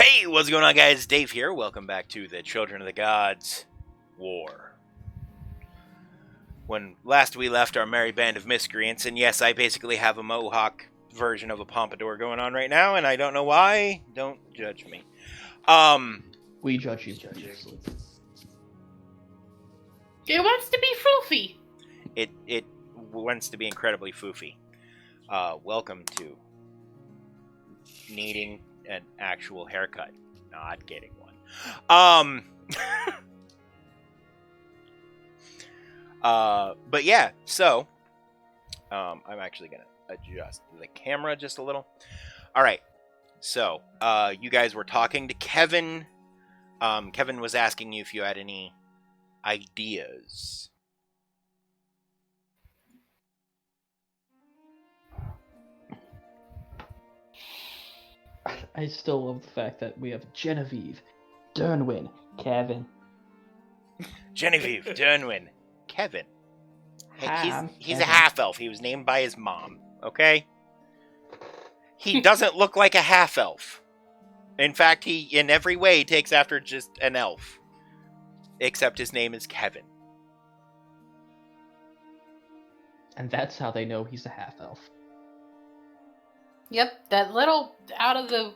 Hey, what's going on, guys? Dave here. Welcome back to the Children of the Gods War. When last we left our merry band of miscreants, and yes, I basically have a mohawk version of a pompadour going on right now, and I don't know why. Don't judge me. We judge you profusely. It wants to be floofy. It wants to be incredibly foofy. Welcome to needing an actual haircut, not getting one. But yeah, so I'm actually gonna adjust the camera just a little. All right, so you guys were talking to Kevin. Kevin was asking you if you had any ideas. I still love the fact that we have Genevieve, Dernwin, Kevin. Genevieve, Dernwin, Kevin. Hey, he's Kevin. a half-elf. He was named by his mom, okay? He doesn't look like a half-elf. In fact, he, in every way, takes after just an elf. Except his name is Kevin. And that's how they know he's a half-elf. Yep, that little out of the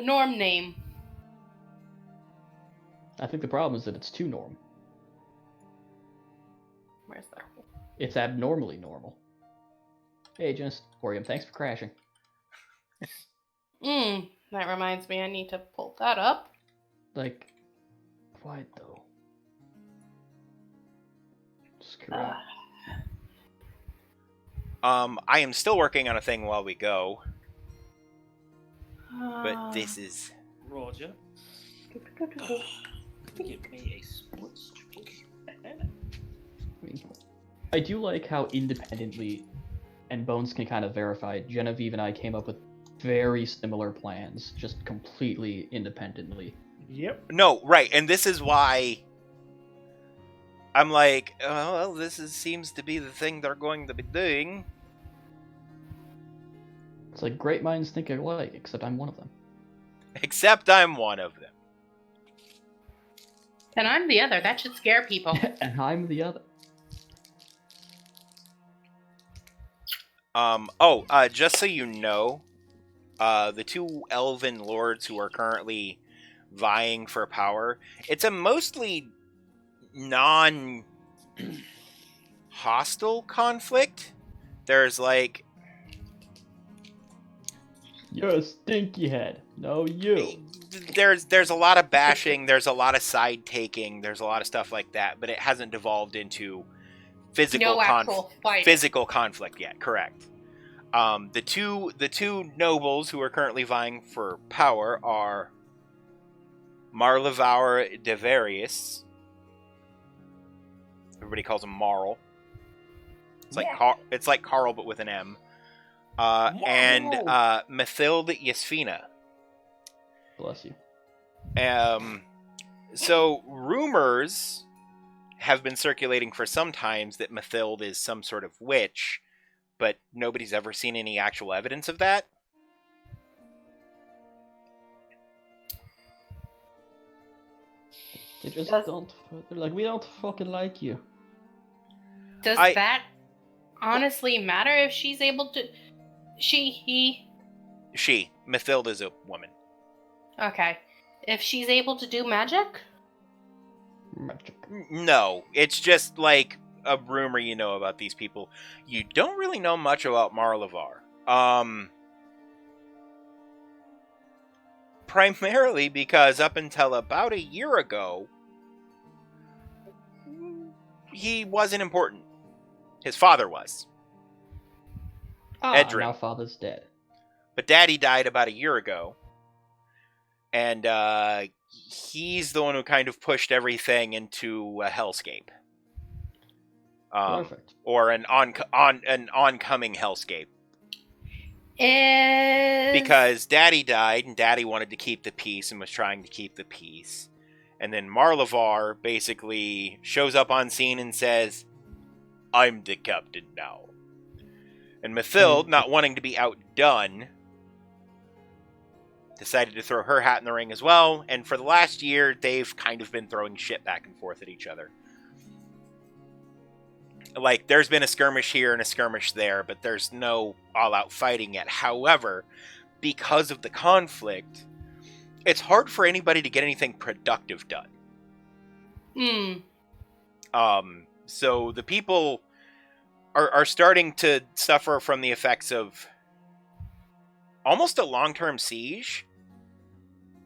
norm name. I think the problem is that it's too norm. Where's that? It's abnormally normal. Hey, Orium, thanks for crashing. That reminds me, I need to pull that up. Like, why though? Screw up. I am still working on a thing while we go. But this is... Roger. Give me a sports drink. I do like how independently, and Bones can kind of verify, Genevieve and I came up with very similar plans, just completely independently. Yep. No, right, and this is why I'm like, oh, well, seems to be the thing they're going to be doing. It's like great minds think alike, except I'm one of them. Except I'm one of them. And I'm the other. That should scare people. And I'm the other. Just so you know, the two elven lords who are currently vying for power, it's a mostly non-hostile conflict. There's like... You're a stinky head. No, you. There's a lot of bashing, there's a lot of side taking, there's a lot of stuff like that, but it hasn't devolved into physical conflict yet. Correct. The two nobles who are currently vying for power are Marlevaur de Varius. Everybody calls him Marl. It's like Carl but with an M. And Mathilde Yasfina. Bless you. So rumors have been circulating for some times that Mathilde is some sort of witch, but nobody's ever seen any actual evidence of that. They just don't. They're like, we don't fucking like you. Does that honestly matter if she's able to? She. Mathilde is a woman. Okay. If she's able to do magic? Magic. No, it's just like a rumor you know about these people. You don't really know much about Marlevaur. Primarily because up until about a year ago, he wasn't important. His father was. Edric. Now father's dead. But daddy died about a year ago. And he's the one who kind of pushed everything into a hellscape. Perfect. Or an oncoming hellscape. Because daddy died and daddy wanted to keep the peace and was trying to keep the peace. And then Marlevaur basically shows up on scene and says, I'm the captain now. And Mathilde, not wanting to be outdone, decided to throw her hat in the ring as well. And for the last year, they've kind of been throwing shit back and forth at each other. Like, there's been a skirmish here and a skirmish there, but there's no all-out fighting yet. However, because of the conflict, it's hard for anybody to get anything productive done. So the people are starting to suffer from the effects of almost a long-term siege,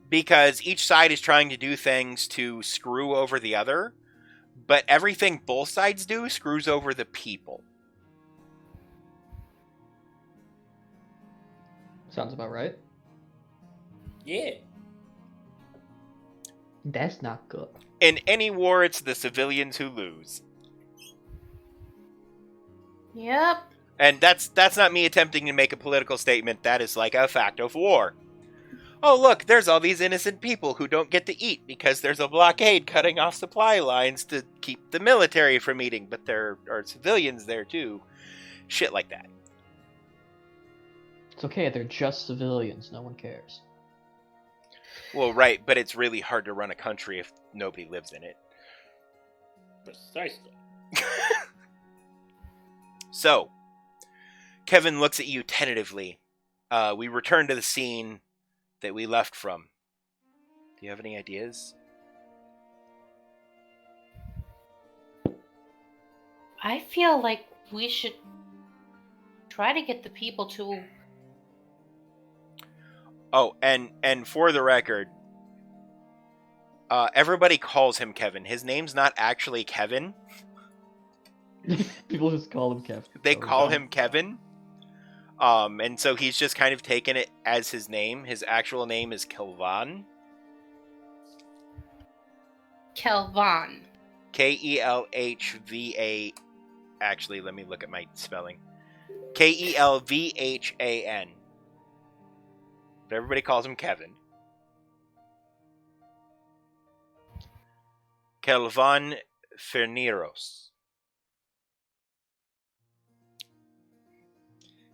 because each side is trying to do things to screw over the other, but everything both sides do screws over the people. Sounds about right. Yeah. That's not good. In any war, it's the civilians who lose. Yep. And that's not me attempting to make a political statement. That is like a fact of war. Oh, look, there's all these innocent people who don't get to eat because there's a blockade cutting off supply lines to keep the military from eating, but there are civilians there too. Shit like that. It's okay, they're just civilians. No one cares. Well, right, but it's really hard to run a country if nobody lives in it. Precisely. So, Kevin looks at you tentatively. We return to the scene that we left from. Do you have any ideas? I feel like we should try to get the people to... Oh, and for the record, everybody calls him Kevin. His name's not actually Kevin. People just call him Kev. They So, call him Kevin. And so he's just kind of taken it as his name. His actual name is Kelvan. Kelvan. Kelhva. Actually, let me look at my spelling. Kelvhan. But everybody calls him Kevin. Kelvan Ferniros.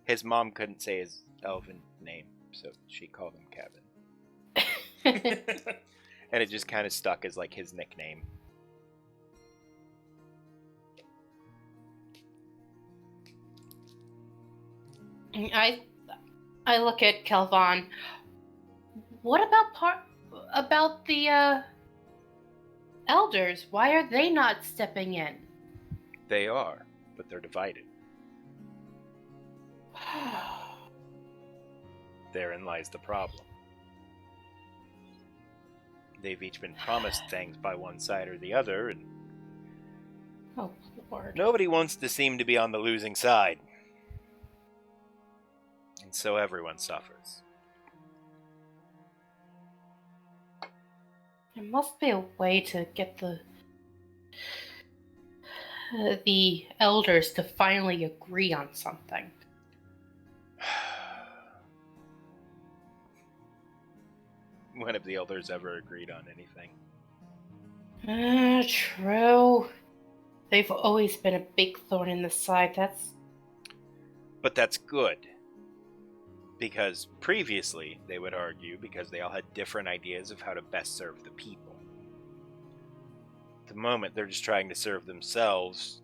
His mom couldn't say his elven name, so she called him Kevin. And it just kind of stuck as like his nickname. I look at Kelvan. What about the elders? Why are they not stepping in? They are, but they're divided. Therein lies the problem. They've each been promised things by one side or the other, and Oh, Lord. nobody wants to seem to be on the losing side. And so everyone suffers. There must be a way to get the elders to finally agree on something. When have the elders ever agreed on anything? True. They've always been a big thorn in the side. But that's good. Because previously, they would argue, because they all had different ideas of how to best serve the people. At the moment, they're just trying to serve themselves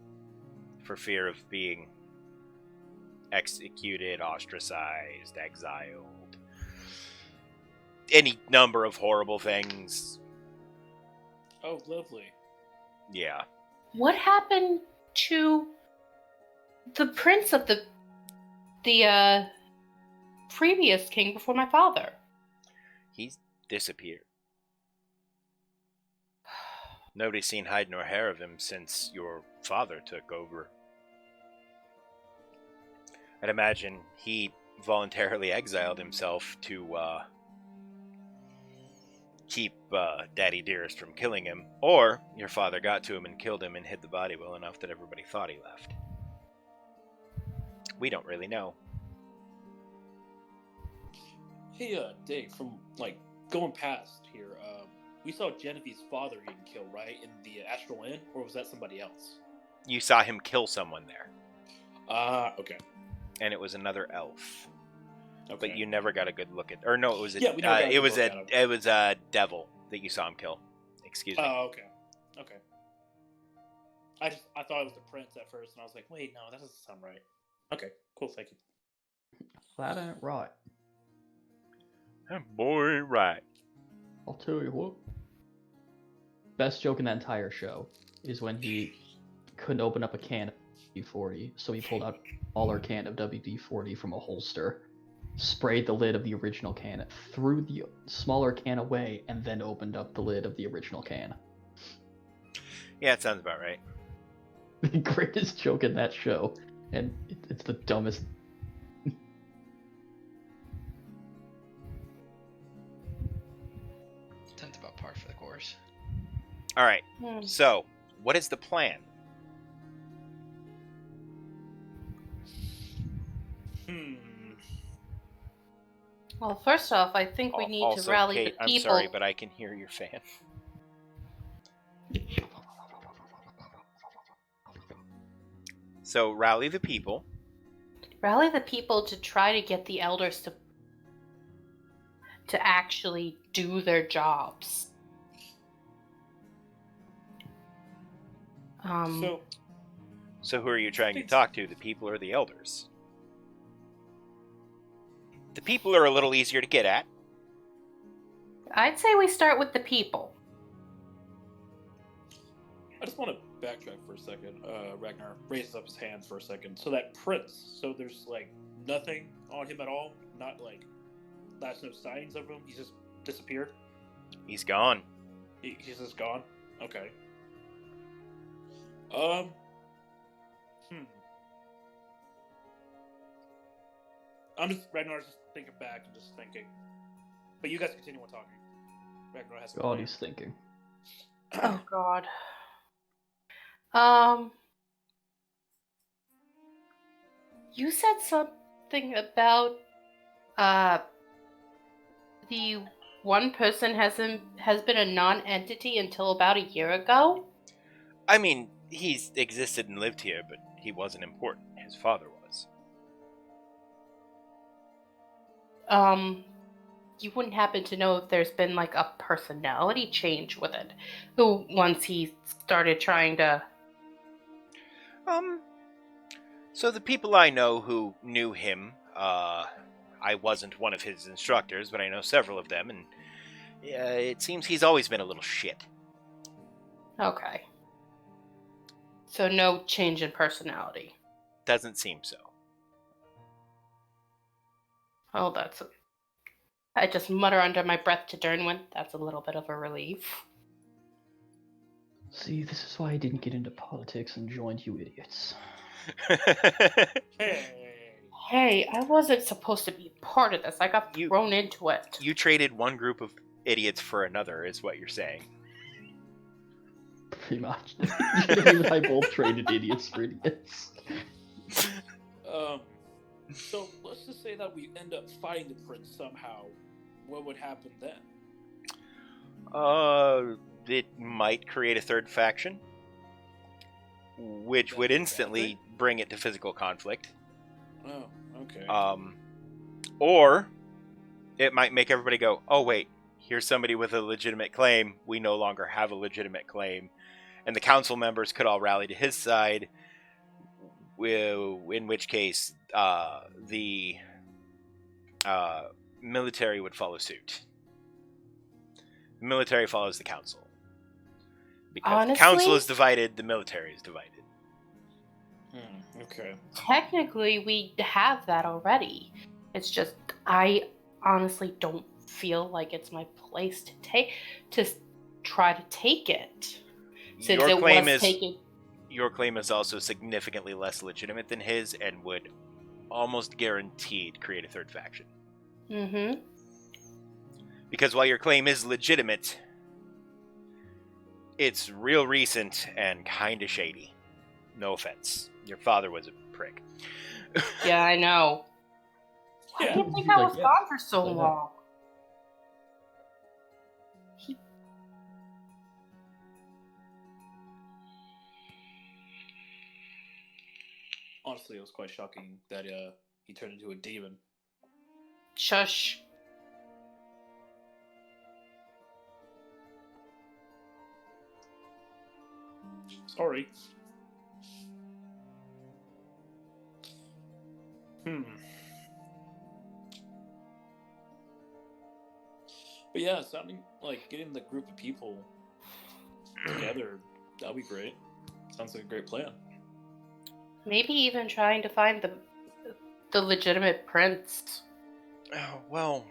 for fear of being executed, ostracized, exiled. Any number of horrible things. Oh, lovely. Yeah. What happened to the prince of the previous king before my father? He's disappeared. Nobody's seen hide nor hair of him since your father took over. I'd imagine he voluntarily exiled himself to keep Daddy Dearest from killing him, or your father got to him and killed him and hid the body well enough that everybody thought he left. We don't really know. Hey, Dave, from, going past here, we saw Genevieve's father getting killed, right, in the Astral Inn, or was that somebody else? You saw him kill someone there, Okay. and it was another elf. Okay. but you never got a good look at. Or no, it was a. Yeah, we never got a it good was look a. at him. It was a devil that you saw him kill. Excuse me. Oh, okay. Okay. I thought it was the prince at first, and I was like, wait, no, that doesn't sound right. Okay, cool, thank you. That ain't right. That boy ain't right. I'll tell you what. Best joke in that entire show is when he couldn't open up a can of WD-40, so he pulled out all our can of WD-40 from a holster, sprayed the lid of the original can, threw the smaller can away, and then opened up the lid of the original can. Yeah, it sounds about right. The greatest joke in that show, and it's the dumbest. Sounds about par for the course. All right. Hmm. So, what is the plan? Well, first off, I think we need Also, to rally Kate, the people. I'm sorry, but I can hear your fan. So, rally the people. Rally the people to try to get the elders to actually do their jobs. So, who are you trying to talk to? The people or the elders? The people are a little easier to get at. I'd say we start with the people. I just want to backtrack for a second. Ragnar raises up his hands for a second. So that prince, so there's like nothing on him at all? Not like, that's no sightings of him? He's just disappeared? He's gone. He's just gone? Okay. Ragnar's just thinking back and just thinking. But you guys continue on talking. Ragnar has a God, he's thinking. Oh God. You said something about the one person has been a non-entity until about a year ago. I mean, he's existed and lived here, but he wasn't important. His father was. You wouldn't happen to know if there's been like a personality change with it? Who once he started trying to. So the people I know who knew him, I wasn't one of his instructors, but I know several of them, and it seems he's always been a little shit. Okay. So no change in personality. Doesn't seem so. Oh, I just mutter under my breath to Dernwin. That's a little bit of a relief. See, this is why I didn't get into politics and joined you idiots. Hey, I wasn't supposed to be part of this. I got thrown into it. You traded one group of idiots for another, is what you're saying. Pretty much. You and I both traded idiots for idiots. So let's just say that we end up fighting the prince somehow. What would happen then? It might create a third faction, which would instantly bring it to physical conflict. Oh, okay. Or it might make everybody go, "Oh wait, here's somebody with a legitimate claim. We no longer have a legitimate claim," and the council members could all rally to his side. In which case, the military would follow suit. The military follows the council. Because Honestly, the council is divided, the military is divided. Okay. Technically, we have that already. It's just I honestly don't feel like it's my place to try to take it. Since Your it claim was is taken. your claim is also significantly less legitimate than his, and would almost guaranteed create a third faction. Mm-hmm. Because while your claim is legitimate, it's real recent and kinda shady. No offense. Your father was a prick. Yeah, I know. Why Yeah. do you think I was Like, yeah. gone for so Yeah. long? Honestly, it was quite shocking that he turned into a demon. Shush. Sorry. But yeah, sounding like getting the group of people together, that'll be great. Sounds like a great plan. Maybe even trying to find the legitimate prince. Oh, well,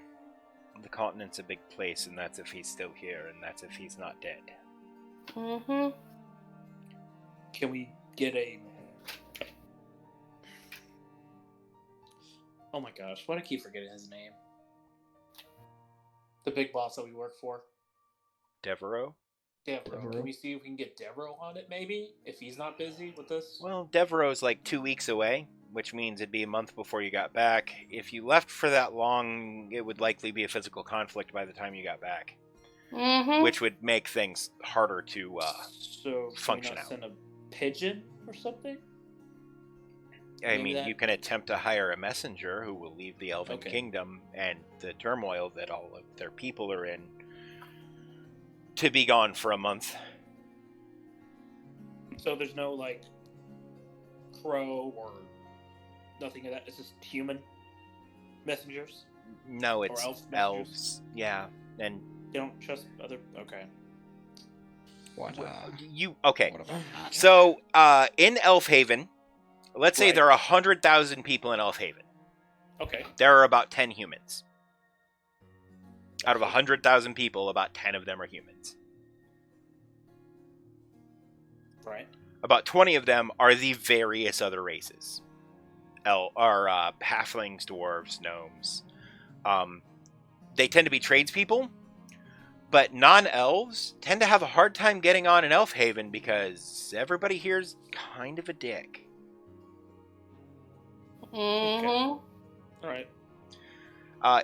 the continent's a big place, and that's if he's still here, and that's if he's not dead. Mm-hmm. Can we get a... Oh my gosh, why do I keep forgetting his name? The big boss that we work for. Devereaux? Devereaux. Can we see if we can get Devereaux on it, maybe? If he's not busy with this? Well, Devereaux's like 2 weeks away, which means it'd be a month before you got back. If you left for that long, it would likely be a physical conflict by the time you got back, Mm-hmm. which would make things harder to So, function can we out. not send a pigeon or something? I Maybe mean, that- you can attempt to hire a messenger who will leave the Elven Okay. Kingdom and the turmoil that all of their people are in to be gone for a month. So there's no, like, crow or nothing of that? It's just human messengers? No, it's elf messengers? elves. Yeah, and They don't trust other... Okay. What? you okay? What about magic? So, in Elfhaven, let's say Right. there are 100,000 people in Elfhaven. Okay. There are about 10 humans. Out of 100,000 people, about 10 of them are humans. Right. About 20 of them are the various other races. Halflings, dwarves, gnomes. They tend to be tradespeople, but non-elves tend to have a hard time getting on in Elfhaven because everybody here's kind of a dick. Mm-hmm. All right.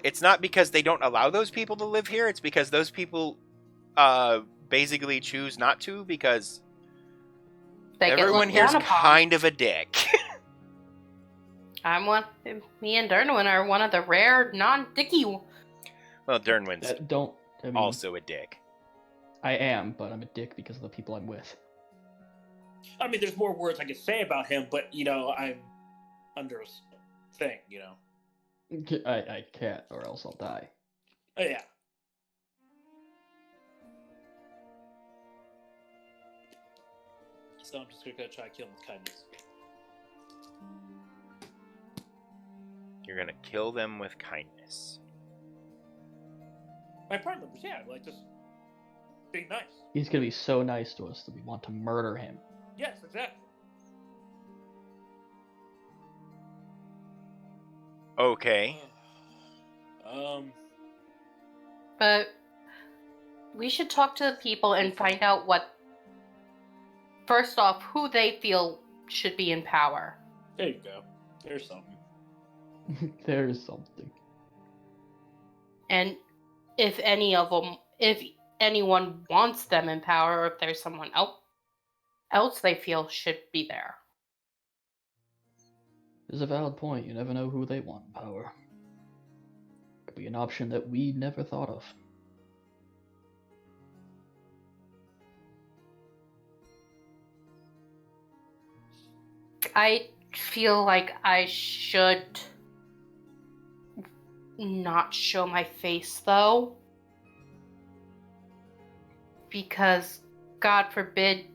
It's not because they don't allow those people to live here. It's because those people basically choose not to because They get everyone looked here's down upon. kind of a dick. Me and Derwin are one of the rare non-dicky. Well, Dernwin's I mean, also a dick. I am, but I'm a dick because of the people I'm with. I mean, there's more words I could say about him, but, I'm under a thing, I can't, or else I'll die. Oh, yeah. So I'm just gonna try to kill him with kindness. You're gonna kill them with kindness. My part members, yeah, like just being nice. He's gonna be so nice to us that we want to murder him. Yes, exactly. Okay. But we should talk to the people and find out first off, who they feel should be in power. There you go. There's something. There's something. And if anyone wants them in power, or if there's someone else they feel should be there. It's a valid point. You never know who they want in power. Could be an option that we never thought of. I feel like I should not show my face, though. Because, God forbid,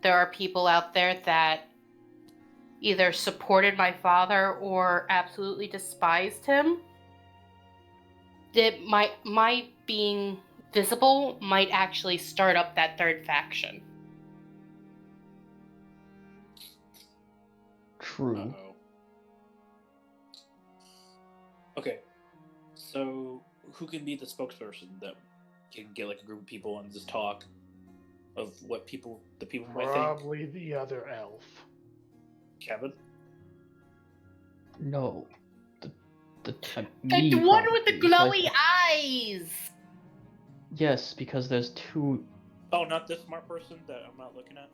there are people out there that either supported my father or absolutely despised him. That my being visible might actually start up that third faction. True. Uh-oh. Okay. So, who can be the spokesperson that can get like a group of people and just talk of what the people might think? Probably the other elf. Kevin? No. The Me, one with the probably. glowy eyes! Yes, because there's two. Oh, not this smart person that I'm not looking at?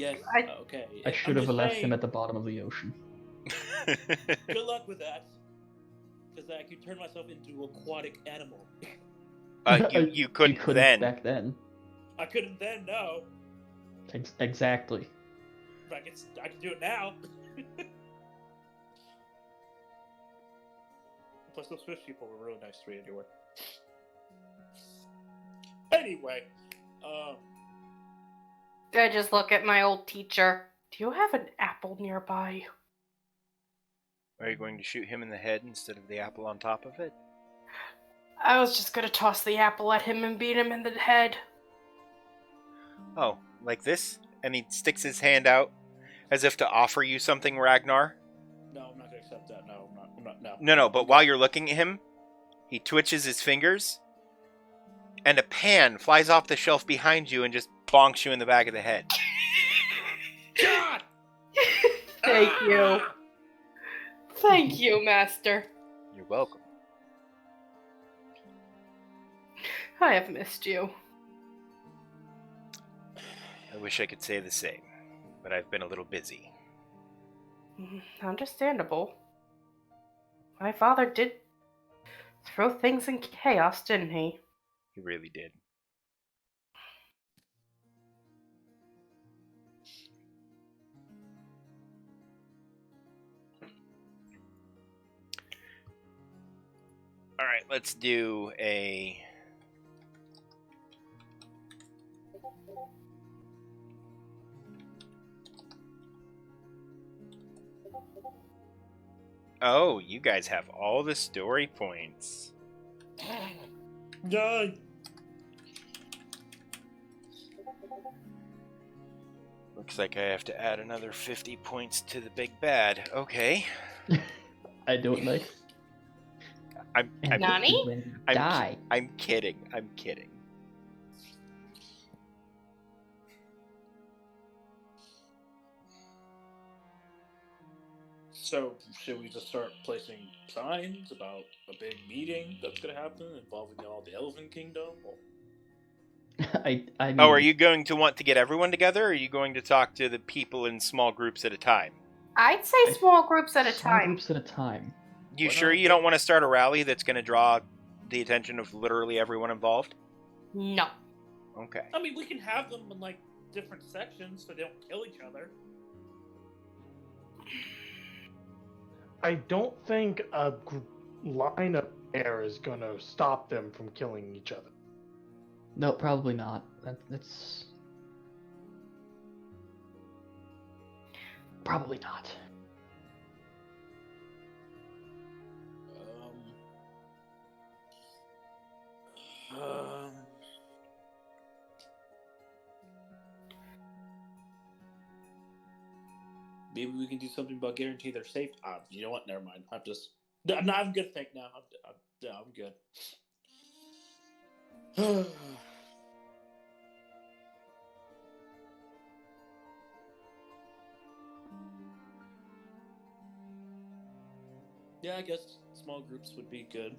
Yes. I- Okay. I I'm should have just left him saying, at the bottom of the ocean. Good luck with that. Because I could turn myself into an aquatic animal. You couldn't then. back then. I couldn't then, no. Exactly. But I can do it now. Plus, those fish people were really nice to me anyway. Anyway, I just look at my old teacher. Do you have an apple nearby? Are you going to shoot him in the head instead of the apple on top of it? I was just gonna toss the apple at him and beat him in the head. Oh, like this? And he sticks his hand out as if to offer you something, Ragnar? no, I'm not gonna accept that. No, I'm not. No. No, but while you're looking at him, he twitches his fingers, and a pan flies off the shelf behind you and just bonks you in the back of the head. God! Thank you. Thank you, Master. You're welcome. I have missed you. I wish I could say the same, but I've been a little busy. Understandable. My father did throw things in chaos, didn't he? He really did. Alright, let's do a... Oh, you guys have all the story points. No. Looks like I have to add another 50 points to the big bad. Okay. I don't like. I'm Nani? Die. I'm kidding. So, should we just start placing signs about a big meeting that's gonna happen involving all the Elven Kingdom? Or... I mean, Oh, are you going to want to get everyone together, or are you going to talk to the people in small groups at a time? I'd say small groups at a small time. groups at a time. You Why sure not? you don't want to start a rally that's going to draw the attention of literally everyone involved? No. Okay. I mean, we can have them in like different sections so they don't kill each other. I don't think a line of air is going to stop them from killing each other. No, probably not. That's probably not. Maybe we can do something about guaranteeing their safety. You know what? Never mind. I'm good. Think now. I'm good. Yeah, I guess small groups would be good.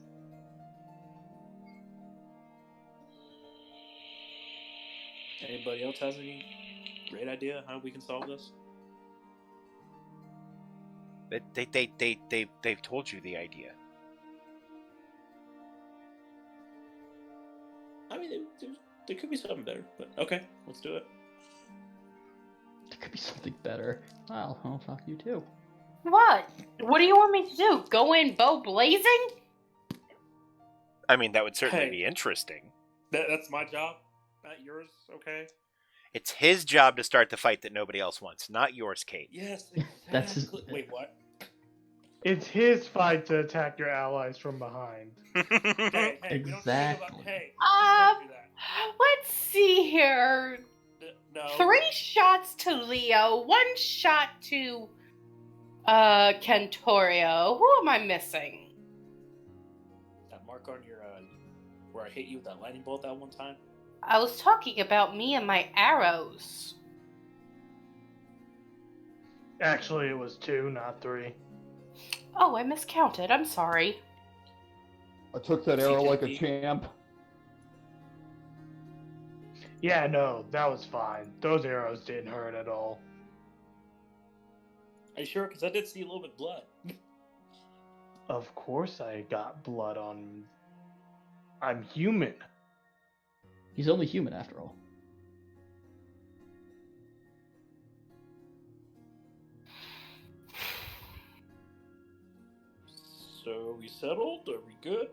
Anybody else has any great idea how we can solve this? They've told you the idea. I mean, there could be something better, but okay, let's do it. There could be something better. Well, oh, fuck you too. What? What do you want me to do? Go in bow blazing? I mean, that would certainly Hey. be interesting. That's my job, not yours. Okay. It's his job to start the fight that nobody else wants, not yours, Kate. Yes, exactly. That's his- Wait, what? It's his fight to attack your allies from behind. Hey, we don't say about. Exactly. Hey, Um, don't do that. Let's see here. No. 3 shots to Leo, 1 shot to Kentorio. Who am I missing? That mark on your where I hit you with that lightning bolt that one time. I was talking about me and my arrows. Actually, it was 2, not 3. Oh, I miscounted. I'm sorry. I took that arrow like a CJP. champ. Yeah, no, that was fine. Those arrows didn't hurt at all. Are you sure? Because I did see a little bit of blood. Of course I got blood on... I'm human. He's only human after all. So we settled? Are we good?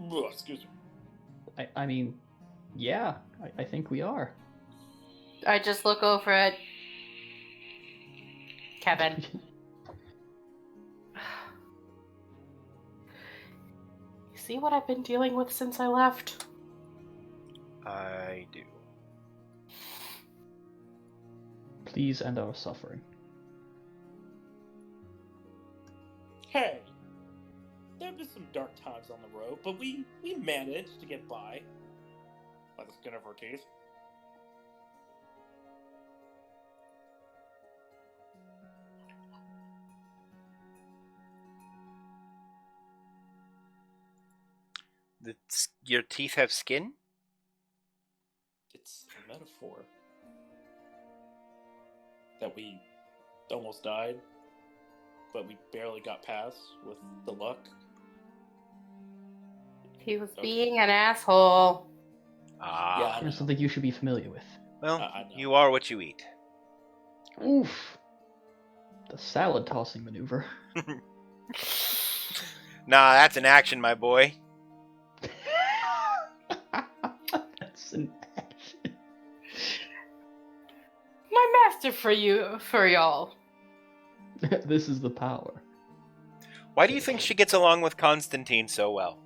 Ugh, excuse me. I mean, yeah, I think we are. I just look over at Kevin. You see what I've been dealing with since I left? I do. Please end our suffering. Hey, there have been some dark times on the road, but we managed to get by the skin of our teeth. Your teeth have skin? It's a metaphor that we almost died, but we barely got past with the luck. He was being an asshole. Ah. Yeah, I Here's know. something you should be familiar with. Well, I know. you are what you eat. Oof. The salad tossing maneuver. Nah, that's an action, my boy. That's an action. My master for y'all. This is the power. Why do you think she gets along with Constantine so well?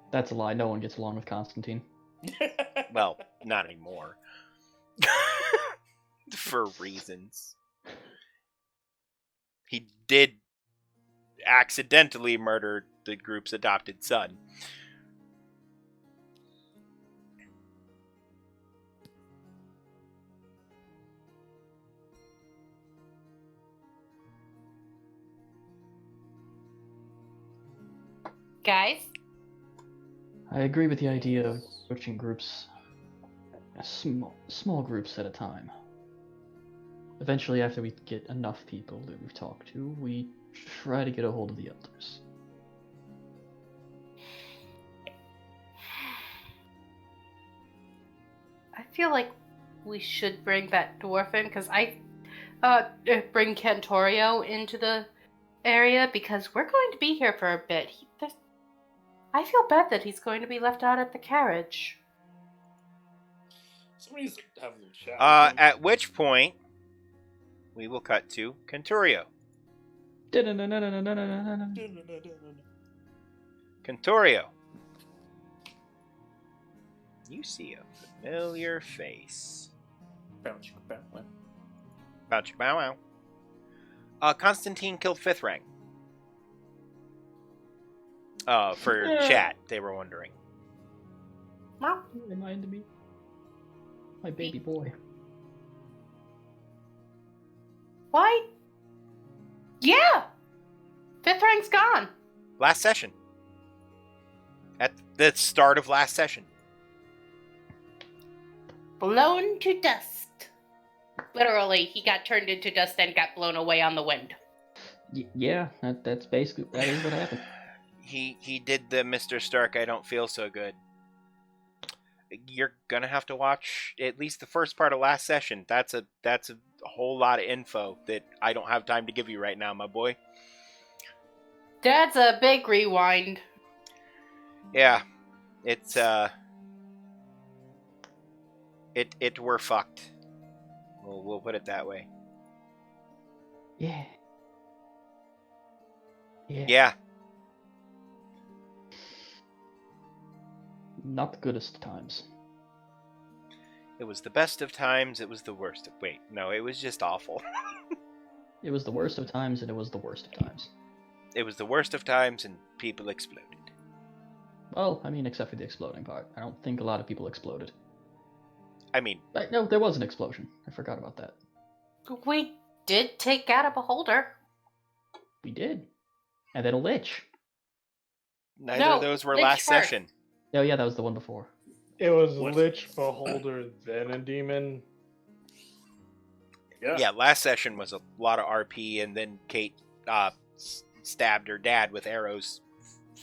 That's a lie. No one gets along with Constantine. Well, not anymore. For reasons. He did accidentally murder the group's adopted son. Guys, I agree with the idea of approaching groups, small groups at a time. Eventually, after we get enough people that we've talked to, we try to get a hold of the elders. I feel like we should bring that dwarf in, because bring Cantorio into the area, because we're going to be here for a bit. I feel bad that he's going to be left out at the carriage. Somebody needs to have a little chat. with him. At which point, we will cut to Cantorio. Cantorio. You see a familiar face. Bounce, bounce, bounce. Bow bow wow. Constantine killed Fifth Rank. For chat, they were wondering. Well, Reminded me. My baby boy. why? Yeah! Fifth rank's gone. Last session. At the start of last session. Blown to dust. Literally, he got turned into dust and got blown away on the wind. Yeah, that is what happened. He did the Mr. Stark I don't feel so good. You're gonna have to watch at least the first part of last session. That's a whole lot of info that I don't have time to give you right now, my boy. That's a big rewind. Yeah. It's it we're fucked. We'll put it that way. Yeah. Yeah. Not the goodest of times. It was the best of times, it was the worst of... Wait, no, it was just awful. It was the worst of times, and it was the worst of times. It was the worst of times, and people exploded. Well, I mean, except for the exploding part. I don't think a lot of people exploded. I mean... No, there was an explosion. I forgot about that. We did take out a beholder. We did. And then a lich. Neither No, of those were Lich last first. session. Oh yeah, that was the one before. It was What? Lich, Beholder, then a demon. Yeah, last session was a lot of RP, and then Kate stabbed her dad with arrows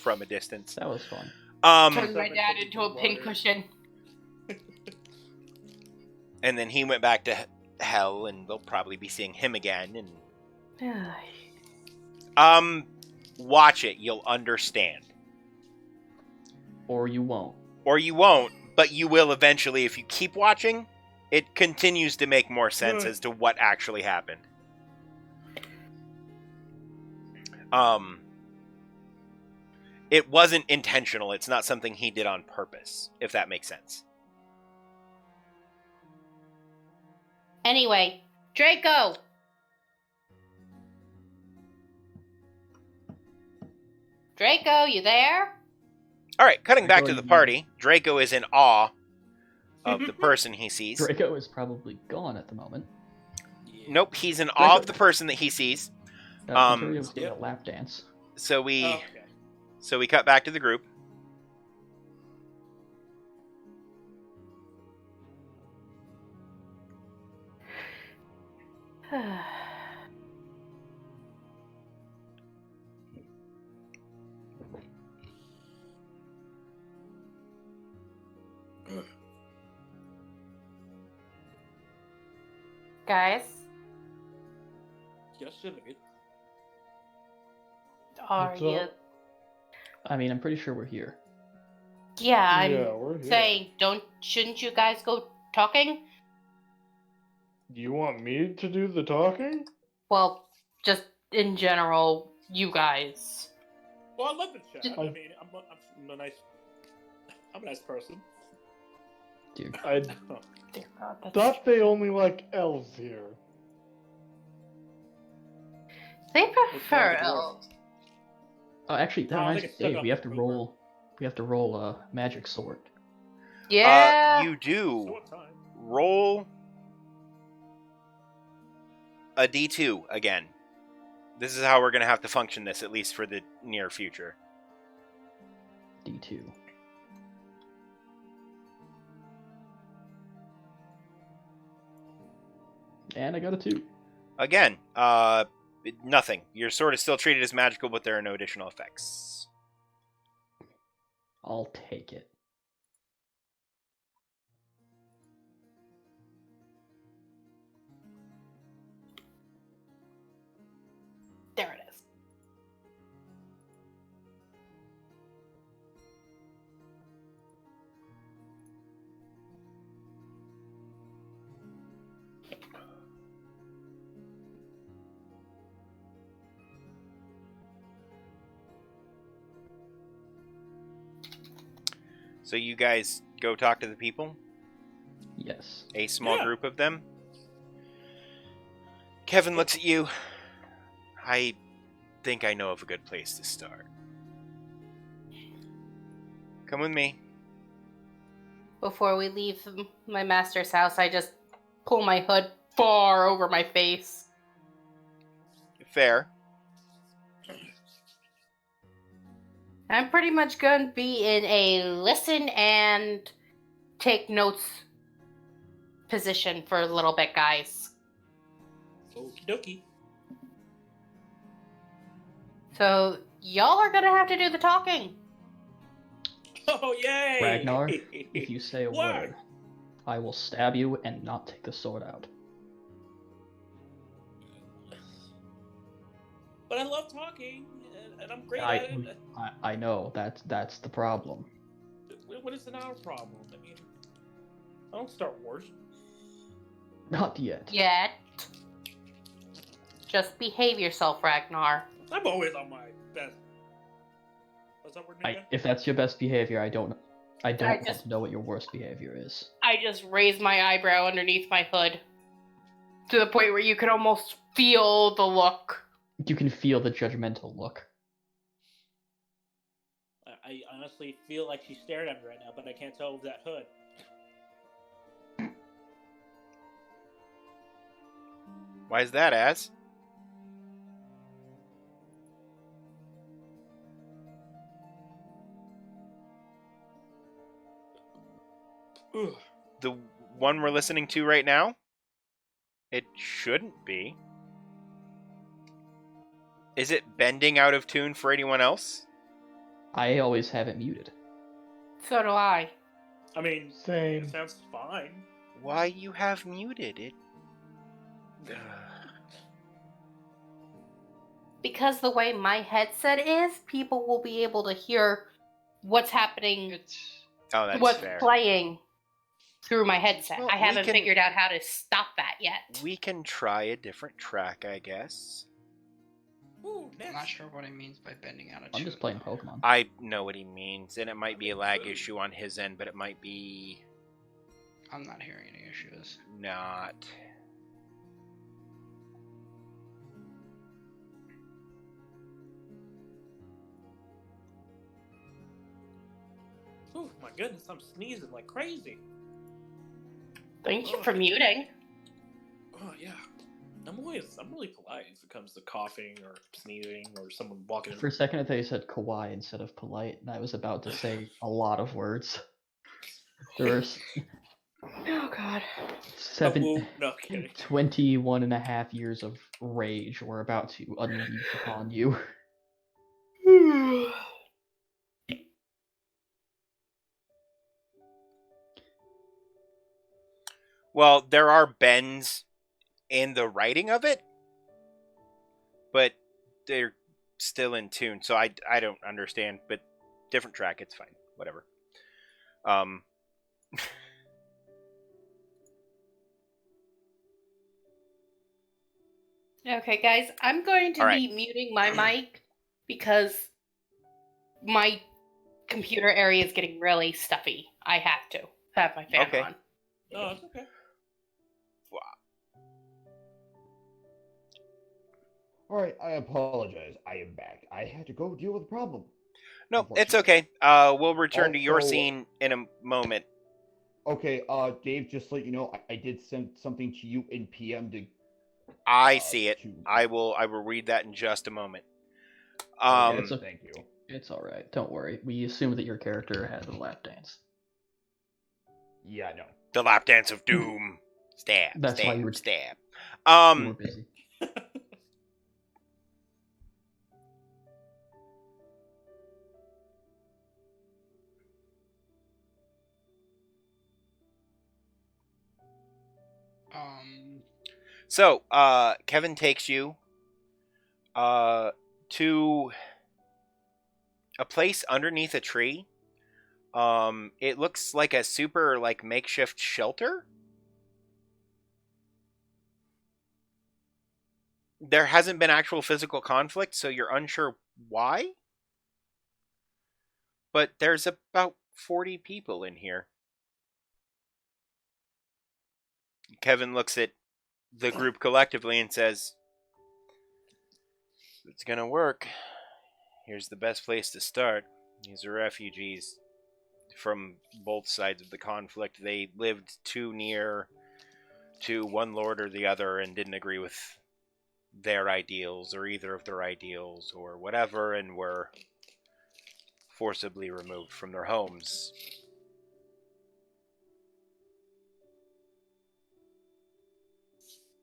from a distance. That was fun. Turned my Something dad from into a water. pincushion. And then he went back to hell, and they'll probably be seeing him again. And watch it, you'll understand, Or you won't. or you won't, but you will eventually if you keep watching. It continues to make more sense as to what actually happened. It wasn't intentional. It's not something he did on purpose, if that makes sense. Anyway, Draco! Draco, you there? All right, cutting back Draco, to the you- party. Draco is in awe of the person he sees. Draco is probably gone at the moment. Yeah. Nope, he's in Draco- awe of the person that he sees. Ontario's getting Yep. a lap dance. So Oh, we okay. so we cut back to the group. Guys, Yes, Sinead. are What's you... up? I mean, I'm pretty sure we're here. Yeah, I'm we're here. saying, shouldn't you guys go talking? You want me to do the talking? Well, just in general, you guys. Well, I love the chat. Just- I mean, I'm a nice person. Dude, I Dear God, that's... thought they only like elves here. They prefer It's not elves. actually, that No, I reminds think me, it's stuck Dave. up We have in to Cooper. roll. We have to roll a magic sword. Yeah. You do Sword time. roll a D2 again. This is how we're going to have to function this, at least for the near future. D2. And I got a 2. Again, nothing. Your sword is still treated as magical, but there are no additional effects. I'll take it. There it is. So you guys go talk to the people, Yes. a small Yeah. group of them. Kevin looks at you. I think I know of a good place to start. Come with me. Before we leave my master's house, I just pull my hood far over my face. Fair. I'm pretty much going to be in a listen and take notes position for a little bit, guys. Okie dokie. So, y'all are going to have to do the talking. Oh, yay! Ragnar, if you say a What? word, I will stab you and not take the sword out. But I love talking, and I'm great at it. I know that's the problem. What is our problem? I mean, I don't start wars. Not yet. Yet. Just behave yourself, Ragnar. I'm always on my best. What's that word, Nika? If that's your best behavior, I don't I want just- to know what your worst behavior is. I just raise my eyebrow underneath my hood to the point where you can almost feel the look. You can feel the judgmental look. I honestly feel like she's staring at me right now, but I can't tell with that hood. Why is that, Az? Ugh. The one we're listening to right now? It shouldn't be. Is it bending out of tune for anyone else? I always have it muted. So do I. I mean, Same. it sounds fine. Why you have muted it? Because the way my headset is, people will be able to hear what's happening, It's Oh, that's what's fair. playing through my headset. Well, I we haven't can- figured out how to stop that yet. We can try a different track, I guess. Ooh, I'm not next. sure what he means by bending out of I'm tune. just playing Pokemon. I know what he means, and it might be a lag issue on his end, but it might be I'm not hearing any issues. not. Ooh, my goodness, I'm sneezing like crazy. Thank you for muting. Oh yeah. I'm really polite if it comes to coughing or sneezing or someone walking in. For a second, I thought you said kawaii instead of polite, and I was about to say a lot of words. There were Oh god. Oh, no, kidding. 21 and a half years of rage were about to unleash upon you. Well, there are bends in the writing of it, but they're still in tune, so I don't understand, but different track, it's fine. Whatever. Okay, guys, I'm going to All be muting my mic because my computer area is getting really stuffy. I have to have my fan Okay. on. No, it's okay. Alright, I apologize. I am back. I had to go deal with a problem. No, it's Unfortunately. okay. We'll return to your Also- scene in a moment. Okay, Dave, just to let you know, I did send something to you in PM to... I see it. to- I will read that in just a moment. Okay, it's okay. thank you. It's alright, don't worry. We assumed that your character had a lap dance. Yeah, no. The lap dance of doom. Stab. That's stab, why you were- stab. You were busy. So, Kevin takes you to a place underneath a tree. It looks like a super makeshift shelter. There hasn't been actual physical conflict, so you're unsure why. But there's about 40 people in here. Kevin looks at the group collectively and says, "It's gonna work. Here's the best place to start. These are refugees from both sides of the conflict. They lived too near to one lord or the other and didn't agree with their ideals or either of their ideals or whatever, and were forcibly removed from their homes.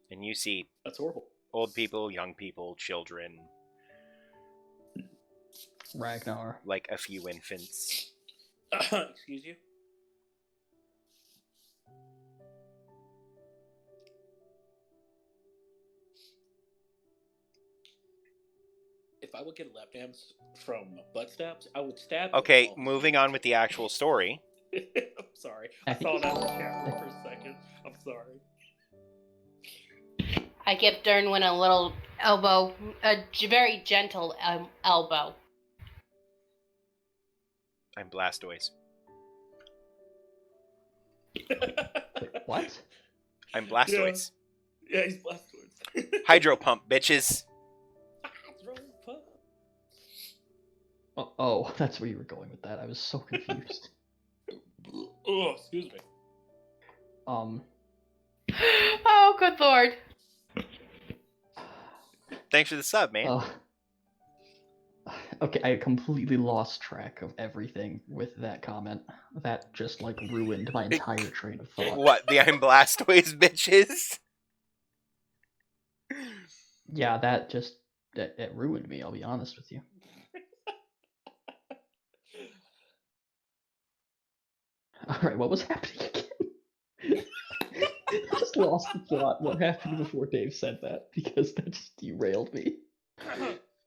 And you see That's horrible. old people, young people, children, Ragnar. like a few infants." Excuse you? If I would get a lap dance from butt stabs, I would stab them Okay, all. moving on with the actual story. I'm sorry. I saw that on camera for a second. I'm sorry. I give Dernwin a little elbow, very gentle elbow. I'm Blastoise. What? I'm Blastoise. Yeah, he's Blastoise. Hydro pump, bitches. Oh, that's where you were going with that. I was so confused. Oh, excuse me. Um, Oh, good lord. Thanks for the sub, man. Okay, I completely lost track of everything with that comment. That just, like, ruined my entire train of thought. What, the I'm Blastoise bitches? Yeah, that just... It ruined me, I'll be honest with you. Alright, what was happening again? I just lost the plot. What happened before Dave said that? Because that just derailed me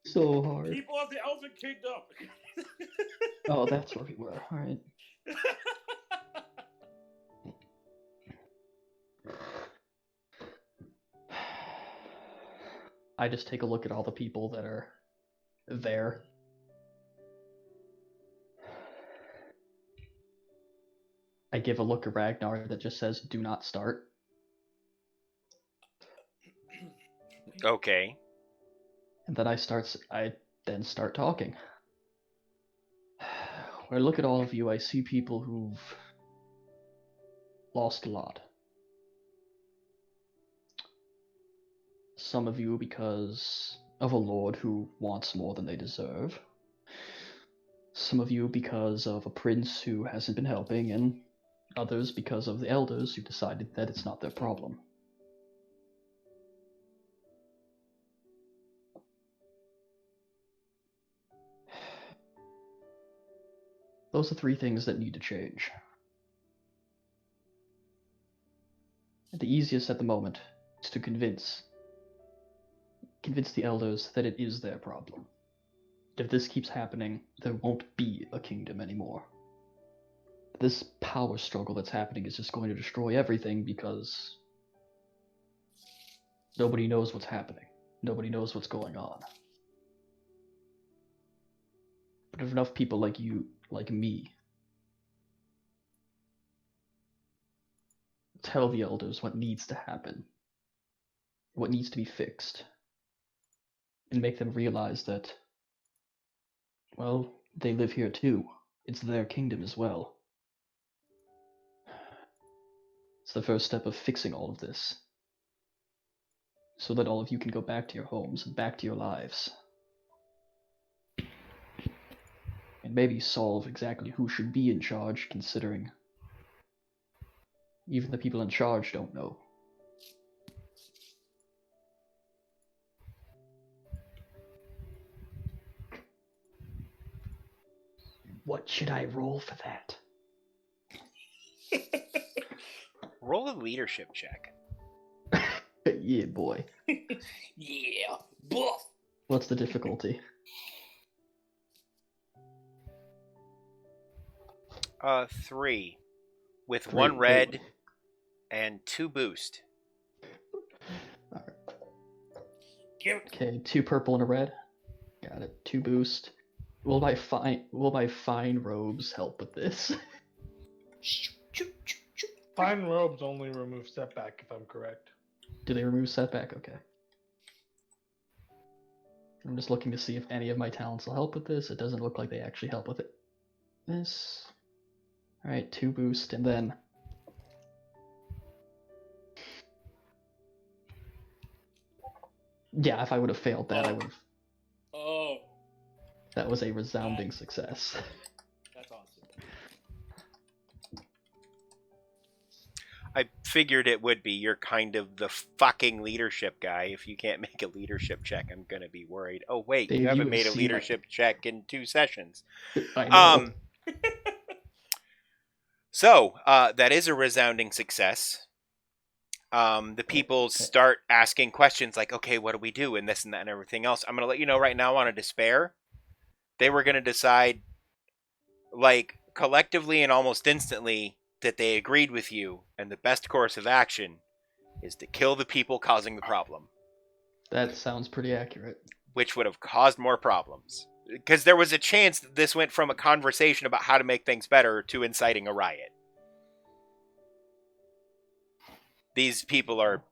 so hard. People of the Elven Kingdom. Oh, that's where we were. Alright. I just take a look at all the people that are there. I give a look at Ragnar that just says, "Do not start." Okay. And then I then start talking. When I look at all of you, I see people who've lost a lot. Some of you because of a lord who wants more than they deserve. Some of you because of a prince who hasn't been helping, and others because of the elders who decided that it's not their problem. Those are three things that need to change. The easiest at the moment is to convince the elders that it is their problem. If this keeps happening, there won't be a kingdom anymore. This power struggle that's happening is just going to destroy everything because nobody knows what's happening. Nobody knows what's going on. But if enough people like you, like me, tell the elders what needs to happen, what needs to be fixed, and make them realize that, well, they live here too. It's their kingdom as well. It's the first step of fixing all of this, so that all of you can go back to your homes and back to your lives. And maybe solve exactly who should be in charge, considering even the people in charge don't know. What should I roll for that? Roll a leadership check. Yeah, boy. Yeah. Buff. What's the difficulty? 3. With 3. 1 red Wait. and 2 boost. Okay, 2 purple and a red. Got it. 2 boost. Will my fine robes help with this? Fine robes only remove setback, if I'm correct. Do they remove setback? Okay. I'm just looking to see if any of my talents will help with this. It doesn't look like they actually help with it. This. Alright, 2 boost, and then... Yeah, if I would have failed that, I would have... Oh, That was a resounding success. that's awesome. I figured it would be. You're kind of the fucking leadership guy. If you can't make a leadership check, I'm gonna be worried. Oh wait, Dave, you you haven't have made a seen leadership check in 2 sessions. I know. So that is a resounding success. The people start asking questions like, okay, what do we do? And this and that and everything else. I'm going to let you know right now on a despair. They were going to decide, like, collectively and almost instantly that they agreed with you. And the best course of action is to kill the people causing the problem. That sounds pretty accurate. Which would have caused more problems. Because there was a chance that this went from a conversation about how to make things better to inciting a riot. These people are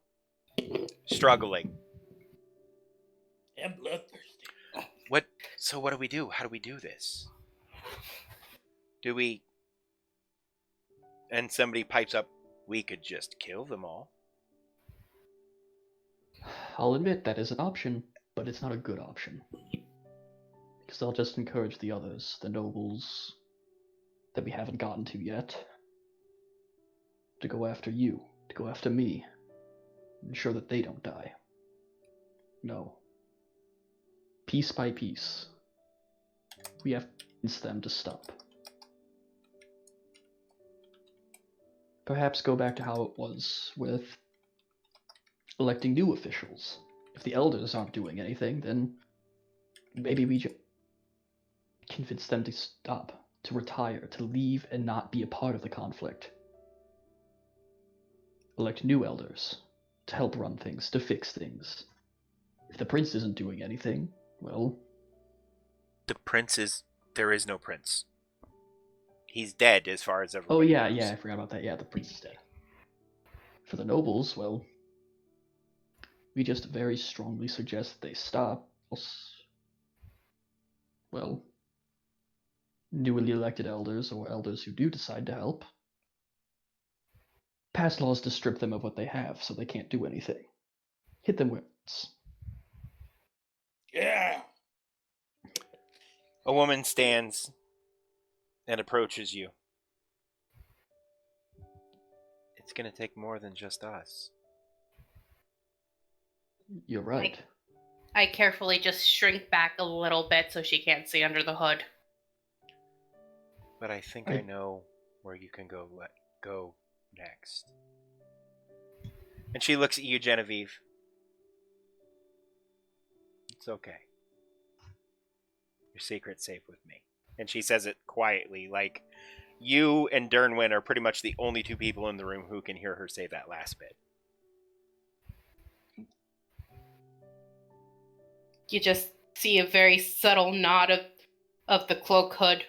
struggling. And bloodthirsty. So what do we do? How do we do this? Do we... And somebody pipes up, we could just kill them all. I'll admit that is an option, but it's not a good option. Because they'll just encourage the others, the nobles that we haven't gotten to yet, to go after you, to go after me, ensure that they don't die. No. Piece by piece, we have to convince them to stop. Perhaps go back to how it was with electing new officials. If the elders aren't doing anything, then maybe we convince them to stop, to retire, to leave and not be a part of the conflict. Elect new elders to help run things, to fix things. If the prince isn't doing anything, well... There is no prince. He's dead as far as everybody Oh yeah, knows. yeah, I forgot about that. Yeah, the prince is dead. For the nobles, well... we just very strongly suggest that they stop, else... well... newly elected elders, or elders who do decide to help, pass laws to strip them of what they have so they can't do anything. Hit them where it's... Yeah. A woman stands and approaches you. It's going to take more than just us. You're right. I carefully just shrink back a little bit so she can't see under the hood. But I think I know where you can go next. And she looks at you, Genevieve. It's okay. Your secret's safe with me. And she says it quietly, like you and Dernwin are pretty much the only two people in the room who can hear her say that last bit. You just see a very subtle nod of the cloak hood.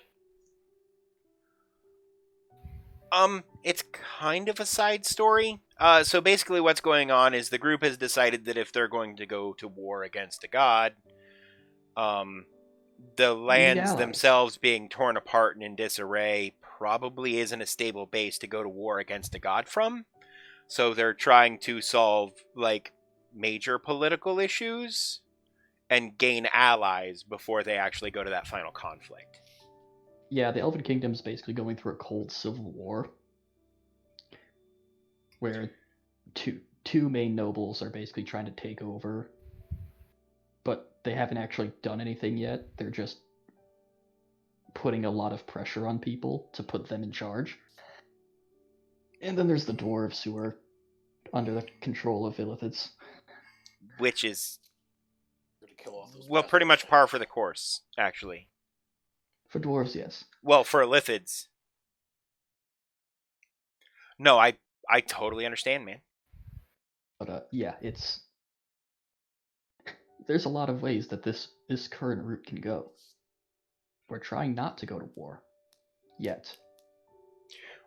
It's kind of a side story. So basically what's going on is the group has decided that if they're going to go to war against a god, the lands themselves being torn apart and in disarray probably isn't a stable base to go to war against a god from. So they're trying to solve, like, major political issues and gain allies before they actually go to that final conflict. Yeah, the Elven Kingdom's basically going through a cold civil war, where two main nobles are basically trying to take over, but they haven't actually done anything yet. They're just putting a lot of pressure on people to put them in charge. And then there's the dwarves who are under the control of Illithids. Which is, Gonna kill off those well, pretty much par for the course, actually. For dwarves, yes. Well, for Illithids. No, I totally understand, man. But yeah, it's... there's a lot of ways that this current route can go. We're trying not to go to war. Yet.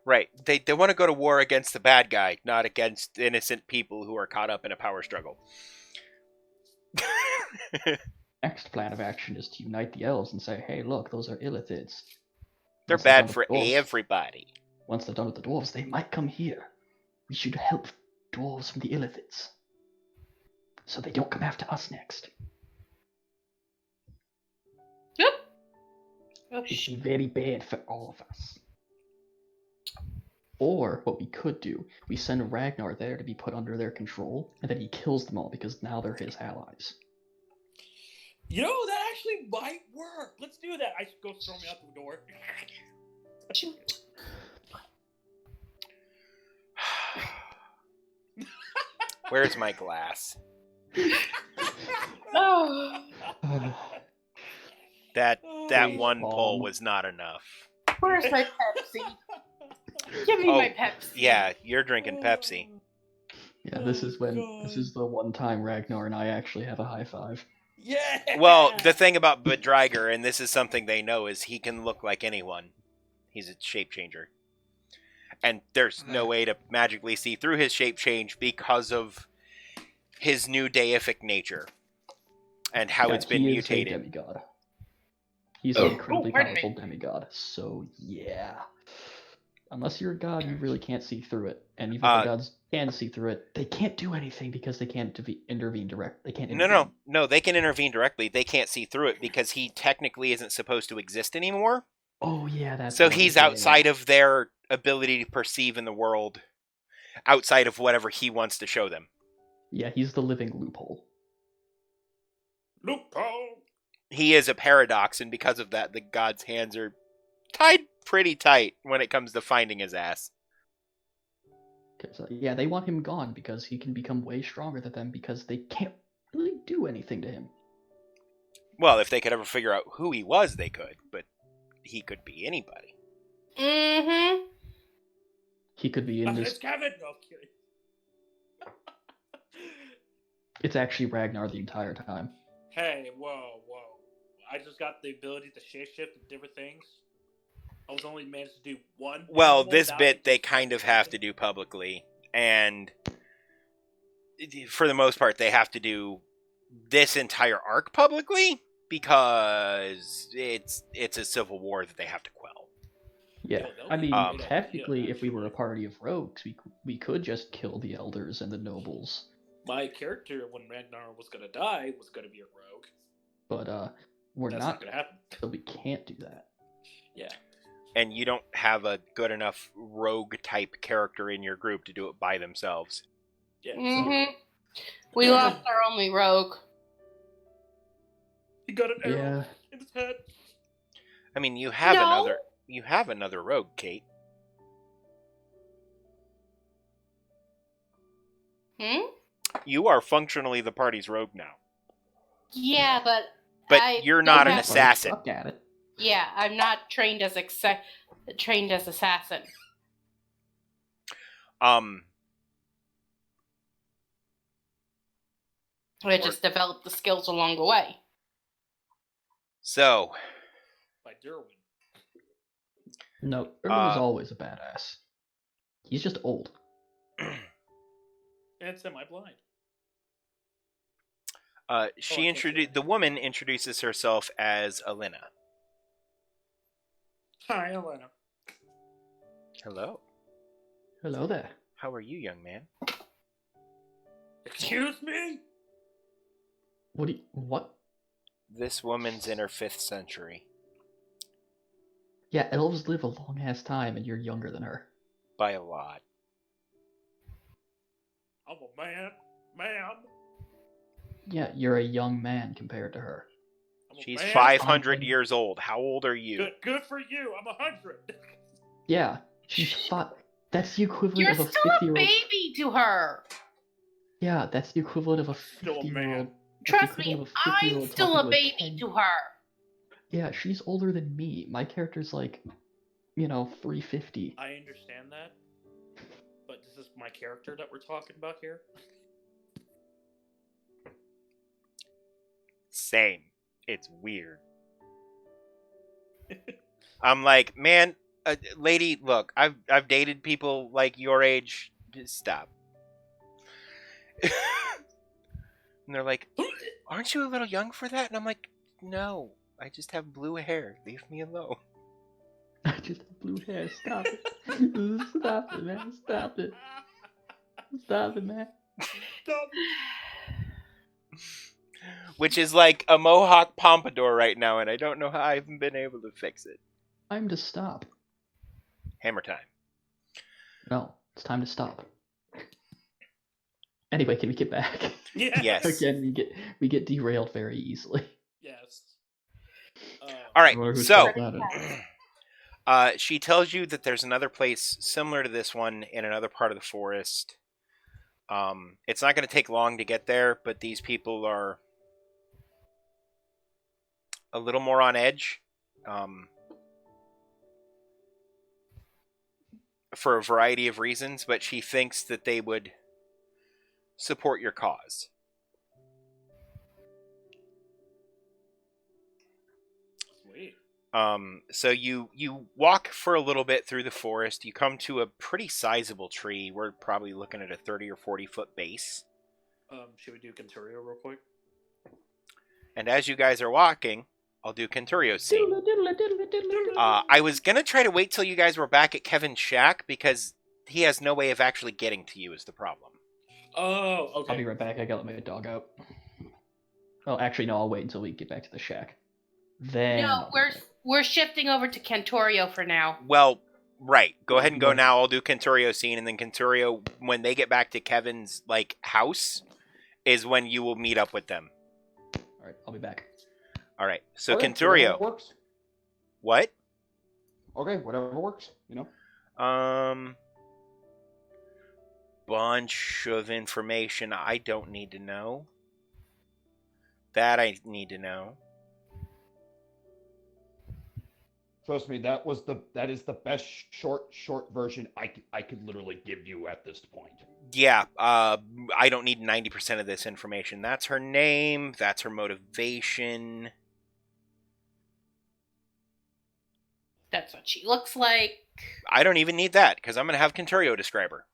Right. They want to go to war against the bad guy, not against innocent people who are caught up in a power struggle. Next plan of action is to unite the elves and say, hey, look, those are Illithids. They're Once bad done with for the dwarves- everybody. Once they're done with the dwarves, they might come here. We should help dwarves from the Illithids, so they don't come after us next. Yep. Oh, It'd be very bad for all of us. Or, what we could do, we send Ragnar there to be put under their control, and then he kills them all because now they're his allies. You know, that actually might work. Let's do that. I should go storming out the door. Where's my glass? Oh, That Please, one Paul. pull was not enough. where's my Pepsi? Give me my Pepsi. Yeah, you're drinking Pepsi. Yeah, this is when God. this is the one time Ragnar and I actually have a high five. Yeah. Well, the thing about Bedriger, and this is something they know, is he can look like anyone. He's a shape changer. And there's no way to magically see through his shape change because of his new deific nature and how it's been he mutated. is a demigod. He's an incredibly pardon me. powerful demigod. So yeah. Unless you're a god, you really can't see through it. And even if the gods can see through it, they can't do anything because they can't intervene direct. They can't intervene. No. They can intervene directly. They can't see through it because he technically isn't supposed to exist anymore. Oh yeah, that's So right. he's Yeah, outside of their ability to perceive in the world, outside of whatever he wants to show them. Yeah, he's the living loophole. Loophole. He is a paradox, and because of that, the gods' hands are tied pretty tight when it comes to finding his ass. Because yeah, they want him gone because he can become way stronger than them because they can't really do anything to him. Well, if they could ever figure out who he was, they could, but he could be anybody. Mm-hmm. He could be in this. It's Kevin. No, I'm kidding. It's actually Ragnar the entire time. Hey, whoa. I just got the ability to shapeshift to different things. I was only managed to do one. Well, this bit they kind of have to do publicly, and for the most part, they have to do this entire arc publicly because it's a civil war that they have to quell. Yeah, I mean, Um, technically, if we were a party of rogues, we could just kill the elders and the nobles. My character, when Ragnar was gonna die, was gonna be a rogue. But we're That's not gonna happen. so we can't do that. Yeah. And you don't have a good enough rogue type character in your group to do it by themselves. Yeah. Mm-hmm. We lost our only rogue. He got an arrow Yeah. in his head. I mean, you have No. another rogue, Kate. Hmm? You are functionally the party's rogue now. Yeah, but But you're not an assassin. Suck at it. Yeah, I'm not trained as assassin. I just developed the skills along the way. So, By Derwin. No, Erwin was always a badass. He's just old. And semi-blind. the woman introduces herself as Alina. Hi, Elena. Hello. Hello there. How are you, young man? Excuse me? What? This woman's in her 5th century. Yeah, elves live a long ass time, and you're younger than her. By a lot. I'm a man. Ma'am. Yeah, you're a young man compared to her. I'm a She's man. 500 years old. How old are you? Good for you. I'm 100. Yeah, she's that's the equivalent You're of a still a 50-year-old. baby to her. Yeah, that's the equivalent of a Still a 50-year-old. man. Trust me, I'm still a baby to her. Yeah, she's older than me. My character's like, 350. I understand that. But this is my character that we're talking about here. Same. It's weird. I'm like, man, lady, look, I've dated people like your age. Just stop. And they're like, aren't you a little young for that? And I'm like, no, I just have blue hair. Leave me alone. I just have blue hair. Stop it. Stop it, man. Stop it. Stop it, man. Stop. Which is like a mohawk pompadour right now, and I don't know how I haven't been able to fix it. Time to stop. Hammer time. No, it's time to stop. Anyway, can we get back? Yes. Yes. Again, we get derailed very easily. Yes. All right, I wonder who so started that. she tells you that there's another place similar to this one in another part of the forest. It's not going to take long to get there, but these people are a little more on edge for a variety of reasons, but she thinks that they would support your cause. Sweet. So you walk for a little bit through the forest. You come to a pretty sizable tree. We're probably looking at a 30 or 40 foot base. Should we do Conturio real quick? And as you guys are walking, I'll do Kenturio's scene. I was gonna try to wait till you guys were back at Kevin's shack because he has no way of actually getting to you is the problem. Oh, okay. I'll be right back. I gotta let my dog out. Oh, actually, no. I'll wait until we get back to the shack. Then No, I'll be back. we're shifting over to Kentorio for now. Well, right. Go ahead and go now. I'll do Kenturio's scene, and then Kenturio, when they get back to Kevin's house, is when you will meet up with them. All right, I'll be back. All right. So Okay, Kenturio, whatever works. what? Okay, whatever works. Bunch of information I don't need to know. That I need to know. Trust me, that is the best short version I could literally give you at this point. Yeah, I don't need 90% of this information. That's her name, that's her motivation. That's what she looks like. I don't even need that, because I'm going to have Kenturio describe her.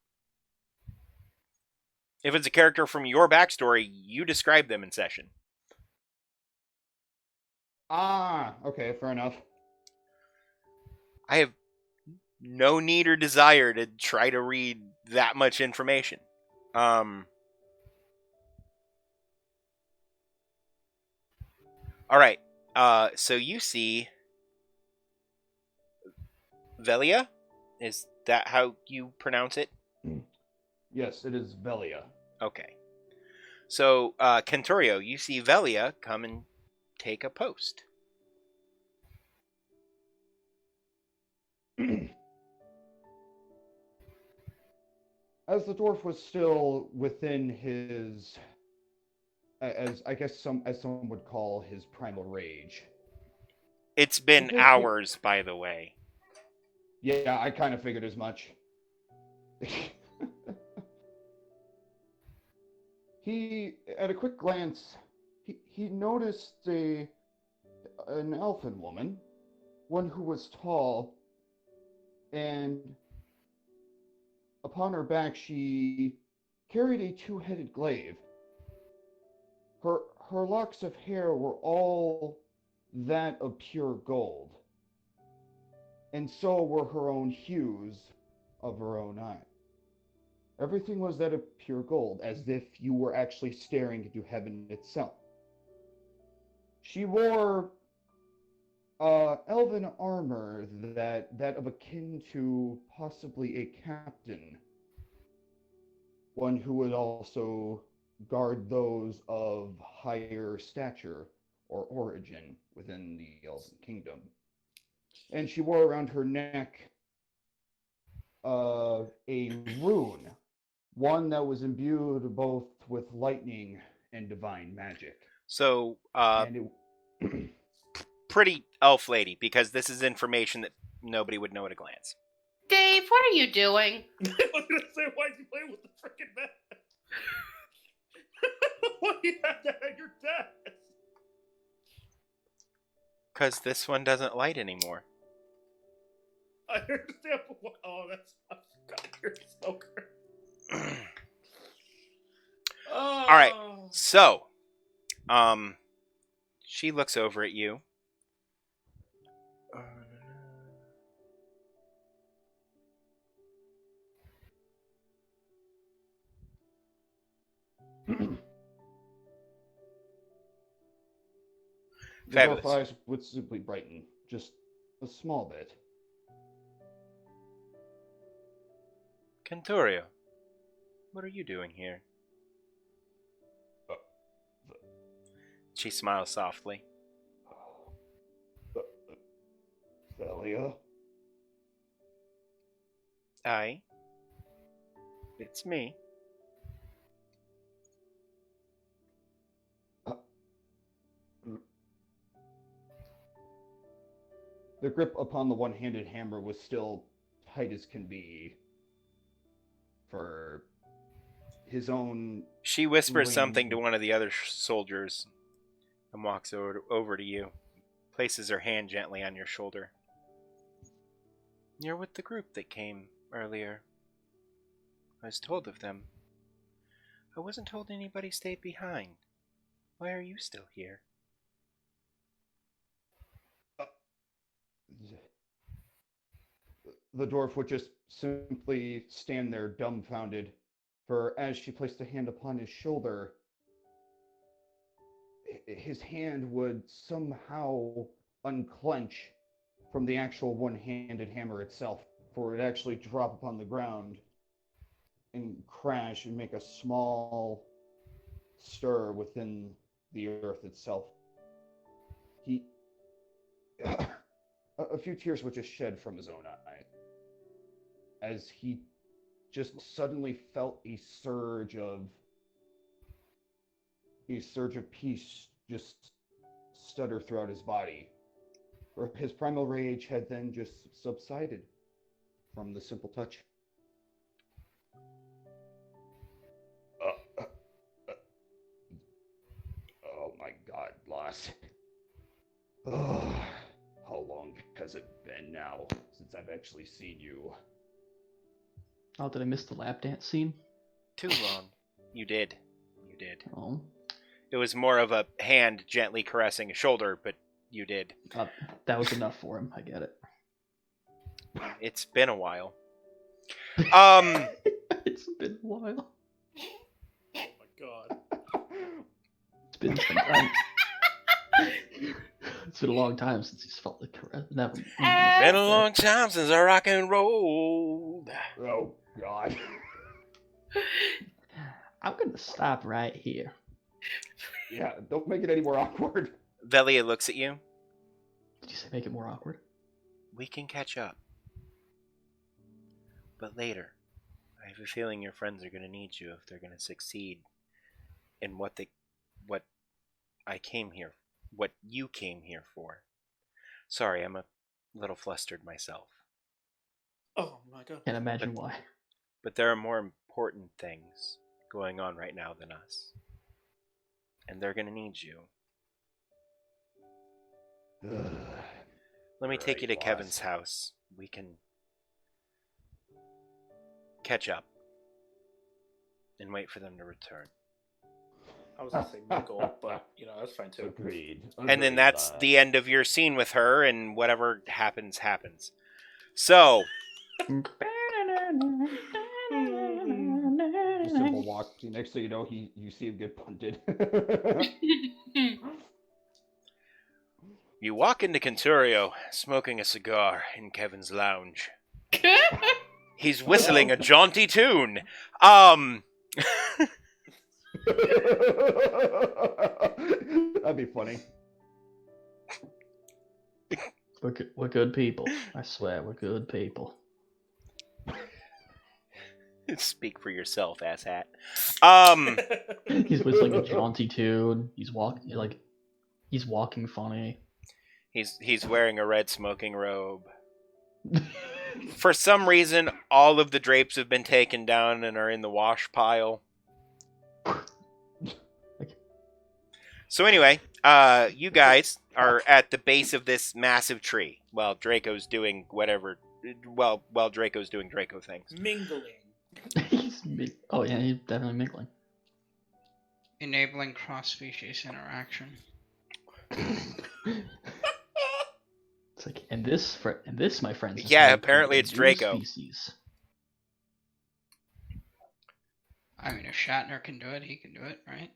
If it's a character from your backstory, you describe them in session. Ah, okay, fair enough. I have no need or desire to try to read that much information. All right. So you see Velia? Is that how you pronounce it? Yes, it is Velia. Okay. So, Kenturio, you see Velia come and take a post. As the dwarf was still within his, as I guess as someone would call his primal rage. It's been Okay. hours, by the way. Yeah, I kind of figured as much. He, at a quick glance, he noticed an elfin woman, one who was tall, and upon her back she carried a two-headed glaive. Her locks of hair were all that of pure gold, and so were her own hues of her own eye. Everything was that of pure gold, as if you were actually staring into heaven itself. She wore elven armor that of akin to possibly a captain, one who would also guard those of higher stature or origin within the Elven Kingdom. And she wore around her neck a rune, one that was imbued both with lightning and divine magic. So, And pretty elf lady, because this is information that nobody would know at a glance. Dave, what are you doing? I was gonna say, why'd you play with the freaking mask? Why do you have that at your desk? Because this one doesn't light anymore. I understand, but what? Oh, that's. I forgot you're a smoker. Oh. All right. So, she looks over at you. the Fabulous. dwarf eyes would simply brighten, just a small bit. Kenturio, what are you doing here? She smiles softly. Velia? Aye. It's me. The grip upon the one-handed hammer was still tight as can be for his own... She whispers Ring. something to one of the other soldiers and walks over to you. Places her hand gently on your shoulder. You're with the group that came earlier. I was told of them. I wasn't told anybody stayed behind. Why are you still here? the dwarf would just simply stand there dumbfounded, for as she placed a hand upon his shoulder, his hand would somehow unclench from the actual one-handed hammer itself, for it actually drop upon the ground and crash and make a small stir within the earth itself. He a few tears would just shed from his own eye as he just suddenly felt a surge of peace just stutter throughout his body. For his primal rage had then just subsided from the simple touch. Oh my God, Loss. Oh, how long has it been now since I've actually seen you? Oh, did I miss the lap dance scene? Too long. You did. You did. Oh, It was more of a hand gently caressing a shoulder, but you did. that was enough for him. I get it. It's been a while. It's been a while. Oh my god. It's been some time. It's been a long time since he's felt the caress. Never. Been a long time since I rock and rolled. Oh God. I'm gonna stop right here. Yeah, don't make it any more awkward. Velia looks at you. Did you say make it more awkward? We can catch up. But later. I have a feeling your friends are going to need you if they're going to succeed in what you came here for. Sorry, I'm a little flustered myself. Oh my god. Can't imagine why. But there are more important things going on right now than us. And they're going to need you. Let me take you to Right, Kevin's boss. house. We can catch up and wait for them to return. I was gonna say Mickle, but that's fine too. Agreed. And then that's the end of your scene with her, and whatever happens, happens. So, Simple walk. Next thing you know, you see him get punted. you walk into Conturio, smoking a cigar in Kevin's lounge. He's whistling a jaunty tune. That'd be funny. We're good people. I swear, we're good people. Speak for yourself, asshat. He's whistling a jaunty tune. He's walking funny. He's wearing a red smoking robe. For some reason, all of the drapes have been taken down and are in the wash pile. So anyway, you guys are at the base of this massive tree while Draco's doing whatever. While Draco's doing Draco things. Mingling. He's definitely mingling. Enabling cross-species interaction. It's like, and this, my friends. is Yeah, how apparently we it's do Draco. Species. I mean, if Shatner can do it, he can do it, right?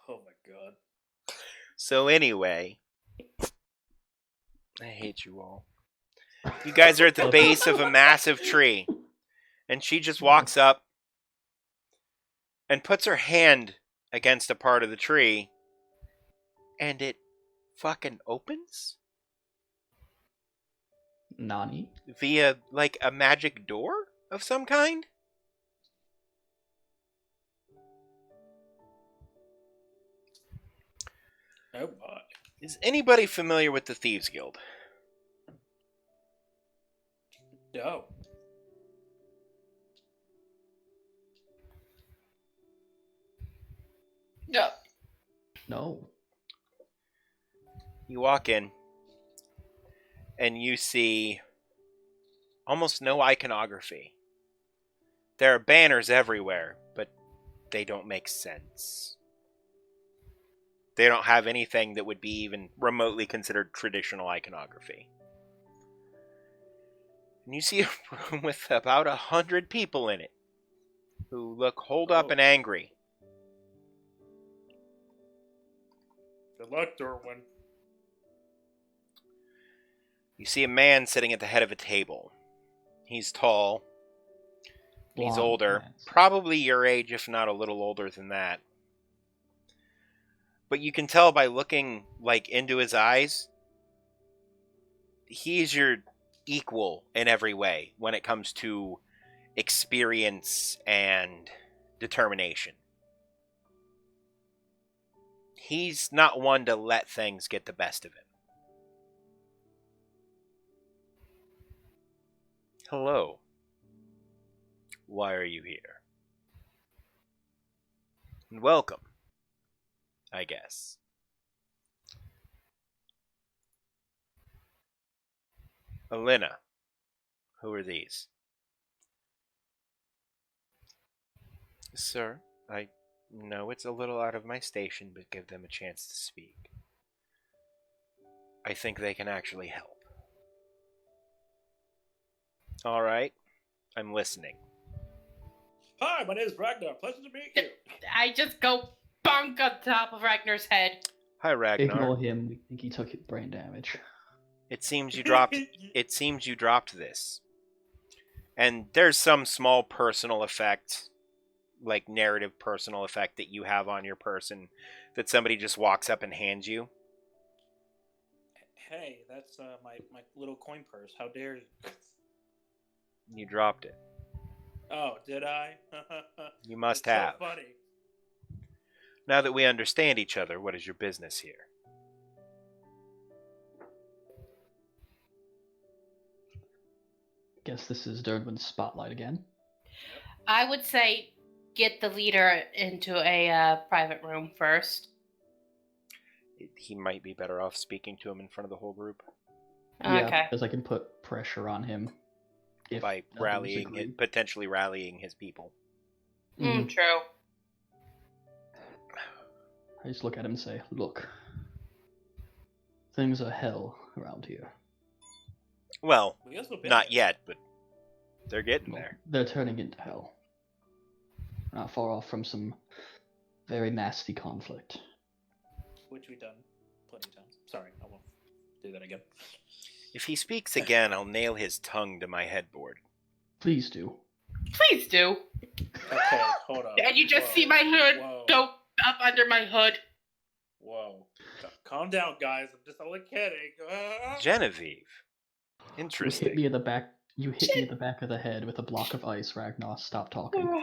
Oh my god. So anyway, I hate you all. You guys are at the base of a massive tree, and she just walks up and puts her hand against a part of the tree, and it fucking opens Nani? via like a magic door of some kind. Oh my. Is anybody familiar with the Thieves Guild? No. No. No. You walk in, and you see almost no iconography. There are banners everywhere, but they don't make sense. They don't have anything that would be even remotely considered traditional iconography. And you see a room with about 100 people in it who look holed up Oh. and angry. Good luck, Derwin. You see a man sitting at the head of a table. He's tall. He's Blonde older. pants. Probably your age, if not a little older than that. But you can tell by looking into his eyes, he's your equal in every way when it comes to experience and determination. He's not one to let things get the best of him. Hello. Why are you here? And welcome, I guess. Elena, who are these? Sir, I know it's a little out of my station, but give them a chance to speak. I think they can actually help. All right, I'm listening. Hi, my name is Ragnar. Pleasure to meet you. I just go bonk on top of Ragnar's head. Hi, Ragnar. Ignore him. We think he took brain damage. It seems you dropped. It seems you dropped this. And there's some small personal effect, like narrative personal effect that you have on your person that somebody just walks up and hands you. Hey, that's my little coin purse. How dare you? You dropped it. Oh, did I? You must That's have. So funny. Now that we understand each other, what is your business here? Guess this is Derwin's spotlight again. I would say get the leader into a private room first. He might be better off speaking to him in front of the whole group Yeah, Okay. because I can put pressure on him. If by others agree. potentially rallying his people. Mhm. True. I just look at him and say, look, things are hell around here. Well, We also been not there. yet, but they're getting Well, there. they're turning into hell. Not far off from some very nasty conflict. Which we've done plenty of times. Sorry, I won't do that again. If he speaks again, I'll nail his tongue to my headboard. Please do. Please do. Okay, hold on. And you just Whoa. see my hood Whoa. go up under my hood. Whoa. Calm down, guys. I'm just only kidding. Genevieve. You Interesting. hit me in the back. You hit me in the back of the head with a block of ice, Ragnar. Stop talking.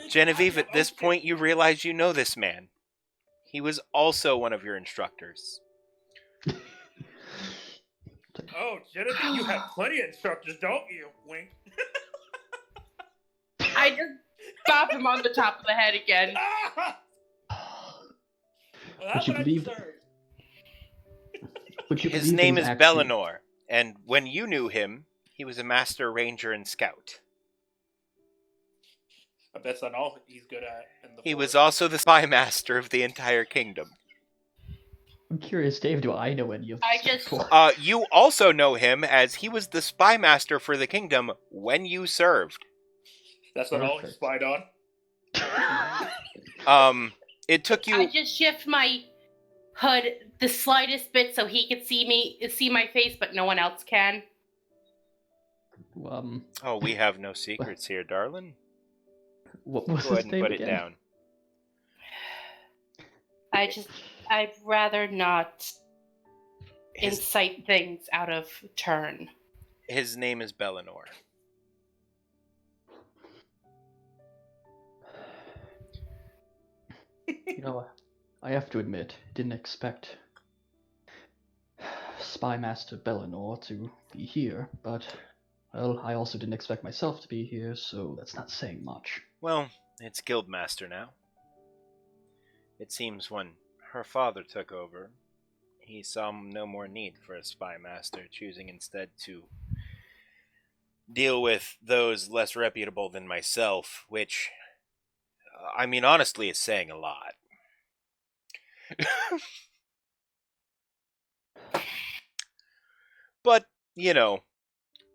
Genevieve, at this point, you realize you know this man. He was also one of your instructors. Oh, Genevieve, you have plenty of instructors, don't you? Wink. I just bop him on the top of the head again. Ah! Well, that's Would you what I believe- deserved. Would you His believe name he's is actually- Bellinor, and when you knew him, he was a master ranger and scout. I bet that's not all he's good at. In the He was forest. also the spy master of the entire kingdom. I'm curious, Dave, do I know any of this? I just- before? You also know him as he was the spy master for the kingdom when you served. That's not all he Perfect. spied on. It took you. I just shift my hood the slightest bit so he could see my face, but no one else can. Oh, we have no secrets here, darling. What was Go his ahead and name put again? it down. I'd rather not His, incite things out of turn. his name is Bellinor. You know, I have to admit, didn't expect Spy Master Bellinor to be here, but, well, I also didn't expect myself to be here, so that's not saying much. Well, it's Guildmaster now. It seems when her father took over, he saw no more need for a spy master, choosing instead to deal with those less reputable than myself, which, I mean, honestly, is saying a lot. But, you know,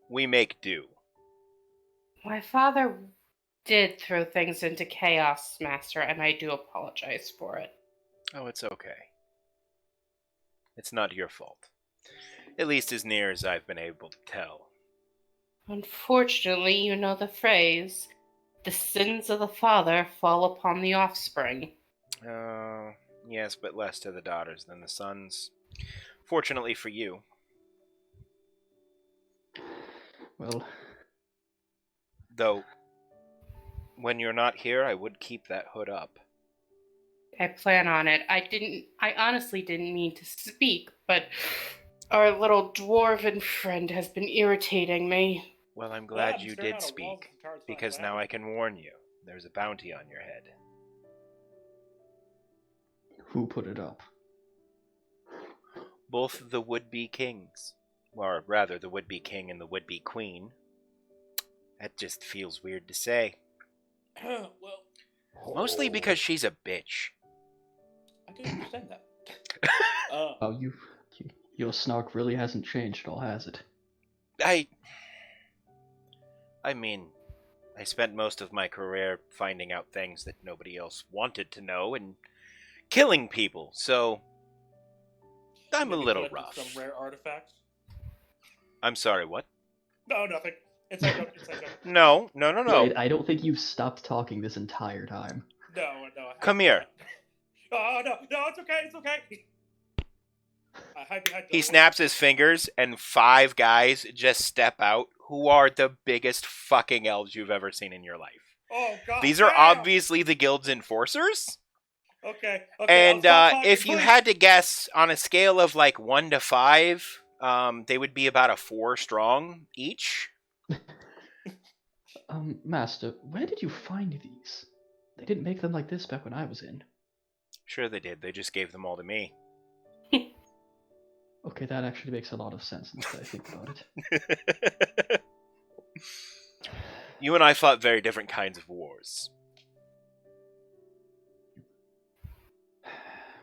We make do. My father did throw things into chaos, Master, and I do apologize for it. Oh, it's okay. It's not your fault. At least as near as I've been able to tell. Unfortunately, you know the phrase, the sins of the father fall upon the offspring. Yes, but less to the daughters than the sons. Fortunately for you. Well, Though, when you're not here, I would keep that hood up. I plan on it. I honestly didn't mean to speak, but our little dwarven friend has been irritating me. Well, I'm Well, glad I've been you staring did at a wall speak, this entire time. because What now I happened? can warn you. There's a bounty on your head. who put it up? Both the would-be kings. Or rather, the would-be king and the would-be queen. That just feels weird to say. Well, Mostly because she's a bitch. I can understand that. Oh, your snark really hasn't changed at all, has it? I mean, I spent most of my career finding out things that nobody else wanted to know and killing people, so I'm a maybe little collected rough. some rare artifacts. I'm sorry, what? No, nothing. Inside joke. Inside joke. No. I don't think you've stopped talking this entire time. No, I haven't. Come here. Oh, no, it's okay, it's okay. I hide behind He doorway. snaps his fingers, and 5 guys just step out who are the biggest fucking elves you've ever seen in your life. Oh, God. These are damn! obviously the guild's enforcers. Okay, And I'll stop talking, if you please. had to guess on a scale of like 1 to 5, they would be about a 4 strong each. Master, where did you find these? They didn't make them like this back when I was in. Sure they did. They just gave them all to me. Okay, that actually makes a lot of sense now that I think about it. You and I fought very different kinds of wars.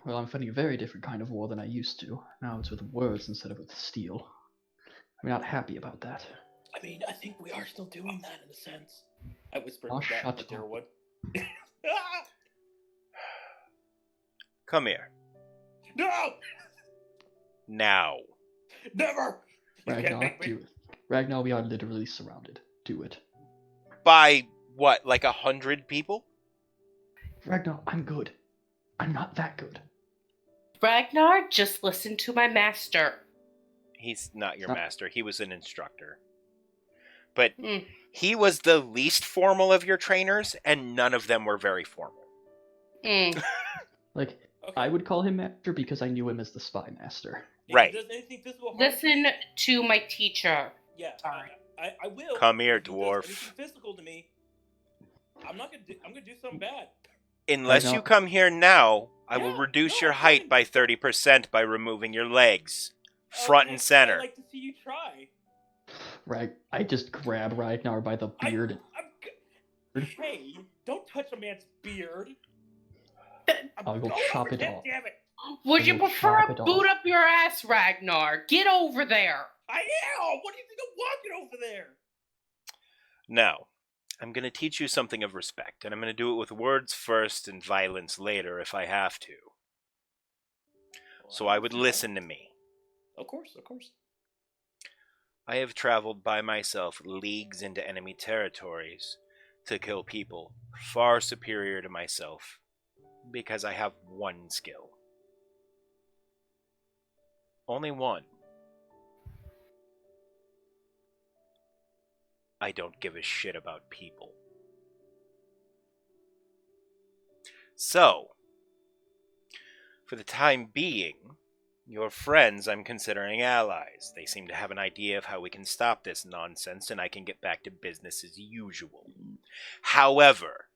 Well, I'm fighting a very different kind of war than I used to. Now it's with words instead of with steel. I'm not happy about that. I mean, I think we are still doing that in a sense. I whispered Oh, that shut to up. Darwood. Come here. No! Now. Never! You can't Ragnar, make me. do it. Ragnar, we are literally surrounded. Do it. By, what, like 100 people? Ragnar, I'm good. I'm not that good. Ragnar, just listen to my master. He's not your Not- master. He was an instructor. But Mm. he was the least formal of your trainers, and none of them were very formal. Mm. Like, Okay. I would call him master because I knew him as the spy master. If Right. he does anything physical harm, Listen to my teacher. yeah, Sorry. I will. Come here, If he does dwarf. anything physical to me, I'm gonna do something bad. Unless Ragnar- you come here now, I will Yeah, reduce no, your I'm height fine. by 30% by removing your legs. Front Okay, and center. I'd like to see you try. I just grab Ragnar by the beard. Hey, don't touch a man's beard. I will Go chop over, it damn off. it. Would you will prefer chop a it off. boot up your ass, Ragnar? Get over there. I am. What do you think I'm walking over there? Now, I'm going to teach you something of respect, and I'm going to do it with words first and violence later if I have to. So I would listen to me. Of course, of course. I have traveled by myself leagues into enemy territories to kill people far superior to myself because I have one skill. Only one. I don't give a shit about people. So, for the time being, your friends I'm considering allies. They seem to have an idea of how we can stop this nonsense and I can get back to business as usual. However,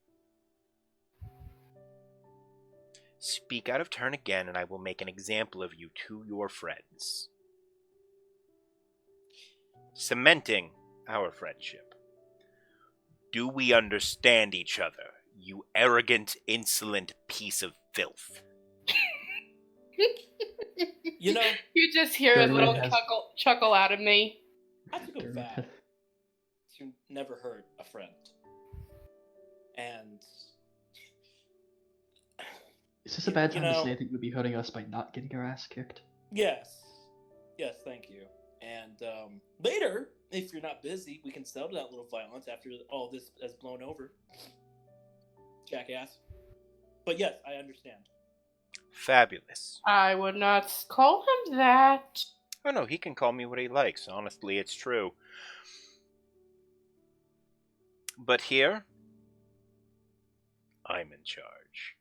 speak out of turn again and I will make an example of you to your friends. Cementing our friendship. Do we understand each other, you arrogant, insolent piece of filth? You know, You just hear a Dirty little has- chuckle out of me. I have to go fast. to never hurt a friend. And Is this a bad you time to know- say that you would be hurting us by not getting your ass kicked? yes, thank you. And later, if you're not busy, we can settle that little violence after all this has blown over. Jackass. But yes, I understand. Fabulous. I would not call him that. Oh no, he can call me what he likes. Honestly, it's true. But here, I'm in charge.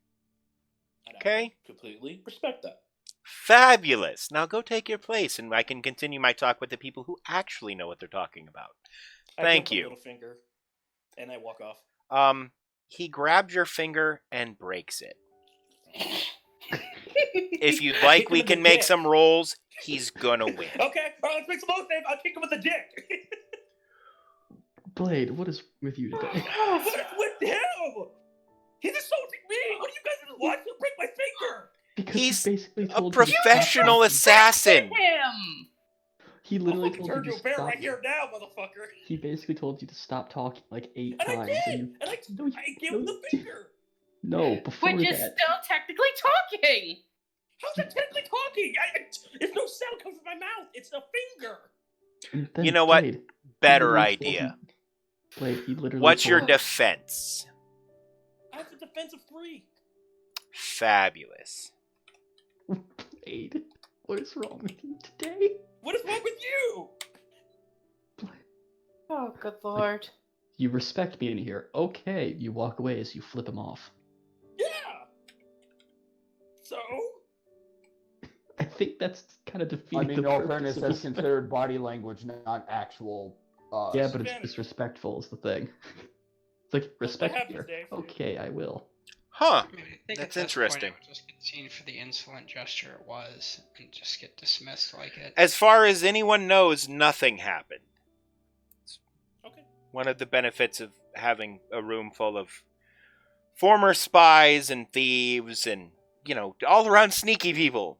And Okay. I completely respect that. Fabulous. Now go take your place, and I can continue my talk with the people who actually know what they're talking about. Thank I give you. him a little finger, and I walk off. He grabs your finger and breaks it. If you'd like, Kick him we in can the make dick. some rolls. He's gonna win. Okay, all right, let's make some more safe. I'll kick him with the dick. Blade, what is with you today? What's with him? He's assaulting me. What are you guys gonna watch? He'll break my finger. Because He's he basically A told you to stop professional talking. assassin. Him! He I'll literally fucking told turn you you to a bear stop. right here now, motherfucker. He basically told you to stop talking like 8 And I times, did. and you. And No, you- I gave no, him the you didn't. finger. No, before Which is that. still technically talking. How's that technically talking? If no sound comes from my mouth, it's a finger. And then You know what? Blade, he Better literally told idea. you- Blade, he literally. What's your told- defense? I have a defense of 3. Fabulous. Blade, what is wrong with you today? What is wrong with you? Oh, good lord. You respect me in here. Okay, you walk away as you flip him off. Yeah. So? I think that's kind of defeating I mean, the in all purpose fairness, of that's respect. considered body language, not actual. Yeah, but it's Spanish. disrespectful is the thing. It's like, respect happens, here. Dave. Okay, I will. Huh. I mean, I think That's at this point interesting. I would just get seen for the insolent gesture it was, and just get dismissed like it. As far as anyone knows, nothing happened. Okay. One of the benefits of having a room full of former spies and thieves and, you know, all around sneaky people.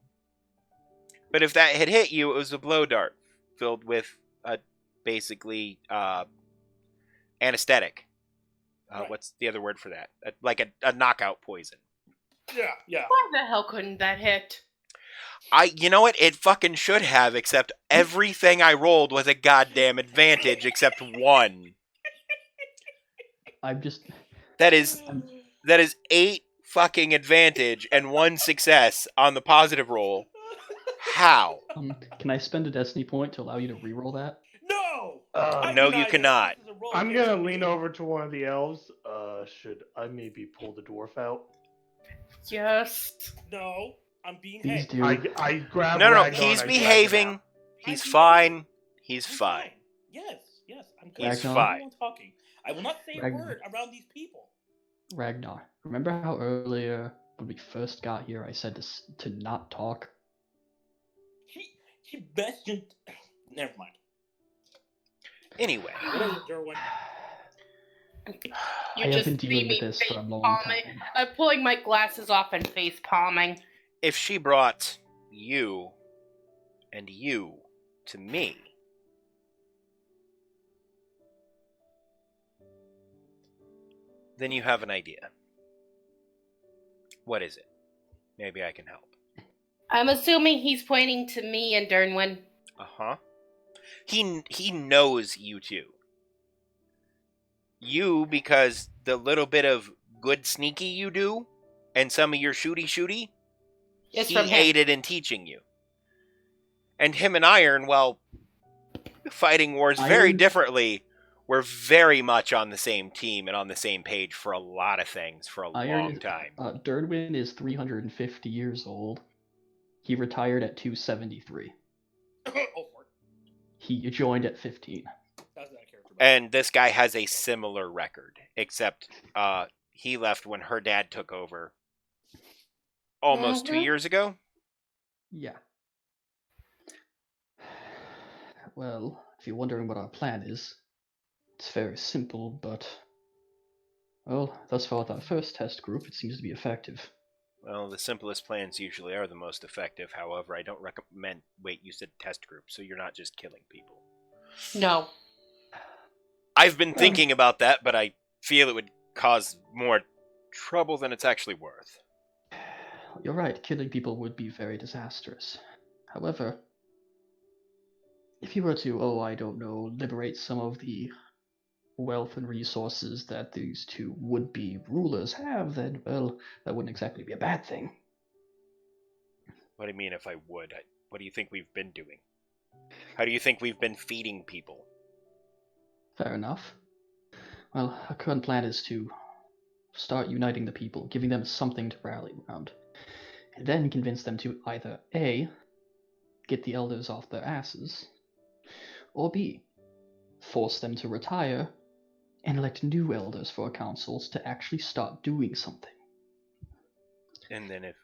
But if that had hit you, it was a blow dart filled with basically anesthetic. Right. What's the other word for that? Like a knockout poison. Yeah. Why the hell couldn't that hit? You know what? It fucking should have, except everything I rolled was a goddamn advantage except one. I'm just. That is 8 fucking advantage and 1 success on the positive roll. How? Can I spend a destiny point to allow you to reroll that? No! No, you deny this. cannot. This is a roll I'm against gonna me. lean over to one of the elves. Should I maybe pull the dwarf out? Yes. No, I'm being Please hey. do. I grab. No, Ragnar he's and I drag him behaving. out. He's I'm fine. He's I'm fine. Yes, I'm good. He's I'm fine. not talking. I will not say a Ragnar. word around these people. Ragnar, remember how earlier when we first got here I said to not talk? He mentioned. Never mind. Anyway. Whatever, Derwin. I have been dealing with this for a long time. I'm pulling my glasses off and face palming. If she brought you and you to me, then you have an idea. What is it? Maybe I can help. I'm assuming he's pointing to me and Dernwin. Uh-huh. He knows you two. You, because the little bit of good sneaky you do, and some of your shooty, It's he from him. aided in teaching you. And him and Iron, well, fighting wars very Iron- differently, we're very much on the same team and on the same page for a lot of things for a long time. Dernwin is 350 years old. He retired at 273. Oh, for it. He joined at 15. That's that character. And this guy has a similar record, except he left when her dad took over almost 2 Mhm. years ago. Yeah. Well, if you're wondering what our plan is, it's very simple, but... Well, thus far with our first test group, it seems to be effective. Well, the simplest plans usually are the most effective. However, I don't recommend... Wait, you said test group, so you're not just killing people. No. I've been thinking about that, but I feel it would cause more trouble than it's actually worth. You're right, killing people would be very disastrous. However, if you were to, I don't know, liberate some of the wealth and resources that these two would-be rulers have, then, well, that wouldn't exactly be a bad thing. What do you mean if I would? What do you think we've been doing? How do you think we've been feeding people? Fair enough. Well, our current plan is to start uniting the people, giving them something to rally around, and then convince them to either A, get the elders off their asses, or B, force them to retire and elect new elders for our councils to actually start doing something. And then if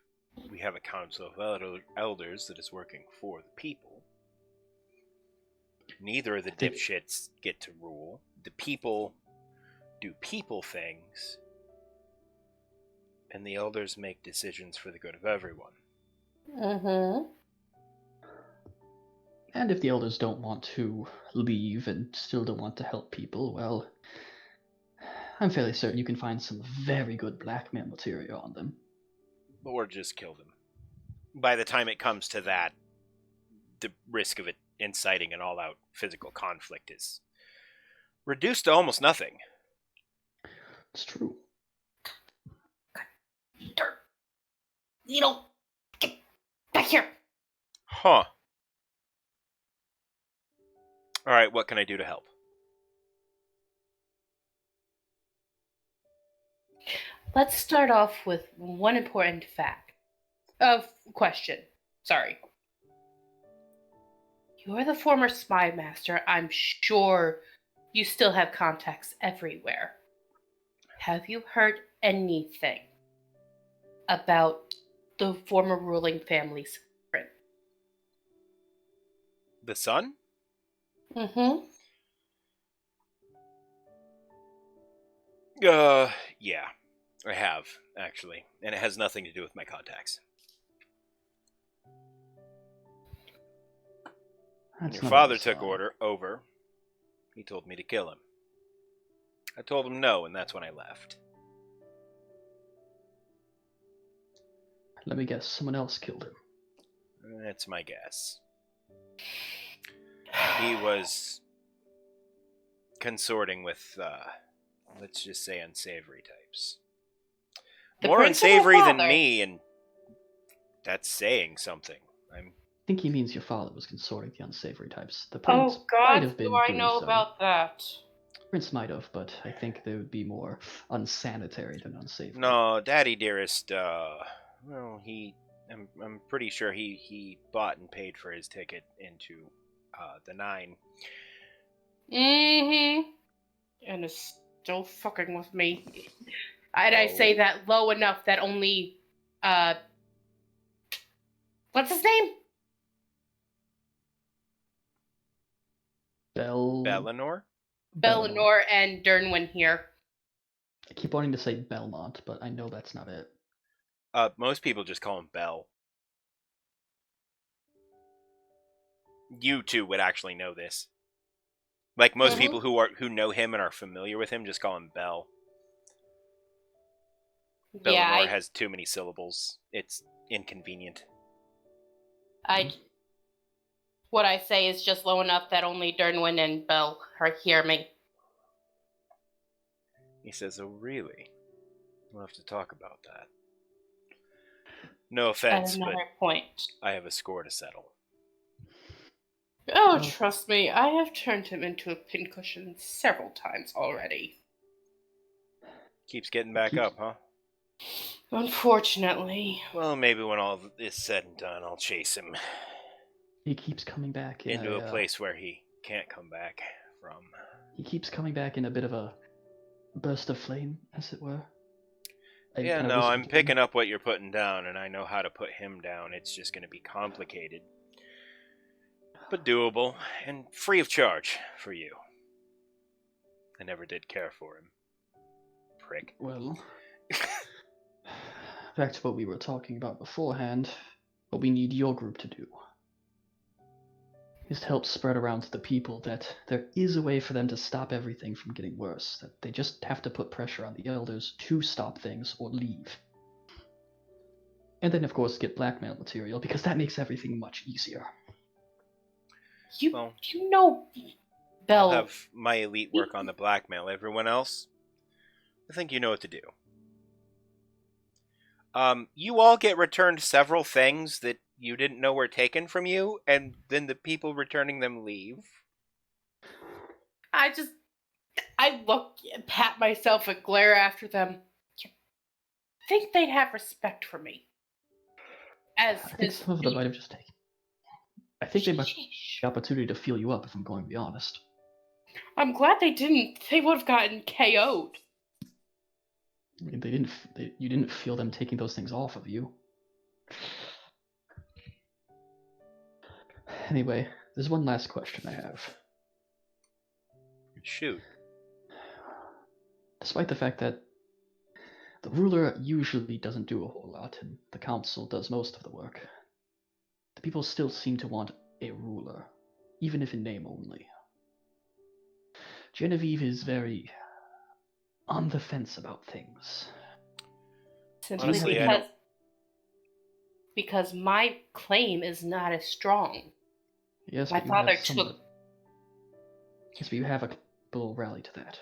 we have a council of elders that is working for the people, neither of the dipshits get to rule. The people do people things, and the elders make decisions for the good of everyone. Mm-hmm. And if the elders don't want to leave and still don't want to help people, well, I'm fairly certain you can find some very good blackmail material on them. Or just kill them. By the time it comes to that, the risk of it inciting an all-out physical conflict is reduced to almost nothing. It's true. Dirt. Needle. Get back here. Huh. Alright, what can I do to help? Let's start off with one important fact. Question. Sorry. You're the former spy master. I'm sure you still have contacts everywhere. Have you heard anything about the former ruling family's secret? The son? Mm-hmm. Yeah. I have, actually. And it has nothing to do with my contacts. When That's your not father a took sign. over, he told me to kill him. I told him no, and that's when I left. Let me guess, someone else killed him. That's my guess. He was consorting with, let's just say, unsavory types. The More principal unsavory than father. me, and that's saying something. I think he means your father was consorting the unsavory types. The Oh prince might God, have been do I doing know so. about that? Prince might have, but I think they would be more unsanitary than unsavory. No, Daddy Dearest, well, I'm pretty sure he bought and paid for his ticket into, the 9. Mm-hmm. And is still fucking with me. And I say Oh. that low enough that only, what's his name? Bellinor? Bellinor and Dernwin here. I keep wanting to say Belmont, but I know that's not it. Most people just call him Bell. You two would actually know this. Like most people who know him and are familiar with him just call him Bell. Yeah, Bellinor has too many syllables. It's inconvenient. What I say is just low enough that only Dernwin and Bell hear me. He says, "Oh, really? We'll have to talk about that." No offense, At but another point. I have a score to settle. Oh, trust me, I have turned him into a pincushion several times already. Keeps getting back up, huh? Unfortunately. Well, maybe when all is said and done, I'll chase him He keeps coming back into a place where he can't come back from. He keeps coming back in a bit of a burst of flame, as it were. I'm picking up what you're putting down, and I know how to put him down. It's just going to be complicated, but doable, and free of charge for you. I never did care for him. Prick. Well, back to what we were talking about beforehand. What we need your group to do. is to help spread around to the people that there is a way for them to stop everything from getting worse, that they just have to put pressure on the elders to stop things or leave. And then, of course, get blackmail material, because that makes everything much easier. You know, I'll Bell. have my elite work on the blackmail. Everyone else, I think you know what to do. You all get returned several things that you didn't know were taken from you, and then the people returning them leave. I look and pat myself and glare after them. You think they'd have respect for me? As I think his some of them might have just taken. I think they might have Sheesh. the opportunity to feel you up, if I'm going to be honest. I'm glad they didn't. They would have gotten KO'd. I mean, you didn't feel them taking those things off of you. Anyway, there's one last question I have. Shoot. Despite the fact that the ruler usually doesn't do a whole lot, and the council does most of the work, the people still seem to want a ruler, even if in name only. Genevieve is very on the fence about things. Simply Honestly, I don't. because my claim is not as strong. Yes, My but father Yes, but you have a little rally to that.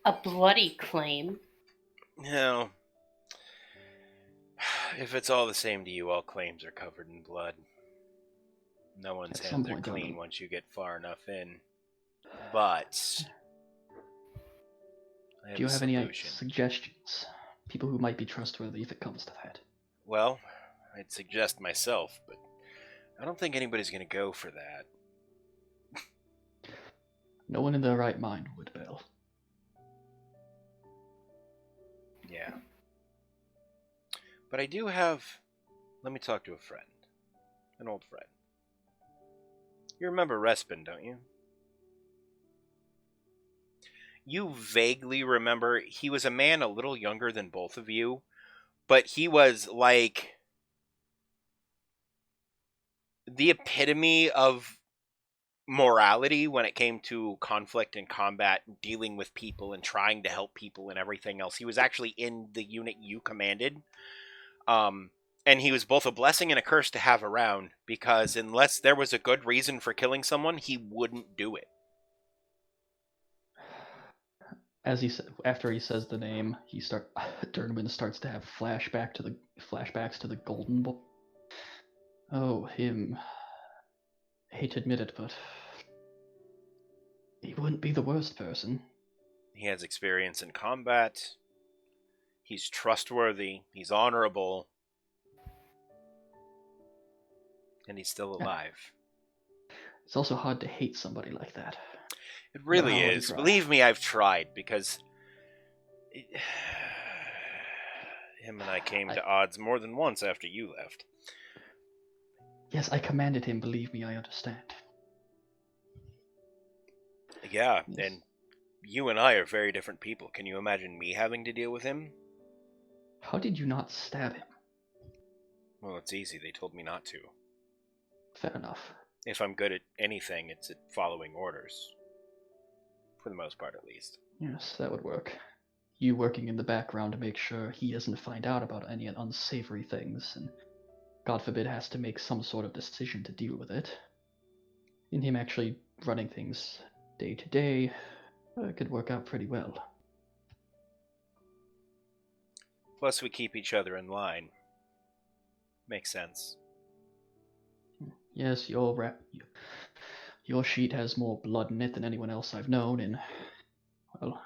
a bloody claim. No. If it's all the same to you, all claims are covered in blood. No one's At some hands are point, clean Donovan. once you get far enough in. But I Do you a have any solution. suggestions? People who might be trustworthy if it comes to that. Well, I'd suggest myself, but I don't think anybody's going to go for that. No one in their right mind would, Bill. Yeah. But I do have... Let me talk to a friend. An old friend. You remember Respin, don't you? You vaguely remember he was a man a little younger than both of you, but he was like the epitome of morality when it came to conflict and combat, dealing with people and trying to help people and everything else. He was actually in the unit you commanded. And he was both a blessing and a curse to have around, because unless there was a good reason for killing someone, he wouldn't do it. As after he says the name, Dernman starts to have flashbacks to the Golden Boy. Oh, him. Hate to admit it, but he wouldn't be the worst person. He has experience in combat. He's trustworthy. He's honorable. And he's still alive. It's also hard to hate somebody like that. It really No matter how hard you is. try. Believe me, I've tried, because him and I came to odds more than once after you left. Yes, I commanded him. Believe me, I understand. Yeah, Yes. and you and I are very different people. Can you imagine me having to deal with him? How did you not stab him? Well, it's easy. They told me not to. Fair enough. If I'm good at anything, it's at following orders. For the most part, at least. Yes, that would work. You working in the background to make sure he doesn't find out about any unsavory things, and God forbid has to make some sort of decision to deal with it. And him actually running things day to day could work out pretty well. Plus, we keep each other in line. Makes sense. Yes, your sheet has more blood in it than anyone else I've known, and, well,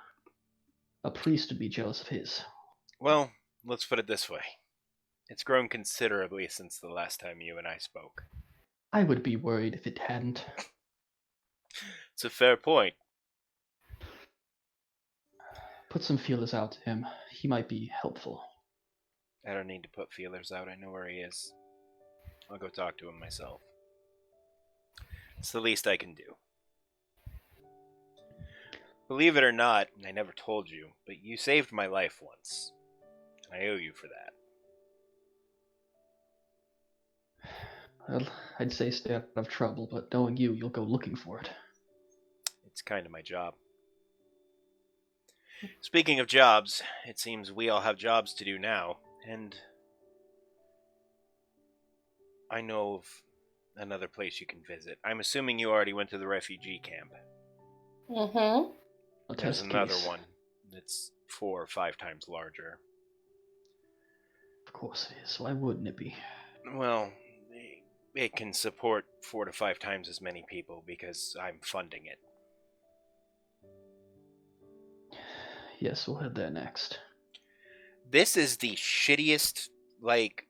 a priest would be jealous of his. Well, let's put it this way. It's grown considerably since the last time you and I spoke. I would be worried if it hadn't. It's a fair point. Put some feelers out to him. He might be helpful. I don't need to put feelers out. I know where he is. I'll go talk to him myself. It's the least I can do. Believe it or not, I never told you, but you saved my life once. I owe you for that. Well, I'd say stay out of trouble, but knowing you, you'll go looking for it. It's kind of my job. Speaking of jobs, it seems we all have jobs to do now, and I know of another place you can visit. I'm assuming you already went to the refugee camp. Mm-hmm. A There's test another case. one that's 4 or 5 times larger. Of course it is. Why wouldn't it be? Well, it can support 4 to 5 times as many people because I'm funding it. Yes, we'll head there next. This is the shittiest, like,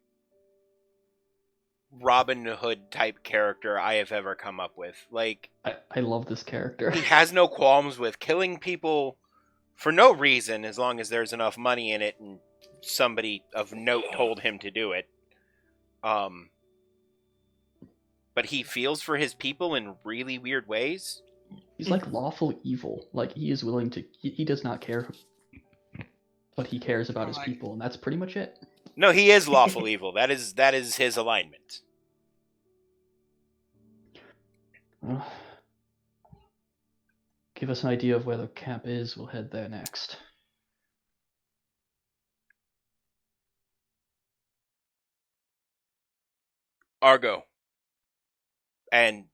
Robin Hood type character I have ever come up with. Like, I love this character. he has no qualms with killing people for no reason as long as there's enough money in it and somebody of note told him to do it. But he feels for his people in really weird ways. He's like lawful evil. Like he is willing to. He does not care, but he cares about his Like- people, and that's pretty much it. No, he is lawful evil. That is his alignment. Well, give us an idea of where the camp is. We'll head there next. Argo. And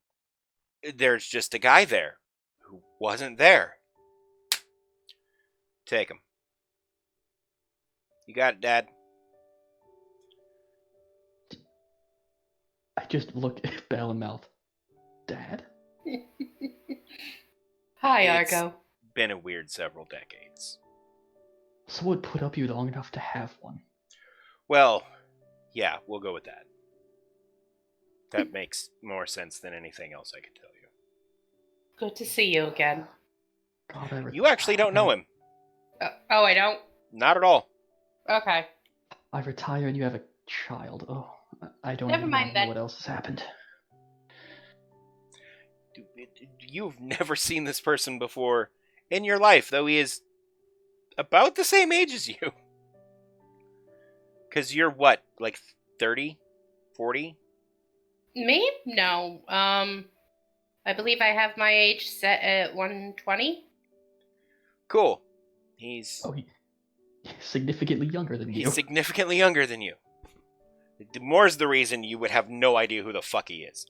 there's just a guy there who wasn't there. Take him. You got it, Dad. I just look at Bell and mouth. Dad? Hi, It's- Argo. Been a weird several decades. Someone put up you long enough to have one. Well, yeah, we'll go with that. That makes more sense than anything else I could tell you. Good to see you again. God, You actually don't know him. Oh, I don't? Not at all. Okay. I retire and you have a child. Oh, I don't Never even mind know then. what else has happened. You've never seen this person before in your life, though he is about the same age as you. Because you're what, like 30? 40? Me? No. I believe I have my age set at 120. Cool. He's Oh, he's significantly younger than you. significantly younger than you. More's the reason you would have no idea who the fuck he is.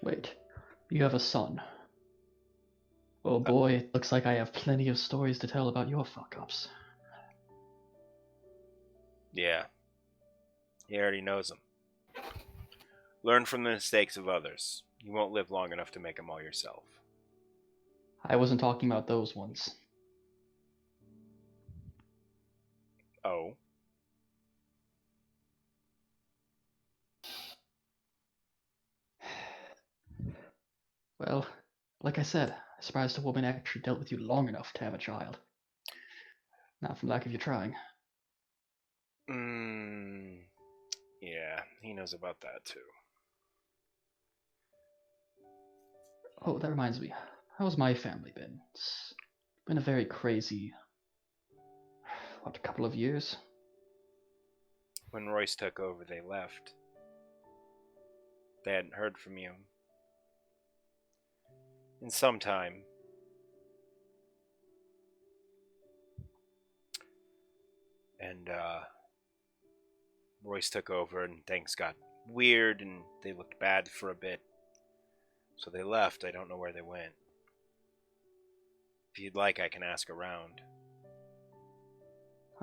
Wait, you have a son. Oh boy, it looks like I have plenty of stories to tell about your fuck-ups. Yeah. He already knows them. Learn from the mistakes of others. You won't live long enough to make them all yourself. I wasn't talking about those ones. Oh. Well, like I said, I'm surprised a woman actually dealt with you long enough to have a child. Not from lack of you trying. Yeah, he knows about that too. Oh, that reminds me. How's my family been? It's been a very crazy, a couple of years? When Royce took over, they left. They hadn't heard from you in some time. And Royce took over and things got weird and they looked bad for a bit. So they left. I don't know where they went. If you'd like, I can ask around.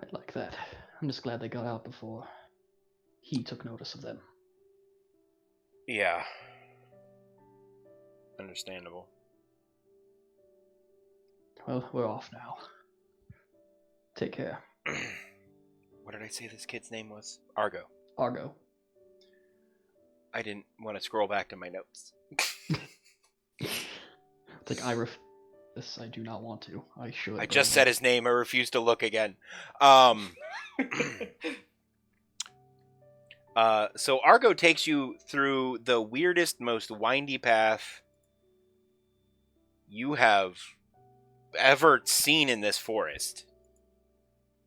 I'd like that. I'm just glad they got out before he took notice of them. Yeah. Understandable. Well, we're off now. Take care. What did I say this kid's name was? Argo. Argo. I didn't want to scroll back to my notes. It's like, this I do not want to. I should. I but just I said won't. his name. I refuse to look again. So Argo takes you through the weirdest, most windy path you have ever seen in this forest.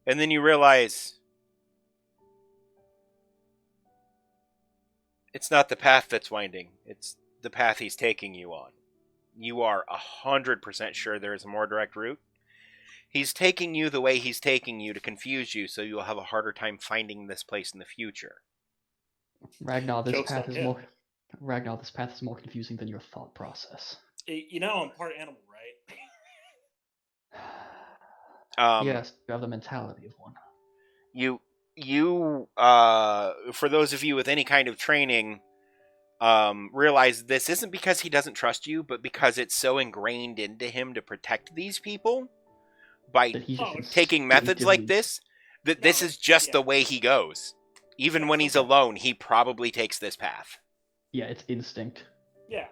And then you realize it's not the path that's winding. It's the path he's taking you on. You are 100% sure there is a more direct route. He's taking you the way he's taking you to confuse you, so you'll have a harder time finding this place in the future. Ragnar, this Joke's path on is him. more. Ragnar, this path is more confusing than your thought process. You know I'm part animal, right? Yes, you have the mentality of one. You for those of you with any kind of training, realize this isn't because he doesn't trust you, but because it's so ingrained into him to protect these people by That he's just taking methods like instinctively- this, that this is just yeah. the way he goes. Even Yeah, when he's okay. alone, he probably takes this path. Yeah, it's instinct. Yeah.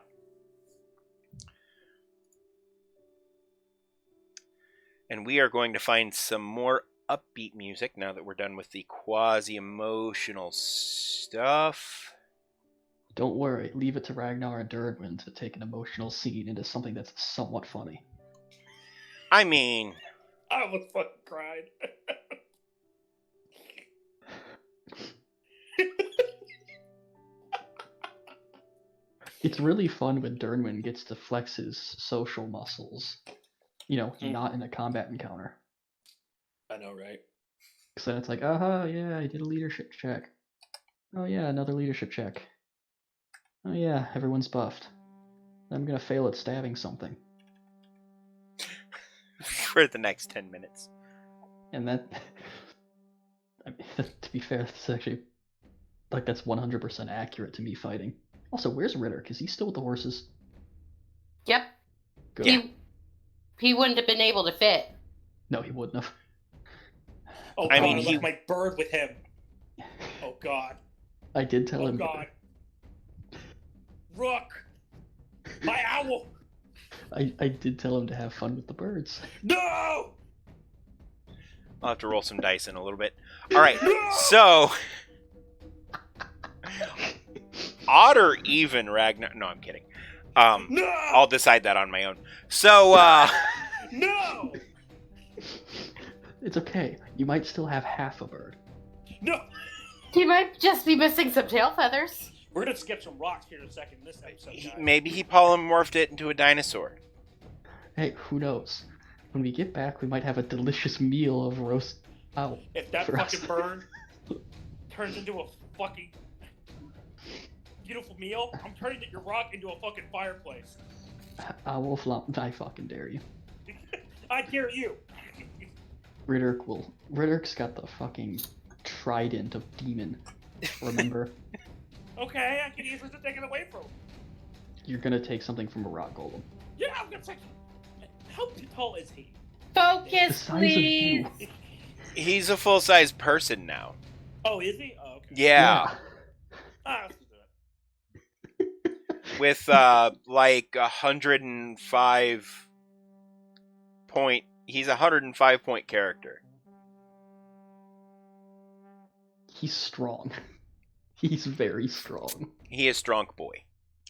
And we are going to find some more upbeat music now that we're done with the quasi-emotional stuff. Don't worry, leave it to Ragnar and Durwin to take an emotional scene into something that's somewhat funny. I mean, I almost fucking cried. It's really fun when Durwin gets to flex his social muscles. You know, not in a combat encounter. I know, right? Because then it's like, yeah, I did a leadership check. Oh yeah, another leadership check. Oh yeah, everyone's buffed. I'm gonna fail at stabbing something. for the next 10 minutes. And that, I mean, to be fair, that's actually, like, that's 100% accurate to me fighting. Also, where's Ritter? Is he still with the horses? Yep. Good. He wouldn't have been able to fit. No, he wouldn't have. Oh I god, mean, I he- left my bird with him. Oh god. I did tell Oh him. god. Rook! My owl! I did tell him to have fun with the birds. No! I'll have to roll some dice in a little bit. All right, No! so odd or even Ragnar? No, I'm kidding. No! I'll decide that on my own. So, No! It's okay. You might still have half a bird. No! He might just be missing some tail feathers. We're gonna skip some rocks here in a second in this episode, guys. maybe he polymorphed it into a dinosaur. Hey, who knows? When we get back, we might have a delicious meal of roast owl. If that for us. fucking bird turns into a fucking beautiful meal, I'm turning your rock into a fucking fireplace. Owl flop. I fucking dare you. I dare you. Ritter's got the fucking trident of demon. Remember? Okay, I can easily just take it away from him. You're gonna take something from a rock golem. Yeah, I'm gonna take. How tall is he? The Focus, size of please. you. He's a full-size person now. Oh, is he? Oh, okay. Yeah, Ah, let's do it. with like 105 point. He's a 105 point character. He's strong. He's very strong. He is strong boy.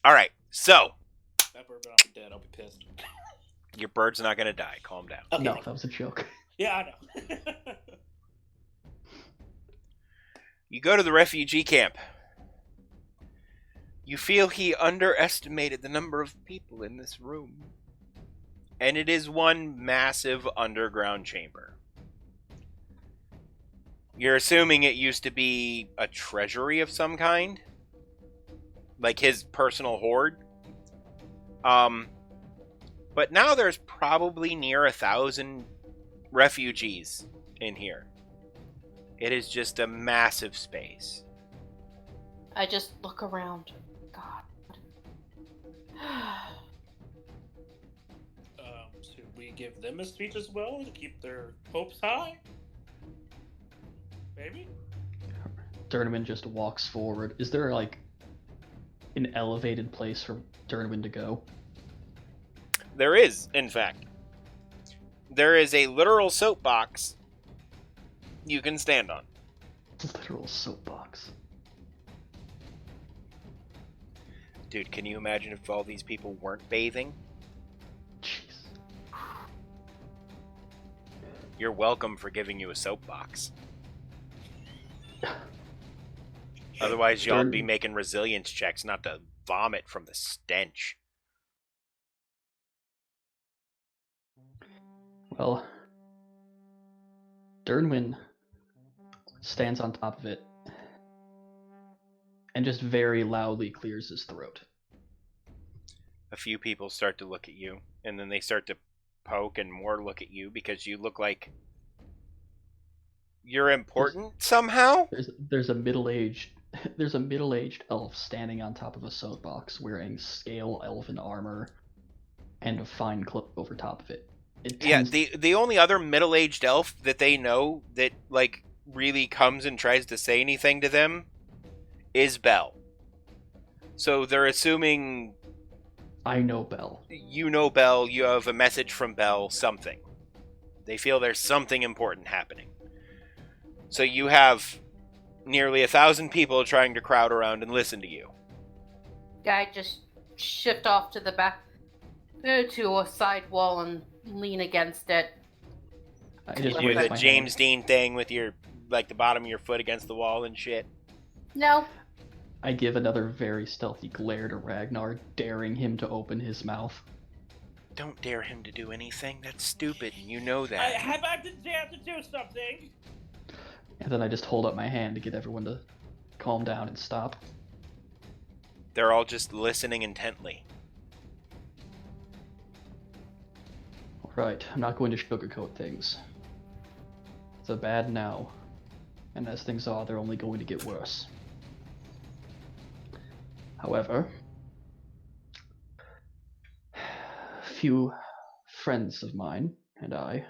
All right, so That bird been off the dead. I'll be pissed. your bird's not gonna die. Calm down. Okay. No, that was a joke. Yeah, I know. You go to the refugee camp. You feel he underestimated the number of people in this room. And it is one massive underground chamber. You're assuming it used to be a treasury of some kind? Like his personal hoard? But now there's probably near 1,000 refugees in here. It is just a massive space. I just look around. God. Should we give them a speech as well to keep their hopes high? Maybe? Durnwin just walks forward. Is there, like, an elevated place for Durnwin to go? There is, in fact. There is a literal soapbox you can stand on. Literal soapbox. Dude, can you imagine if all these people weren't bathing? Jeez. You're welcome for giving you a soapbox. Otherwise, y'all be making resilience checks not to vomit from the stench. Well, Dernwin stands on top of it and just very loudly clears his throat. A few people start to look at you, and then they start to poke and more look at you because you look like you're important somehow. There's a middle-aged elf standing on top of a soapbox wearing scale elven armor and a fine cloak over top of it. Yeah, the only other middle-aged elf that they know that like really comes and tries to say anything to them is Belle. So they're assuming I know Belle. You know Belle, you have a message from Belle, something. They feel there's something important happening. So you have nearly 1,000 people trying to crowd around and listen to you. I just shift off to the back, to a side wall and lean against it. I just Do raise the my James hand. Dean thing with your, like, the bottom of your foot against the wall and shit. No. I give another very stealthy glare to Ragnar, daring him to open his mouth. Don't dare him to do anything. That's stupid, and you know that. How about the dare to do something? And then I just hold up my hand to get everyone to calm down and stop. They're all just listening intently. Alright, I'm not going to sugarcoat things. They're bad now, and as things are, they're only going to get worse. However, a few friends of mine and I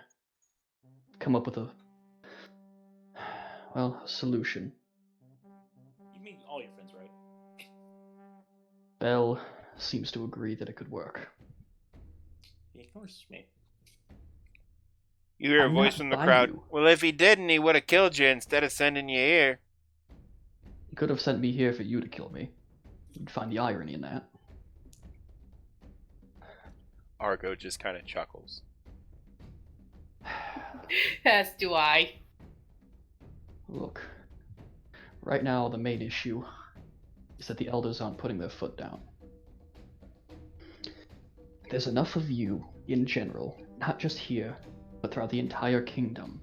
come up with a solution. You mean all your friends, right? Belle seems to agree that it could work. He ignores me. You hear a I'm voice not from the by crowd. you. Well, if he didn't, he would have killed you instead of sending you here. He could have sent me here for you to kill me. You'd find the irony in that. Argo just kind of chuckles. As do I. Look, right now the main issue is that the elders aren't putting their foot down. There's enough of you, in general, not just here, but throughout the entire kingdom,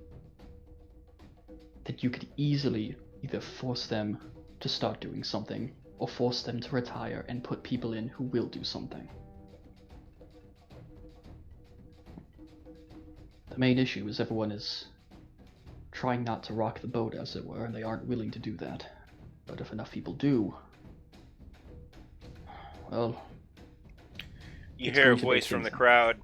that you could easily either force them to start doing something, or force them to retire and put people in who will do something. The main issue is everyone is trying not to rock the boat, as it were, and they aren't willing to do that. But if enough people do, well... You it's hear a going to voice make from the things- crowd.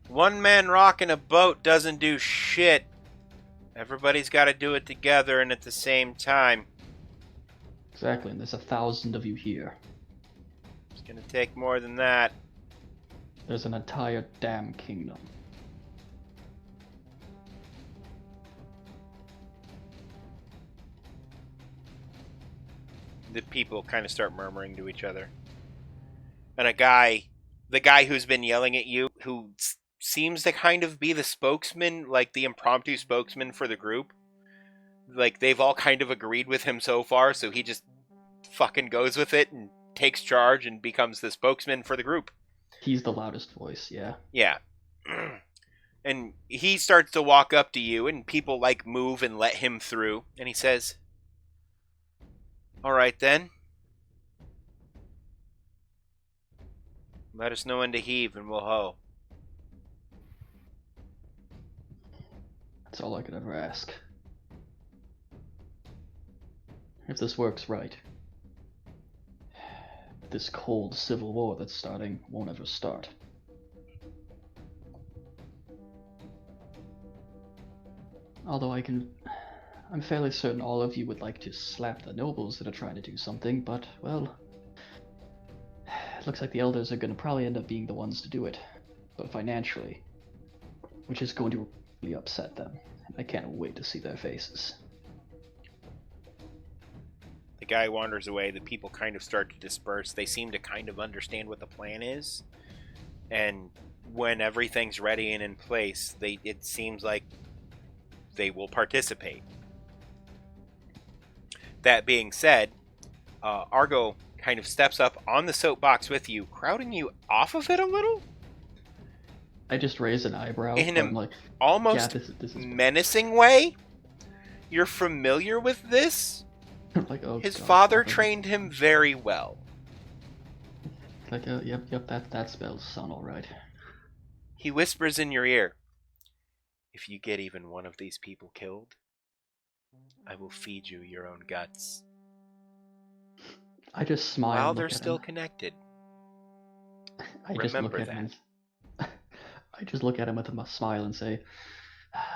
One man rocking a boat doesn't do shit. Everybody's got to do it together and at the same time. Exactly, and there's 1,000 of you here. It's gonna take more than that. There's an entire damn kingdom. The people kind of start murmuring to each other. And the guy who's been yelling at you, who seems to kind of be the spokesman, like the impromptu spokesman for the group. Like, they've all kind of agreed with him so far, so he just fucking goes with it and takes charge and becomes the spokesman for the group. He's the loudest voice, yeah. Yeah. And he starts to walk up to you, and people, like, move and let him through. And he says, "All right, then. Let us know when to heave, and we'll hoe." That's all I could ever ask. If this works right, this cold civil war that's starting won't ever start. Although I'm fairly certain all of you would like to slap the nobles that are trying to do something, but, well, it looks like the elders are going to probably end up being the ones to do it, but financially, which is going to really upset them. I can't wait to see their faces. The guy wanders away. The people kind of start to disperse. They seem to kind of understand what the plan is. And when everything's ready and in place, it seems like they will participate. That being said, Argo kind of steps up on the soapbox with you, crowding you off of it a little I just raise an eyebrow. in but an I'm like, almost yeah, this is menacing way. You're familiar with this? like, oh, His God, father stop it. trained him very well. Like, yep, that spells son, all right. He whispers in your ear, "If you get even one of these people killed, I will feed you your own guts." I just smile. While and they're look at still him. connected. I just look remember at him. I just look at him with a smile and say,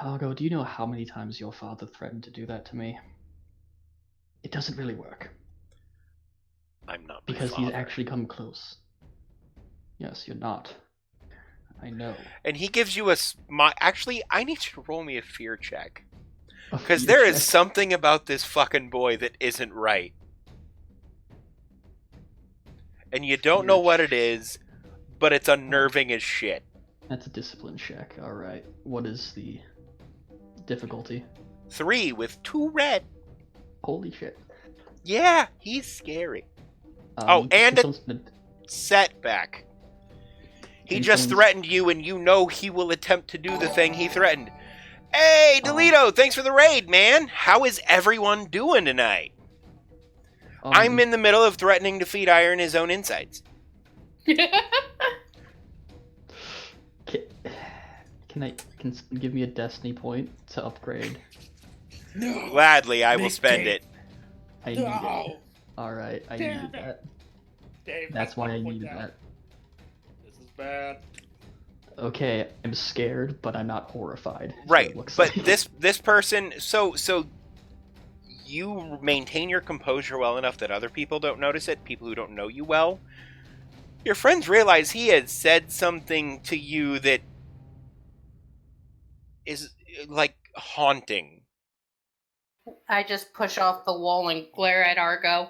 Argo, do you know how many times your father threatened to do that to me? It doesn't really work. I'm not my Because father. he's actually come close. Yes, you're not. I know. And he gives you a smile. Actually, I need you to roll me a fear check. A Because fear there is check. something about this fucking boy that isn't right. And you don't know what it is, but it's unnerving as shit. That's a discipline check. All right. What is the difficulty? 3 with 2 red. Holy shit. Yeah, he's scary. Oh, can and a someone- setback. He can just someone- threatened you, and you know he will attempt to do the thing he threatened. Hey, Delito, thanks for the raid, man. How is everyone doing tonight? I'm in the middle of threatening to feed Iron his own insides. Can someone give me a destiny point to upgrade? No. Gladly, I will Nick spend Dave. it. I need it. No. All right, I Damn needed it. that. Dave, That's why I point needed out. that. This is bad. Okay, I'm scared, but I'm not horrified. is what Right, it looks but like. this person, so you maintain your composure well enough that other people don't notice it, people who don't know you well. Your friends realize he has said something to you that is, like, haunting. I just push off the wall and glare at Argo.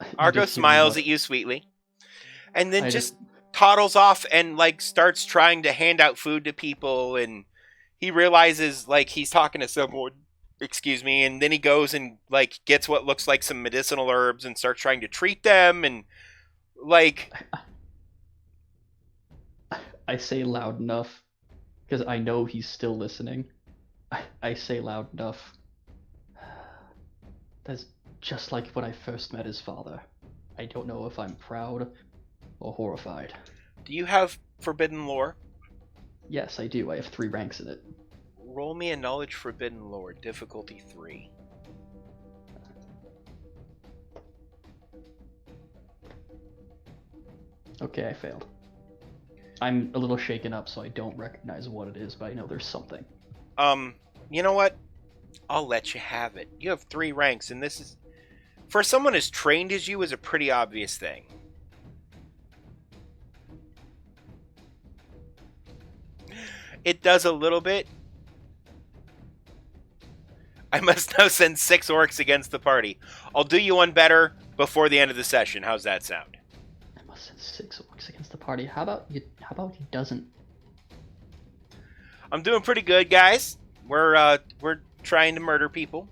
You Argo just hear smiles what- at you sweetly, and then I just toddles off and, like, starts trying to hand out food to people, and he realizes, like, he's talking to someone, excuse me, and then he goes and, like, gets what looks like some medicinal herbs and starts trying to treat them, and, like, I say loud enough because I know he's still listening. I say loud enough. That's just like when I first met his father. I don't know if I'm proud or horrified. do you have forbidden lore? Yes, I do. I have 3 ranks in it. Roll me a knowledge forbidden lore, difficulty 3. Okay, I failed. I'm a little shaken up, so I don't recognize what it is, but I know there's something. You know what? I'll let you have it. You have 3 ranks, and this is, for someone as trained as you, is a pretty obvious thing. It does a little bit. I must now send 6 orcs against the party. I'll do you one better before the end of the session. How's that sound? I must send 6 orcs against the party. How about he doesn't? I'm doing pretty good, guys. We're trying to murder people.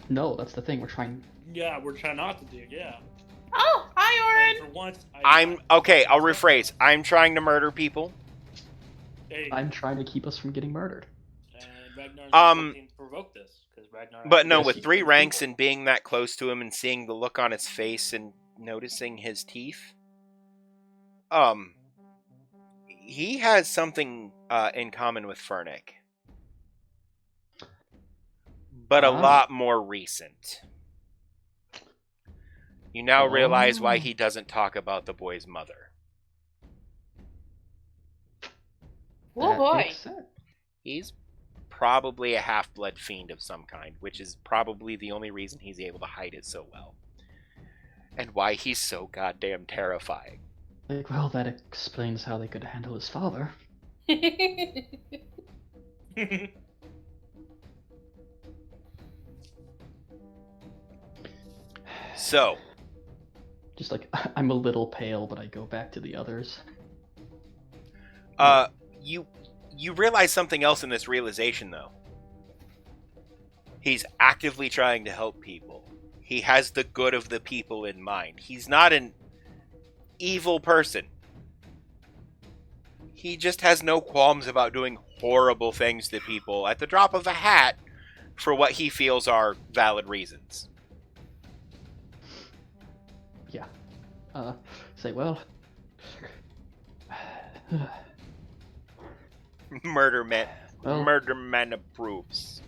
No, that's the thing. We're trying. Yeah, we're trying not to do. Yeah. Oh, hi, And Orin. for once, I'm okay. I'll rephrase. I'm trying to murder people. Hey, I'm trying to keep us from getting murdered. and Ragnar's looking to provoke this because Ragnar. But no, Yes, with you 3 can. ranks and being that close to him and seeing the look on his face and noticing his teeth, he has something in common with Fernick, but a Ah. lot more recent. You now realize why Oh. he doesn't talk about the boy's mother. Oh That boy. makes sense. He's probably a half-blood fiend of some kind, which is probably the only reason he's able to hide it so well. And why he's so goddamn terrifying. Like, well, that explains how they could handle his father. So, Just like I'm a little pale, but I go back to the others. You realize something else in this realization, though. He's actively trying to help people. He has the good of the people in mind. He's not an evil person. He just has no qualms about doing horrible things to people at the drop of a hat for what he feels are valid reasons. Yeah. Say, well. Murder man Well, approves.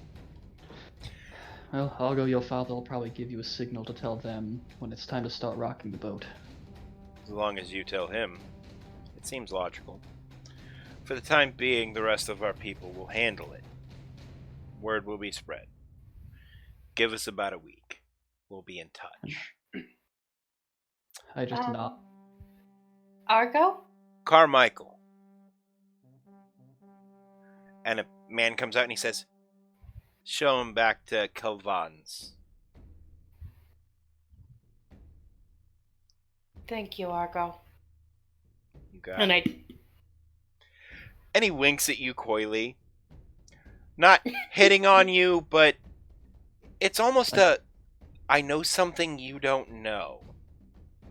well, Argo, your father will probably give you a signal to tell them when it's time to start rocking the boat. As long as you tell him. It seems logical. For the time being, the rest of our people will handle it. Word will be spread. Give us about a week. We'll be in touch. I just nod. Argo? Carmichael. And a man comes out and he says, show him back to Calvan's. Thank you, Argo. You got And it. And he winks at you coyly. Not hitting on you, but it's almost I know something you don't know.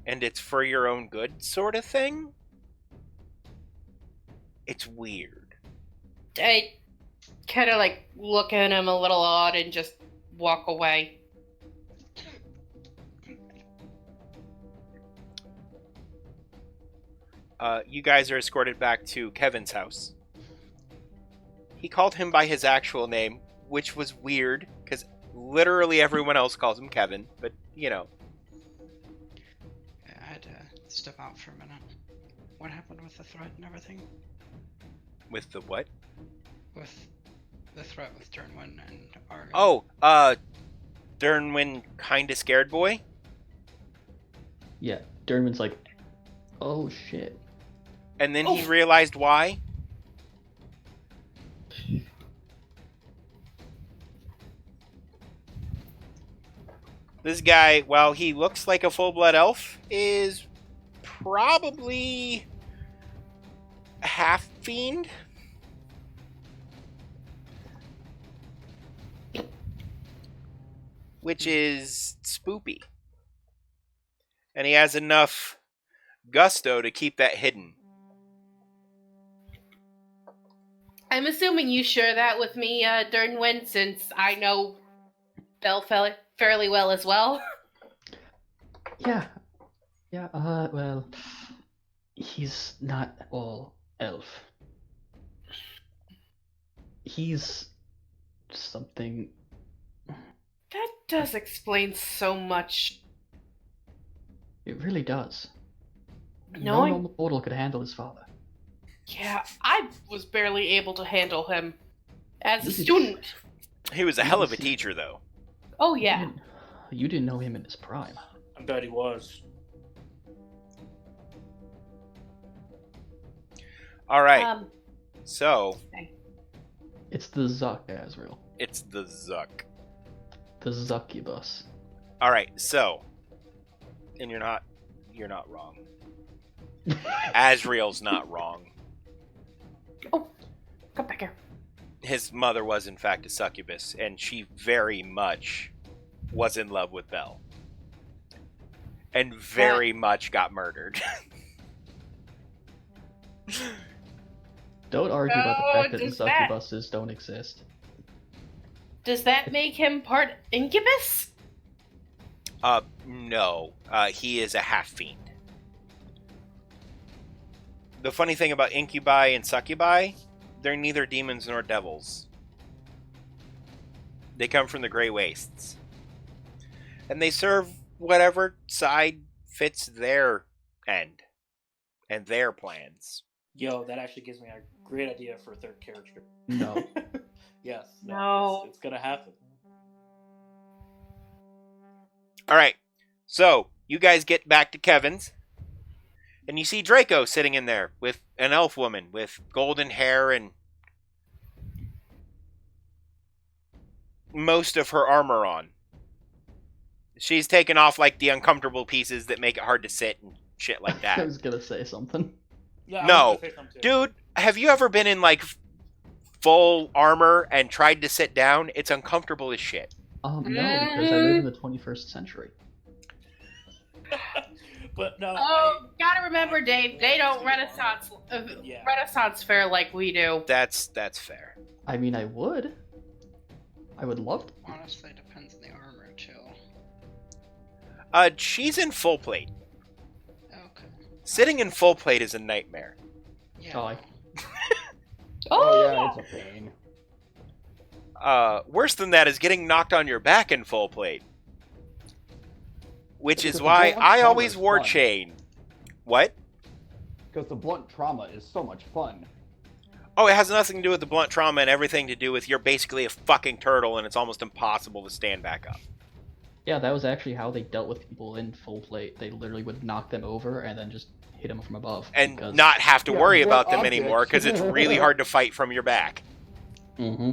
And it's for your own good sort of thing. It's weird. I kind of like look at him a little odd and just walk away. You guys are escorted back to Kevin's house. He called him by his actual name, which was weird, because literally everyone else calls him Kevin, but, you know. Yeah, I had to step out for a minute. What happened with the threat and everything? With the what? With the threat with Dernwin and Argo. Oh, Dernwin kinda scared boy? Yeah, Dernman's like, oh shit. And then he realized why? This guy, while he looks like a full-blood elf, is probably half fiend. Which is spoopy. And he has enough gusto to keep that hidden. I'm assuming you share that with me, Dernwin, since I know Belle fairly well as well. Yeah. Yeah, well, he's not all elf. He's something. That does explain so much. It really does. No Knowing... normal mortal could handle his father. Yeah, I was barely able to handle him as a You did- student. He was a hell of a teacher, though. Oh, yeah. You didn't know him in his prime. I bet he was. All right. So, It's the Zuck, Azrael. it's the Zuck. The Zuccubus. All right. So, and you're not wrong. Azrael's not wrong. Oh, come back here. His mother was in fact a succubus, and she very much was in love with Belle. And very much got murdered. Don't argue about the Oh, fact that the does that- succubuses don't exist. Does that make him part incubus? No. He is a half-fiend. The funny thing about incubi and succubi, they're neither demons nor devils. They come from the Grey Wastes. And they serve whatever side fits their end. And their plans. Yo, that actually gives me a great idea for a third character. No. Yes. No. It's gonna happen. Alright, so you guys get back to Kevin's. And you see Draco sitting in there with an elf woman with golden hair and most of her armor on. She's taken off like the uncomfortable pieces that make it hard to sit and shit like I that. was gonna say something. Yeah, I No. was gonna say something too. Dude, have you ever been in like full armor and tried to sit down? It's uncomfortable as shit. No, because I live in the 21st century. But no. Oh, gotta remember, Dave. They don't Yeah. Renaissance fair like we do. That's fair. I mean, I would love to. Honestly, depends on the armor too. She's in full plate. Okay. Sitting in full plate is a nightmare. Yeah. Oh, Oh yeah, it's a pain. Worse than that is getting knocked on your back in full plate. Which is Because why blunt I trauma always is wore fun. chain. What? Because the blunt trauma is so much fun. Oh, it has nothing to do with the blunt trauma and everything to do with you're basically a fucking turtle and it's almost impossible to stand back up. Yeah, that was actually how they dealt with people in full plate. They literally would knock them over and then just hit them from above. And because... not have to Yeah, worry they're about them objects. anymore because it's really hard to fight from your back. Mm-hmm.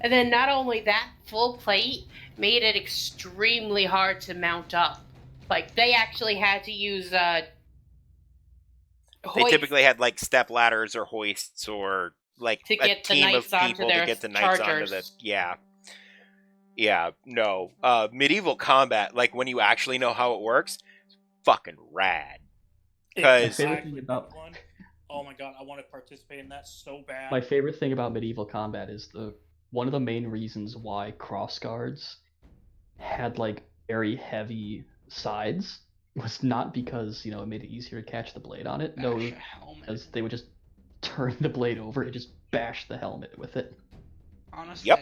And then not only that, full plate made it extremely hard to mount up. Like they actually had to use They hoist typically had like step ladders or hoists or like to a get the team of knights onto people to their get the knights onto chargers. the no. Medieval combat, like when you actually know how it works, fucking rad. Because My favorite thing about- Oh my god, I want to participate in that so bad. My favorite thing about medieval combat is one of the main reasons why crossguards had like very heavy sides was not because it made it easier to catch the blade on it. No, Bash a helmet. because they would just turn the blade over and just bash the helmet with it. Honestly, Yep.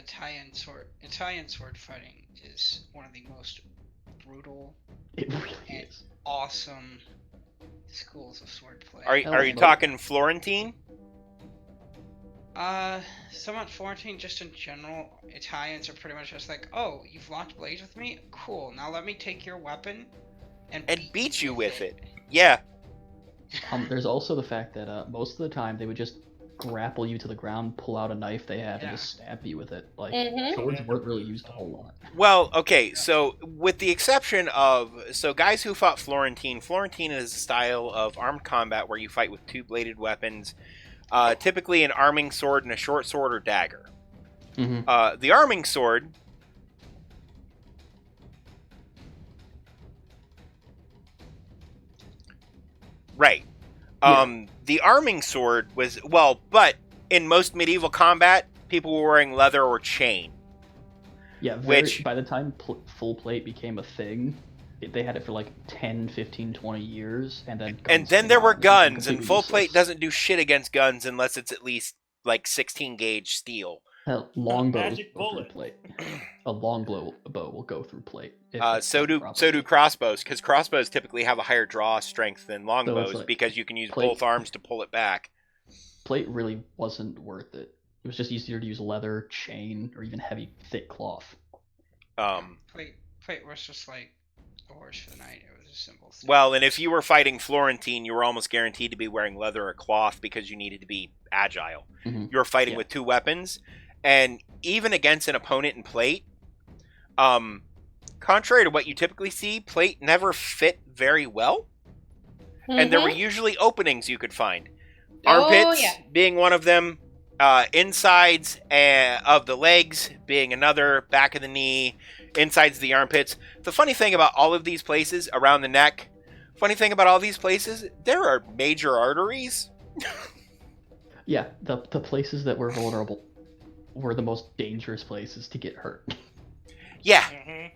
Italian sword fighting is one of the most brutal, It really and is. awesome schools of swordplay. are you talking Florentine? Somewhat Florentine, just in general, Italians are pretty much just like, oh, you've locked blades with me? Cool, now let me take your weapon and beat you with it. Yeah. There's also the fact that most of the time they would just grapple you to the ground, pull out a knife they have, and just stab you with it. Like Mhm. swords weren't really used a whole lot. Well, okay, so with the exception of guys who fought Florentine is a style of armed combat where you fight with two-bladed weapons, typically an arming sword and a short sword or dagger. Mm-hmm. The arming sword right. The arming sword was but in most medieval combat, people were wearing leather or chain. Yeah, Which- by the time full plate became a thing, they had it for like 10, 15, 20 years, and then There were guns guns, and completely full plate useless. doesn't do shit against guns unless it's at least like 16 gauge steel. Hell, longbows Magic go through bullet. plate. A longbow bow will go through plate. if it's So done do properly. crossbows, because crossbows typically have a higher draw strength than longbows like because you can use plate- both arms to pull it back. Plate really wasn't worth it. It was just easier to use leather, chain, or even heavy, thick cloth. Plate was just like a horse for the night. It was a simple thing. Well, and if you were fighting Florentine, you were almost guaranteed to be wearing leather or cloth because you needed to be agile. Mhm. You were fighting Yeah. with two weapons, and even against an opponent in plate, contrary to what you typically see, plate never fit very well, and there were usually openings you could find. Armpits being one of them, insides of the legs being another, back of the knee, insides of the armpits. The funny thing about all of these places, around the neck, there are major arteries. Yeah, the places that were vulnerable were the most dangerous places to get hurt. Yeah. Mhm.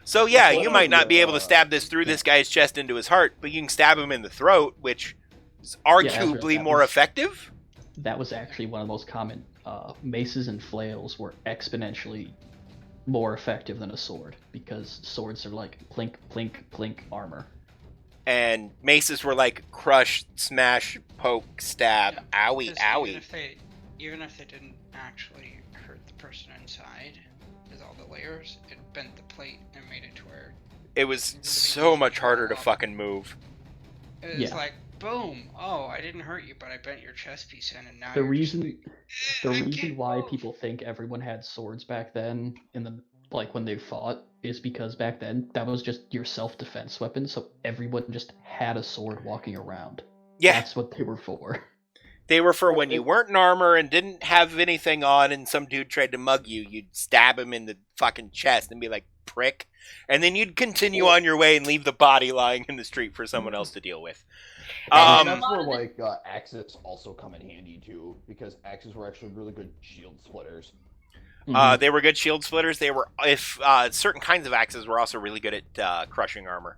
So yeah, Well, you might not be yeah, able to stab this through this guy's chest into his heart, but you can stab him in the throat, which is arguably that more was- effective. That was actually one of the most common. Maces and flails were exponentially more effective than a sword because swords are like plink, plink, plink armor. And maces were like crush, smash, poke, stab, Yeah, owie, 'cause owie. Even if they didn't actually hurt the person inside with all the layers, it bent the plate and made it to where It was so much harder to fucking move. it was Yeah. like, boom, oh, I didn't hurt you, but I bent your chest piece in, and now The you're just reason, like, the I reason can't why move." people think everyone had swords back then, when they fought, is because back then that was just your self-defense weapon. So everyone just had a sword walking around. Yeah, That's what they were for. they were for when you weren't in armor and didn't have anything on, and some dude tried to mug you. You'd stab him in the fucking chest and be like, "Prick," and then you'd continue on your way and leave the body lying in the street for someone else to deal with. And Um, that's where like axes also come in handy too, because axes were actually really good shield splitters. Mhm. They were good shield splitters. They were, if certain kinds of axes were also really good at crushing armor.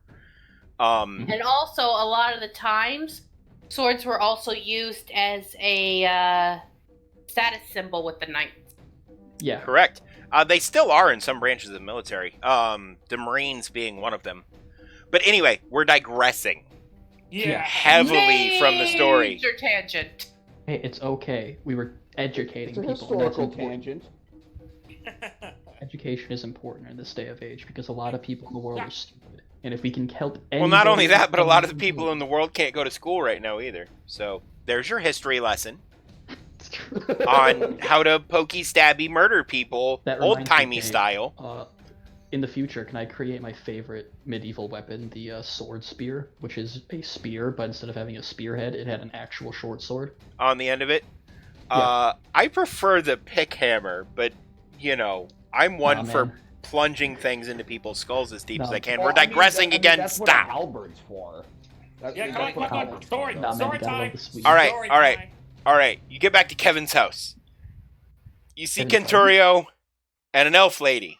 And also, a lot of the times, swords were also used as a status symbol with the knights. Yeah. Correct. They still are in some branches of the military. The Marines being one of them. But anyway, we're digressing Yeah. heavily from the story. Major tangent. Hey, it's okay. We were educating It's a people. And that's historical important. tangent. Education is important in this day of age because a lot of people in the world are stupid. And if we can help Well, not only anybody- that, but a lot of the people in the world can't go to school right now either. So there's your history lesson on how to pokey, stabby, murder people, That reminds me, old-timey Dave. style. In the future, can I create my favorite medieval weapon, the sword spear, which is a spear, but instead of having a spearhead, it had an actual short sword? On the end of it. Yeah. I prefer the pick hammer, but, you know, I'm one Aw, for man. plunging things into people's skulls as deep as No. I can. Well, We're I mean, digressing that- I mean, again. That's what a Stop. halberd's for. Yeah, That's come what a on. halberd's Story, for. Nah, man, story you gotta love time. the sweet. All right, Story all right. time. All right, you get back to Kevin's house. You see Kevin's Kenturio and an elf lady.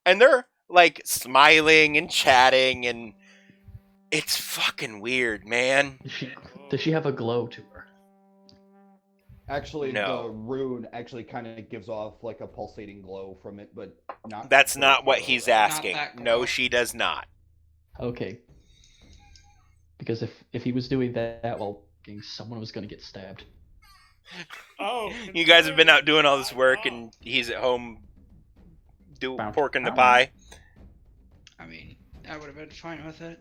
And they're, like, smiling and chatting, and it's fucking weird, man. Does she have a glow to her? Actually, No. the rune actually kind of gives off like a pulsating glow from it, but not. That's not what he's at. asking. that No, glow. she does not. Okay. Because if he was doing that, well, someone was gonna get stabbed. Oh, You guys have been out doing all this work, Oh. and he's at home Bounce. porking the pie. I mean, I would have been fine with it.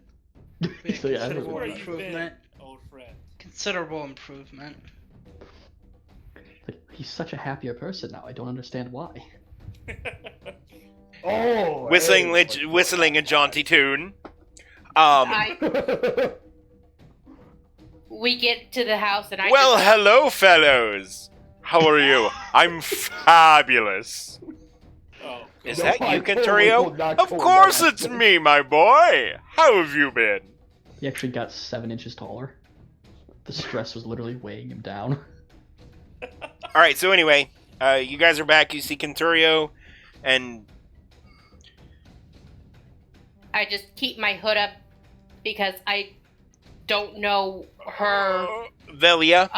So, yeah, I Considerable Where you been, improvement. old friend? Considerable improvement. Like, he's such a happier person now. I don't understand why. Oh, Whistling a jaunty tune. We get to the house and I Well, just, hello, fellows. How are you? I'm fabulous. Oh, Is No, that I you, totally Kenturio? will not Of go course back. it's me, my boy. How have you been? He actually got 7 inches taller. The stress was literally weighing him down. All right. So anyway, you guys are back. You see Kenturio, and I just keep my hood up because I don't know her. Velia.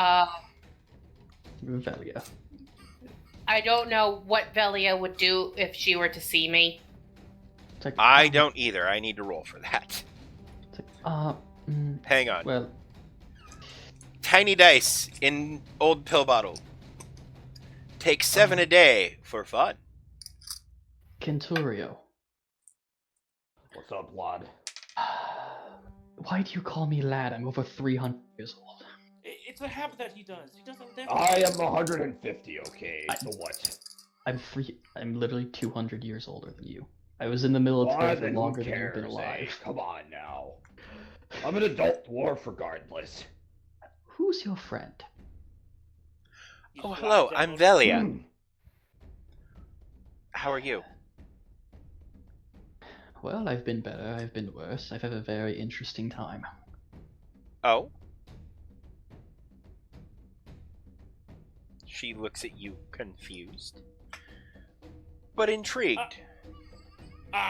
Velia. I don't know what Velia would do if she were to see me. It's like, I don't either. I need to roll for that. It's like, Hang on. well, Tiny dice in old pill bottle. Take 7 a day for fun. Kenturio. What's up, lad? Why do you call me lad? I'm over 300 years old. It's a habit that he does. He doesn't. I am 150. Okay, so what? I'm literally 200 years older than you. I was in the military for Then who longer than you've cares, been eh? alive. Come on now. I'm an adult dwarf regardless. Who's your friend? Oh, hello. I'm Velia. How are you? Well, I've been better, I've been worse. I've had a very interesting time. Oh? She looks at you confused, but intrigued.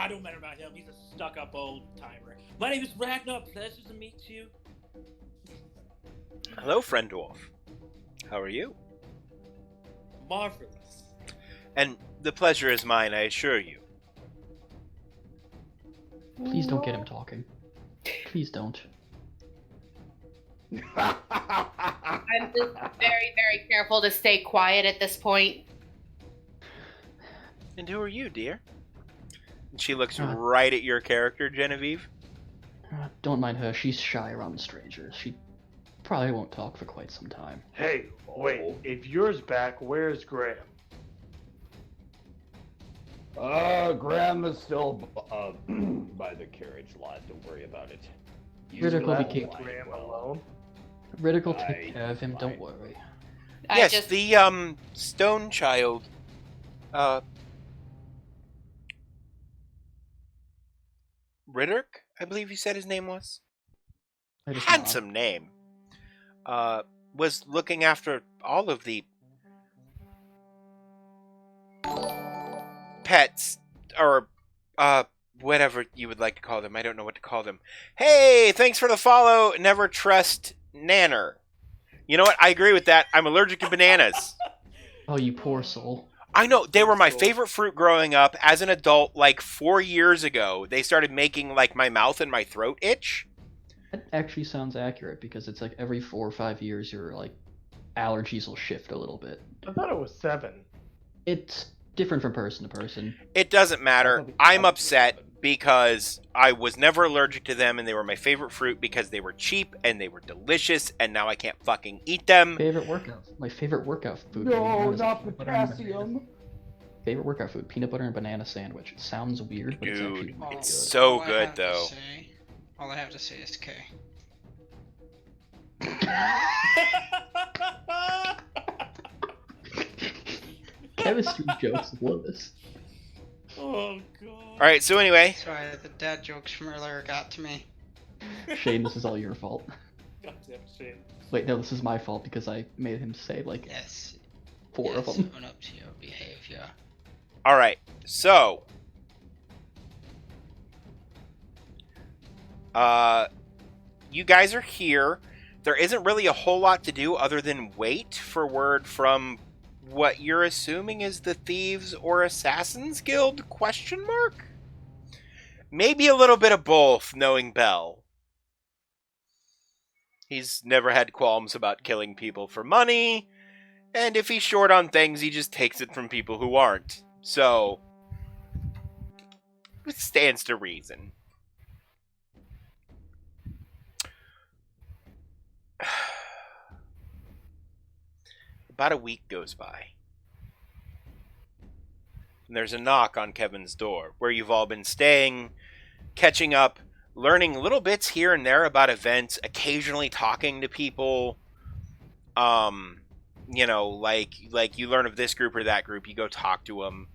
Don't matter about him. He's a stuck-up old timer. My name is Ragnar. Pleasure to meet you. Hello, friend dwarf. How are you? Marvelous. And the pleasure is mine, I assure you. Please don't get him talking. Please don't. I'm just very, very careful to stay quiet at this point. And who are you, dear? And she looks Uh. right at your character, Genevieve. Don't mind her, she's shy around strangers. She probably won't talk for quite some time. Hey, wait. If yours back, where's Graham? Graham is still by the carriage, lad. Don't worry about it. Critical that became line Graham well. alone? Riddick will take care of him, don't worry. Yes, the stone child. Riddick, I believe you said his name was. I just Handsome name. Was looking after all of the pets, or whatever you would like to call them. I don't know what to call them. Hey, thanks for the follow. Never trust Nanner. You know what? I agree with that. I'm allergic to bananas. Oh, you poor soul. I know, they were my favorite fruit growing up. As an adult, like 4 years ago, they started making like my mouth and my throat itch. That actually sounds accurate because it's like every 4 or 5 years your like allergies will shift a little bit. I thought it was 7. It's different from person to person. It doesn't matter. I'm upset because I was never allergic to them and they were my favorite fruit because they were cheap and they were delicious and now I can't fucking eat them. My favorite workout food. No, not potassium. Favorite workout food, peanut butter and banana sandwich. It sounds weird, but it's actually Dude, really good. it's so All I good have to though. all I have to say is K. Chemistry jokes love this. Oh god. Alright, so anyway. Sorry, the dad jokes from earlier got to me. Shane, this is all your fault. Goddamn shame. Wait, no, this is my fault because I made him say like Yes. 4 of them. Own up to your behavior. Alright, so. You guys are here. There isn't really a whole lot to do other than wait for word from what you're assuming is the Thieves or Assassins Guild, question mark? Maybe a little bit of both, knowing Bell. He's never had qualms about killing people for money, and if he's short on things, he just takes it from people who aren't. So, it stands to reason. About a week goes by. And there's a knock on Kevin's door, where you've all been staying, catching up, learning little bits here and there about events, occasionally talking to people. You know, like you learn of this group or that group, you go talk to them.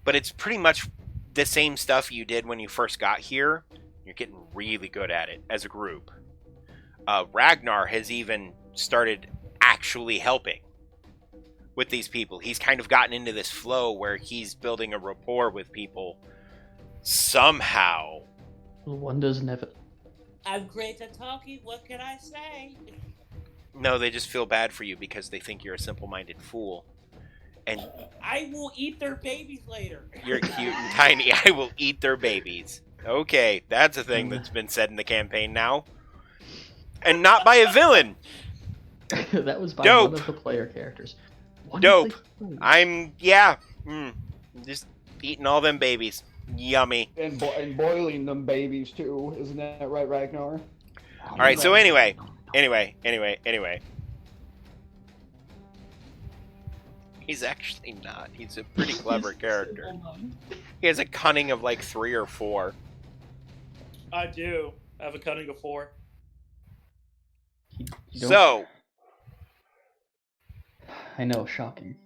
But it's pretty much the same stuff you did when you first got here. You're getting really good at it as a group. Ragnar has even started actually helping with these people. He's kind of gotten into this flow where he's building a rapport with people somehow. One does never. I'm great at talking, what can I say? No, they just feel bad for you because they think you're a simple-minded fool. And I will eat their babies later. you're cute and tiny. I will eat their babies. Okay, that's a thing that's been said in the campaign now. And not by a villain. That was by Dope. one of the player characters. What Dope. is the- I'm just eating all them babies. Yummy. And boiling them babies too, isn't that right, Ragnar? All right, so anyway. He's actually not. He's a pretty clever character. He has a cunning of like 3 or 4. I do. I have a cunning of 4. You don't- So, I know, shocking.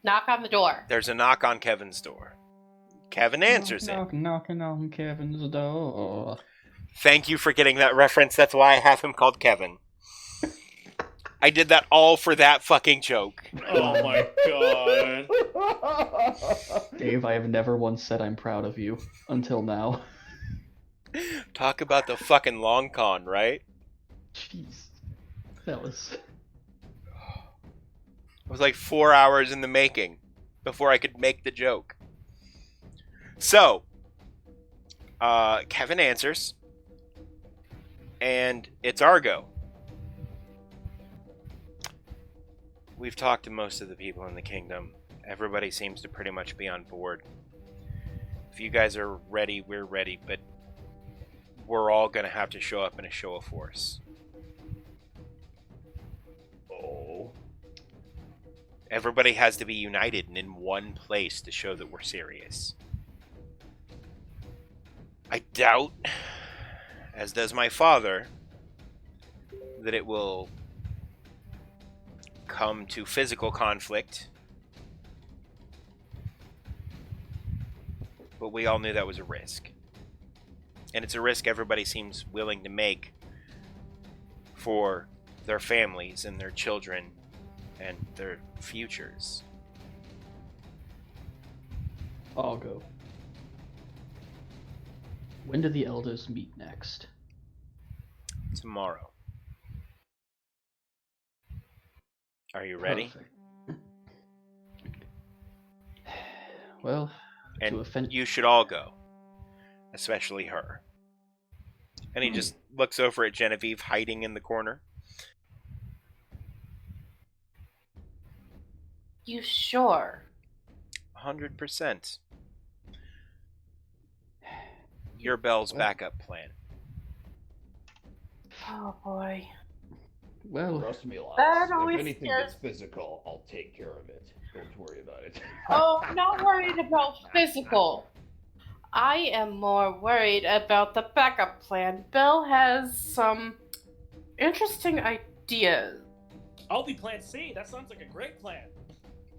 Knock on the door. there's a knock on Kevin's door. Kevin answers it. Knocking on Kevin's door. Thank you for getting that reference. That's why I have him called Kevin. I did that all for that fucking joke. Oh my god. Dave, I have never once said I'm proud of you until now. Talk about the fucking long con, right? Jeez, that was. It was like 4 hours in the making before I could make the joke. So, Kevin answers, and it's Argo. We've talked to most of the people in the kingdom. Everybody seems to pretty much be on board. If you guys are ready, we're ready, but we're all going to have to show up in a show of force. Oh. Everybody has to be united and in one place to show that we're serious. I doubt as does my father, that it will come to physical conflict. But we all knew that was a risk. And it's a risk everybody seems willing to make for their families and their children and their futures. I'll go. When do the elders meet next? Tomorrow. Are you ready? Perfect. Well, to And offend you should all go. Especially her. And he just looks over at Genevieve hiding in the corner. You sure? 100%. Your Belle's backup plan. Oh boy. well, Trust me, Lots. That If always anything scares- gets physical, I'll take care of it. Don't worry about it. Oh, I'm not worried about physical. I am more worried about the backup plan. Bill has some interesting ideas. I'll be Plan C. That sounds like a great plan.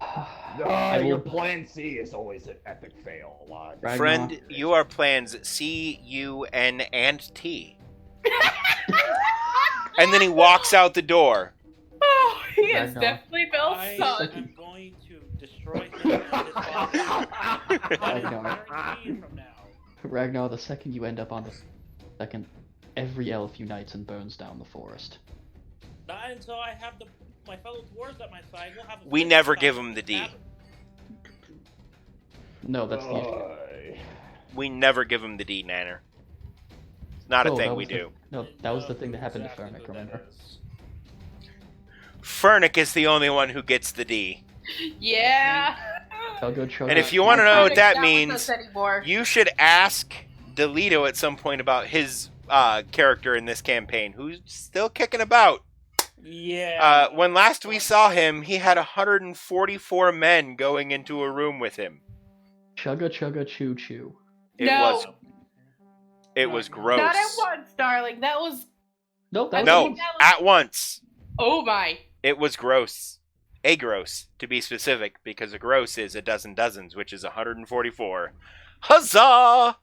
I Your will- plan C is always an epic fail, Lots. Ragnar. Friend, you are plans C, U, N, and T. And then he walks out the door. Oh, he is Ragnar. definitely Bill's I son. am going to destroy him and his body. That is Ragnar. guaranteed from now. Ragnar, the second you end up on the second, every elf unites and burns down the forest. Not until I have my fellow dwarves at my side. We'll have a We fist never fight give in him the the D. tavern. No, that's the issue. We never give him the D, Nanner. It's not a Oh, thing that we was the- do. No, that was the thing that Who happened to exactly Fernic, who that remember? is. Fernic is the only one who gets the D. Yeah. I'll go try. And if you want to know what that Not with means, us anymore. you should ask Delito at some point about his character in this campaign, who's still kicking about. Yeah. When last we saw him, he had 144 men going into a room with him. Chugga chugga choo choo. It No. was it was gross. Not at once, darling. That was. Nope, that was No, think that was- at once. Oh my. It was gross. A gross, to be specific, because a gross is a dozen dozens, which is 144. Huzzah!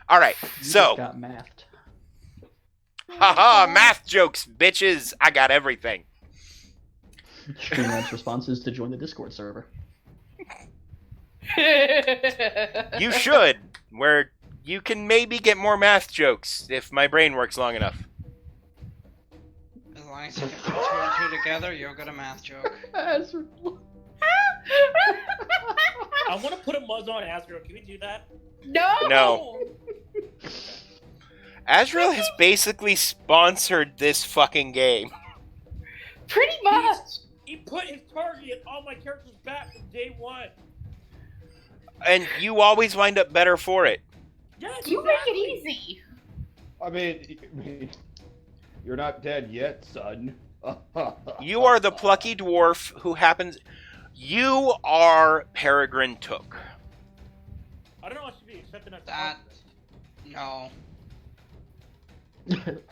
All right, You so, just got mathed. haha, math jokes, bitches. I got everything. Streamlabs response is to join the Discord server. You should, where you can maybe get more math jokes if my brain works long enough. As long as you can put two and two together, you'll get a math joke. I want to put a muzz on Asgard. Can we do that? No. No. Azrael has basically sponsored this fucking game. Pretty much. He put his target on my character's back from day one. And you always wind up better for it. Yes, You make it exactly. easy. I mean, you're not dead yet, son. You are the plucky dwarf who happens... You are Peregrine Took. I don't know what should be accepted as That- compliment. No.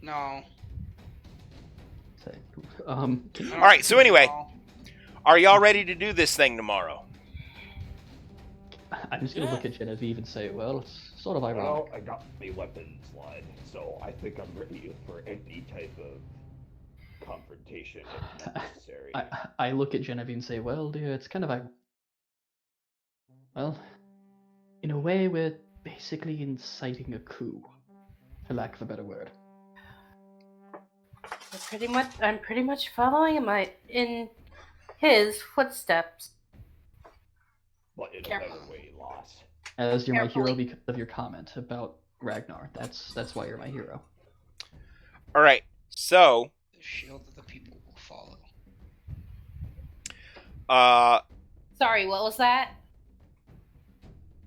No. Say, I don't Alright, so anyway. know. Are y'all ready to do this thing tomorrow? I'm just gonna look at Genevieve and say, well, it's sort of ironic. Well, I got my weapons, lad, so I think I'm ready for any type of confrontation if necessary. I look at Genevieve and say, well, dear, it's kind of well, in a way, we're basically inciting a coup, for lack of a better word. I'm pretty much following in his footsteps. But in a Careful. better way, Loss. As you're my hero Carefully. because of your comment about Ragnar. That's why you're my hero. Alright, so... The shield of the people will follow. Sorry, what was that?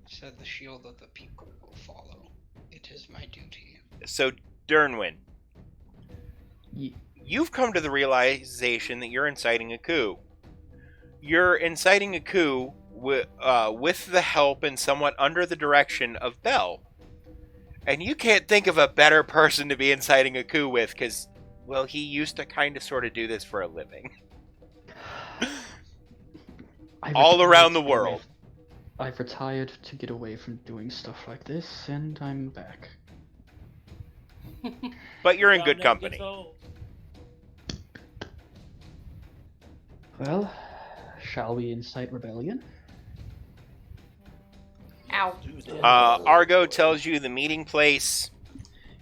Said the shield of the people will follow. It is my duty. So, Dernwin, Ye- you've come to the realization that you're inciting a coup. You're inciting a coup with the help and somewhat under the direction of Bell. And you can't think of a better person to be inciting a coup with, because, well, he used to kind of sort of do this for a living. All around the world. I've retired to get away from doing stuff like this, and I'm back. But you're in Job good never company. gets old. Well, shall we incite rebellion? Ow. Do this. Argo tells you the meeting place.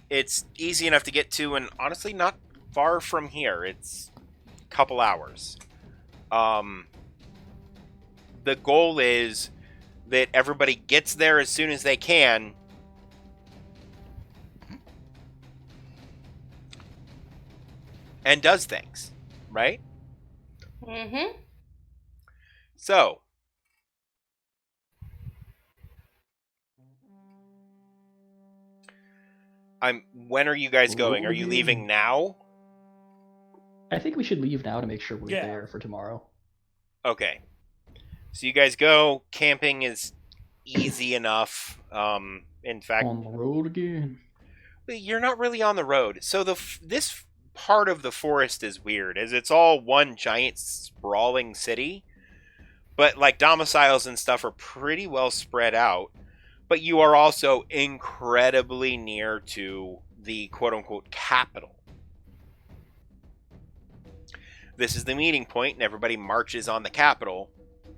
It's easy enough to get to, and honestly, not far from here. It's a couple hours. The goal is that everybody gets there as soon as they can. And does things, right? Mm-hmm. So, when are you guys going? Are you leaving now? I think we should leave now to make sure we're Yeah. there for tomorrow. Okay. So you guys go. Camping is easy enough. In fact, On the road again. you're not really on the road. So this part of the forest is weird, as it's all one giant sprawling city. But like domiciles and stuff are pretty well spread out. But you are also incredibly near to the quote-unquote capital. This is the meeting point, and everybody marches on the capital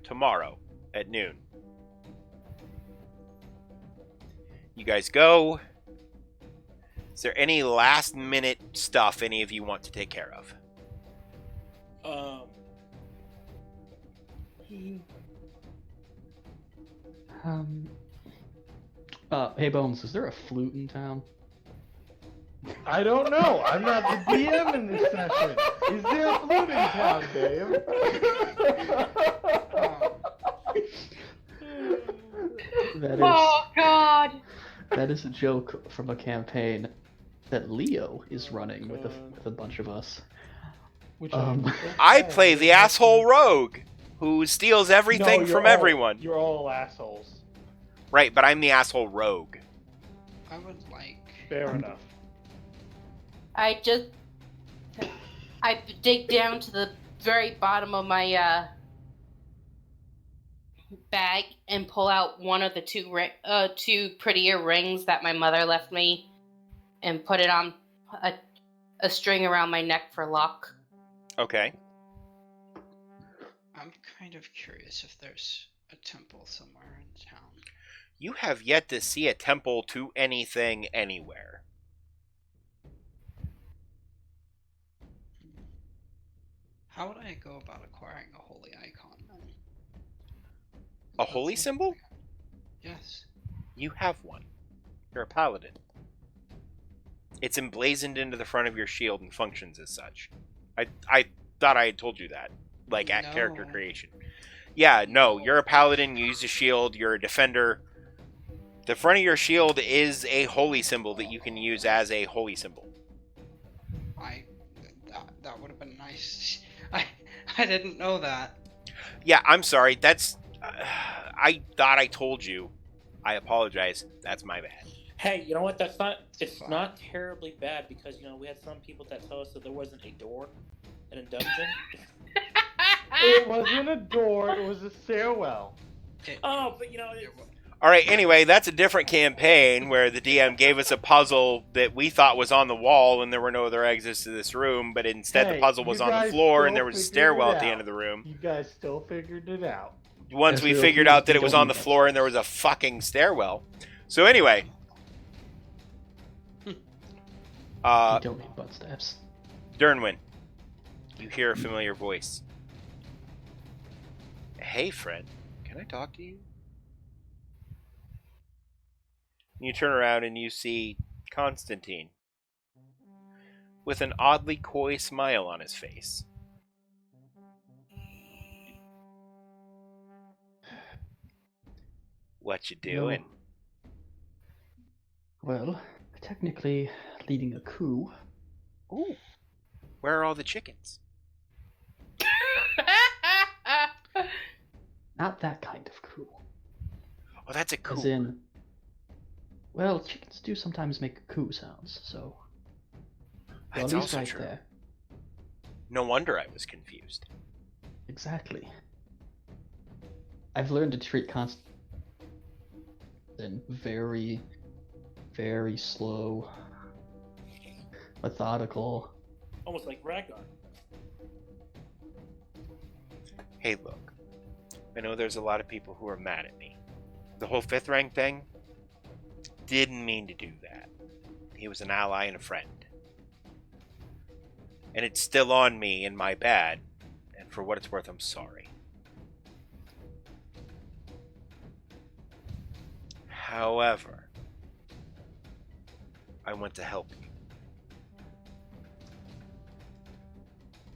tomorrow at noon. You guys go. Is there any last-minute stuff any of you want to take care of? Hey Bones, is there a flute in town? I don't know. I'm not the DM in this session. Is there a flute in town, Dave? Oh God. That is a joke from a campaign that Leo is running with a bunch of us. Which I play the asshole rogue who steals everything No, from you're all- everyone. You're all assholes. Right, but I'm the asshole rogue. I would like. Fair enough. I dig down to the very bottom of my bag and pull out one of the two prettier rings that my mother left me, and put it on a string around my neck for luck. Okay. I'm kind of curious if there's a temple somewhere in town. You have yet to see a temple to anything anywhere. How would I go about acquiring a holy icon then? A holy symbol? Yes. You have one. You're a paladin. It's emblazoned into the front of your shield and functions as such. I thought I had told you that, like at character No. creation. Yeah, no, you're a paladin, you use a shield, you're a defender. The front of your shield is a holy symbol that you can use as a holy symbol. That would have been nice. I didn't know that. Yeah, I'm sorry. That's... I thought I told you. I apologize. That's my bad. Hey, you know what? It's not terribly bad because, we had some people that tell us that there wasn't a door in a dungeon. It wasn't a door, it was a stairwell. Oh, but All right, anyway, that's a different campaign where the DM gave us a puzzle that we thought was on the wall and there were no other exits to this room, but instead the Hey, puzzle was you on the guys floor and still there was a figured stairwell it at the out. end of the room. You guys still figured it out. Once Yes, we we figured don't- out that we it was don't on the need floor that. and there was a fucking stairwell. So anyway. We Uh, don't need butt steps. Dernwin, you hear a familiar voice. Hey, friend, can I talk to you? You turn around and you see Constantine with an oddly coy smile on his face. What you doing? Well, technically leading a coup. Ooh, where are all the chickens? Not that kind of coup. Oh, that's a coup. As in, Well, chickens do sometimes make coo sounds, so. That's Well, he's also right true. there. No wonder I was confused. Exactly. I've learned to treat Constantine very, very slow, methodical. Almost like Ragnar. Hey, look. I know there's a lot of people who are mad at me. The whole 5th rank thing? Didn't mean to do that. He was an ally and a friend. And it's still on me and my bad. And for what it's worth, I'm sorry. However, I want to help you.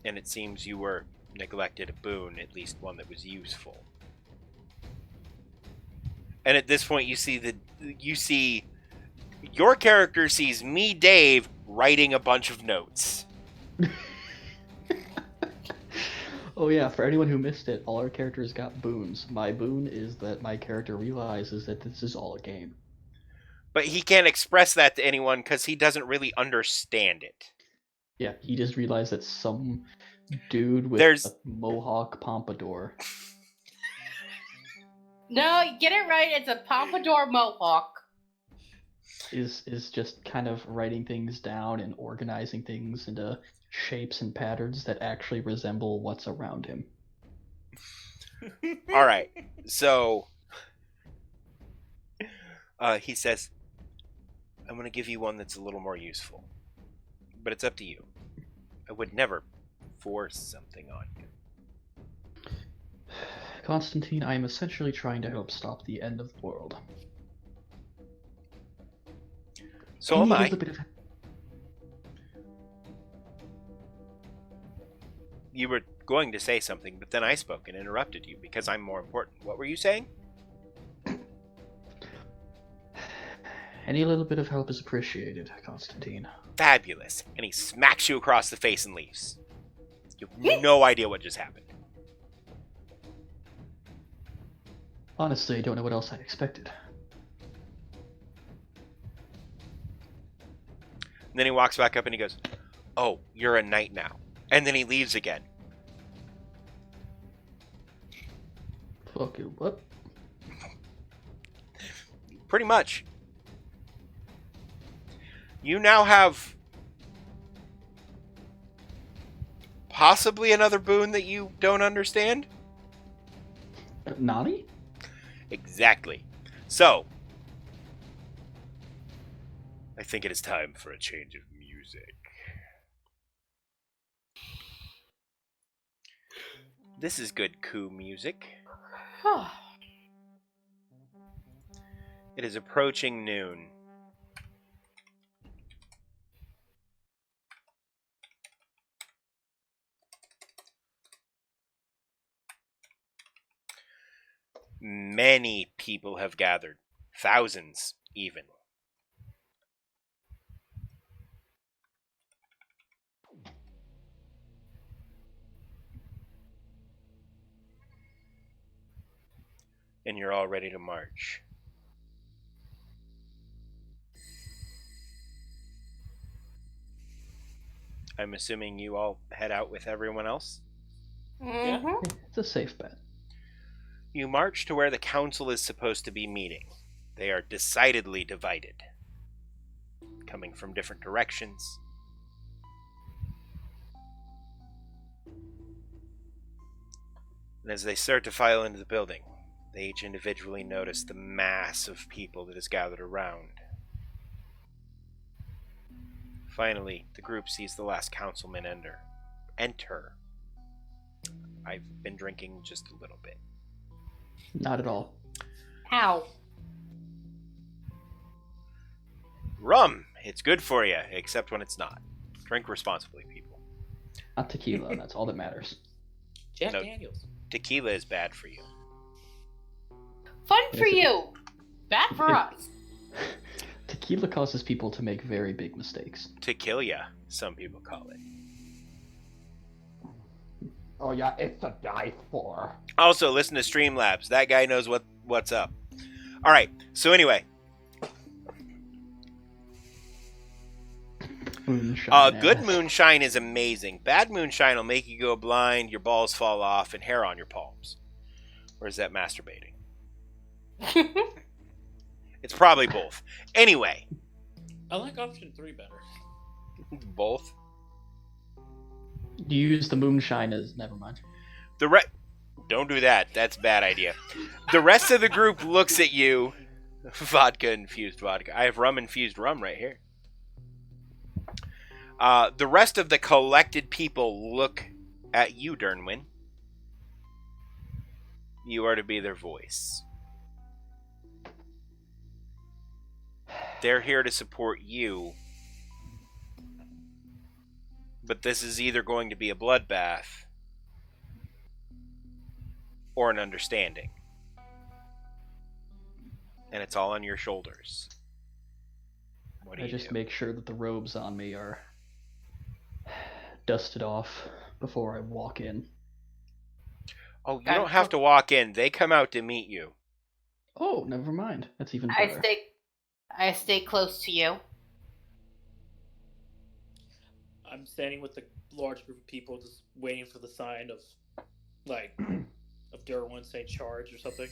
And it seems you were neglected a boon, at least one that was useful. And at this point, you see your character sees me, Dave, writing a bunch of notes. Oh yeah, for anyone who missed it, all our characters got boons. My boon is that my character realizes that this is all a game. But he can't express that to anyone because he doesn't really understand it. Yeah, he just realized that some dude with There's- a mohawk pompadour No, get it right. It's a pompadour mohawk. is just kind of writing things down and organizing things into shapes and patterns that actually resemble what's around him. All right. So he says, I'm going to give you one that's a little more useful. But it's up to you. I would never force something on you. Constantine, I am essentially trying to help stop the end of the world. So Any am I. little bit of- You were going to say something, but then I spoke and interrupted you because I'm more important. What were you saying? Any little bit of help is appreciated, Constantine. Fabulous. And he smacks you across the face and leaves. You have no idea what just happened. Honestly, I don't know what else I expected. And then he walks back up and he goes, oh, you're a knight now. And then he leaves again. Fuck you, what? Pretty much. You now have possibly another boon that you don't understand? Nani? Exactly. So, I think it is time for a change of music. This is good coup music. It is approaching noon. Many people have gathered. Thousands, even. And you're all ready to march. I'm assuming you all head out with everyone else? Mm-hmm. It's a safe bet. You march to where the council is supposed to be meeting. They are decidedly divided, coming from different directions. And as they start to file into the building, they each individually notice the mass of people that is gathered around. Finally, the group sees the last councilman enter. I've been drinking just a little bit. Not at all. How? Rum! It's good for you, except when it's not. Drink responsibly, people. Not tequila, that's all that matters. Jack No. Daniels. Tequila is bad for you. Fun for Yes, it- you. Bad for us. Tequila causes people to make very big mistakes. To kill ya, some people call it. Oh yeah, it's to die for. Also, listen to Streamlabs. That guy knows what's up. All right. So anyway, Moonshine. Good ass. moonshine is amazing. Bad moonshine will make you go blind, your balls fall off, and hair on your palms. Or is that masturbating? It's probably both. Anyway, I like option 3 better. both. You use the moonshine as never mind. Don't do that. That's a bad idea. The rest of the group looks at you. Vodka infused vodka. I have rum infused rum right here. The rest of the collected people look at you, Dernwin. You are to be their voice. They're here to support you. But this is either going to be a bloodbath or an understanding. And it's all on your shoulders. What do I you just do? make sure that the robes on me are dusted off before I walk in. Oh, you don't have to walk in. They come out to meet you. Oh, never mind. That's even I better. stay close to you. I'm standing with a large group of people just waiting for the sign of, like, of Derwin saying charge or something.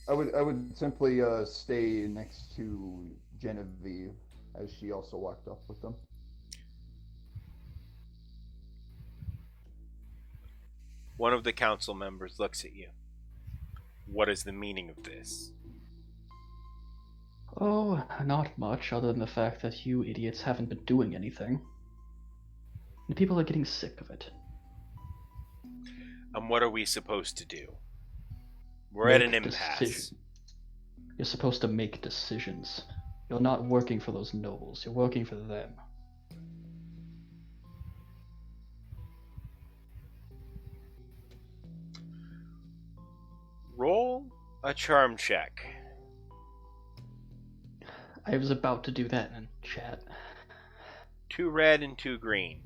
I would simply stay next to Genevieve as she also walked up with them. One of the council members looks at you. What is the meaning of this? Oh, not much, other than the fact that you idiots haven't been doing anything. And people are getting sick of it. And what are we supposed to do? We're at an Make impasse. decision. You're supposed to make decisions. You're not working for those nobles, you're working for them. Roll a charm check. I was about to do that in chat. 2 red and 2 green.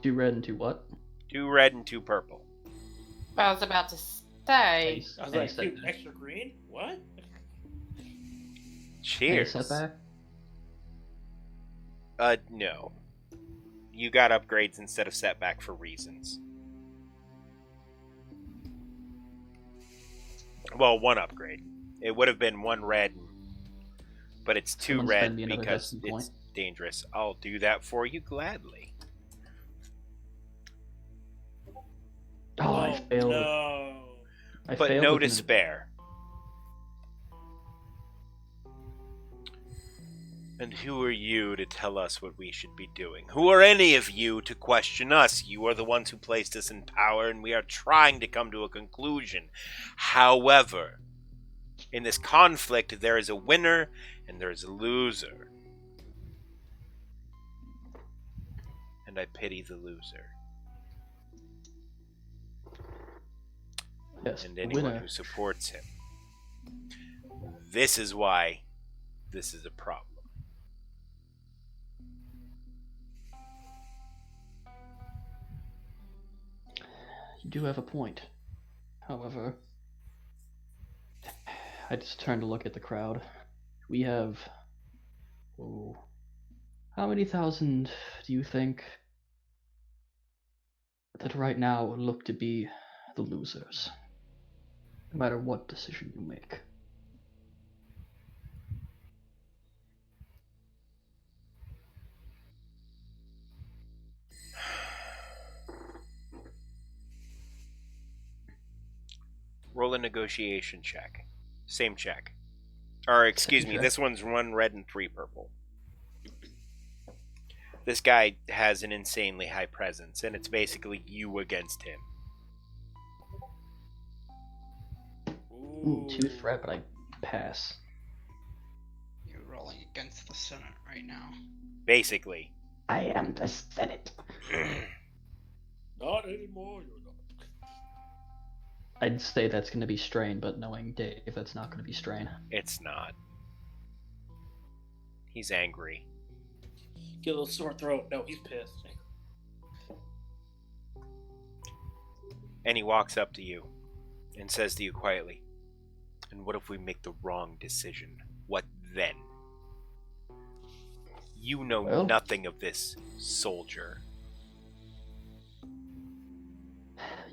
2 red and 2 what? 2 red and 2 purple. I was about to say. I was like, dude, extra green? What? Cheers. Setback? No. You got upgrades instead of setback for reasons. Well, 1 upgrade. It would have been 1 red, but it's 2 Someone red spend me another because destiny it's point. dangerous. I'll do that for you gladly. Oh, I failed. No. I But failed no with an- despair. And who are you to tell us what we should be doing? Who are any of you to question us? You are the ones who placed us in power, and we are trying to come to a conclusion. However, in this conflict, there is a winner and there is a loser. And I pity the loser. Yes, And anyone winner. who supports him. This is why this is a problem. You do have a point. However, I just turned to look at the crowd. We have... Oh, how many thousand do you think that right now would look to be the losers? No matter what decision you make. Roll a negotiation check. Same check. Or, excuse Same me, check. this one's 1 red and 3 purple. This guy has an insanely high presence, and it's basically you against him. Ooh, 2 threat, but I pass. You're rolling against the Senate right now. Basically. I am the Senate. Not anymore, you're not. I'd say that's going to be strain, but knowing Dave, that's not going to be strain. It's not. He's angry. Get a little sore throat. No, he's pissed. And he walks up to you and says to you quietly, "And what if we make the wrong decision? What then? You know Well? nothing of this, soldier.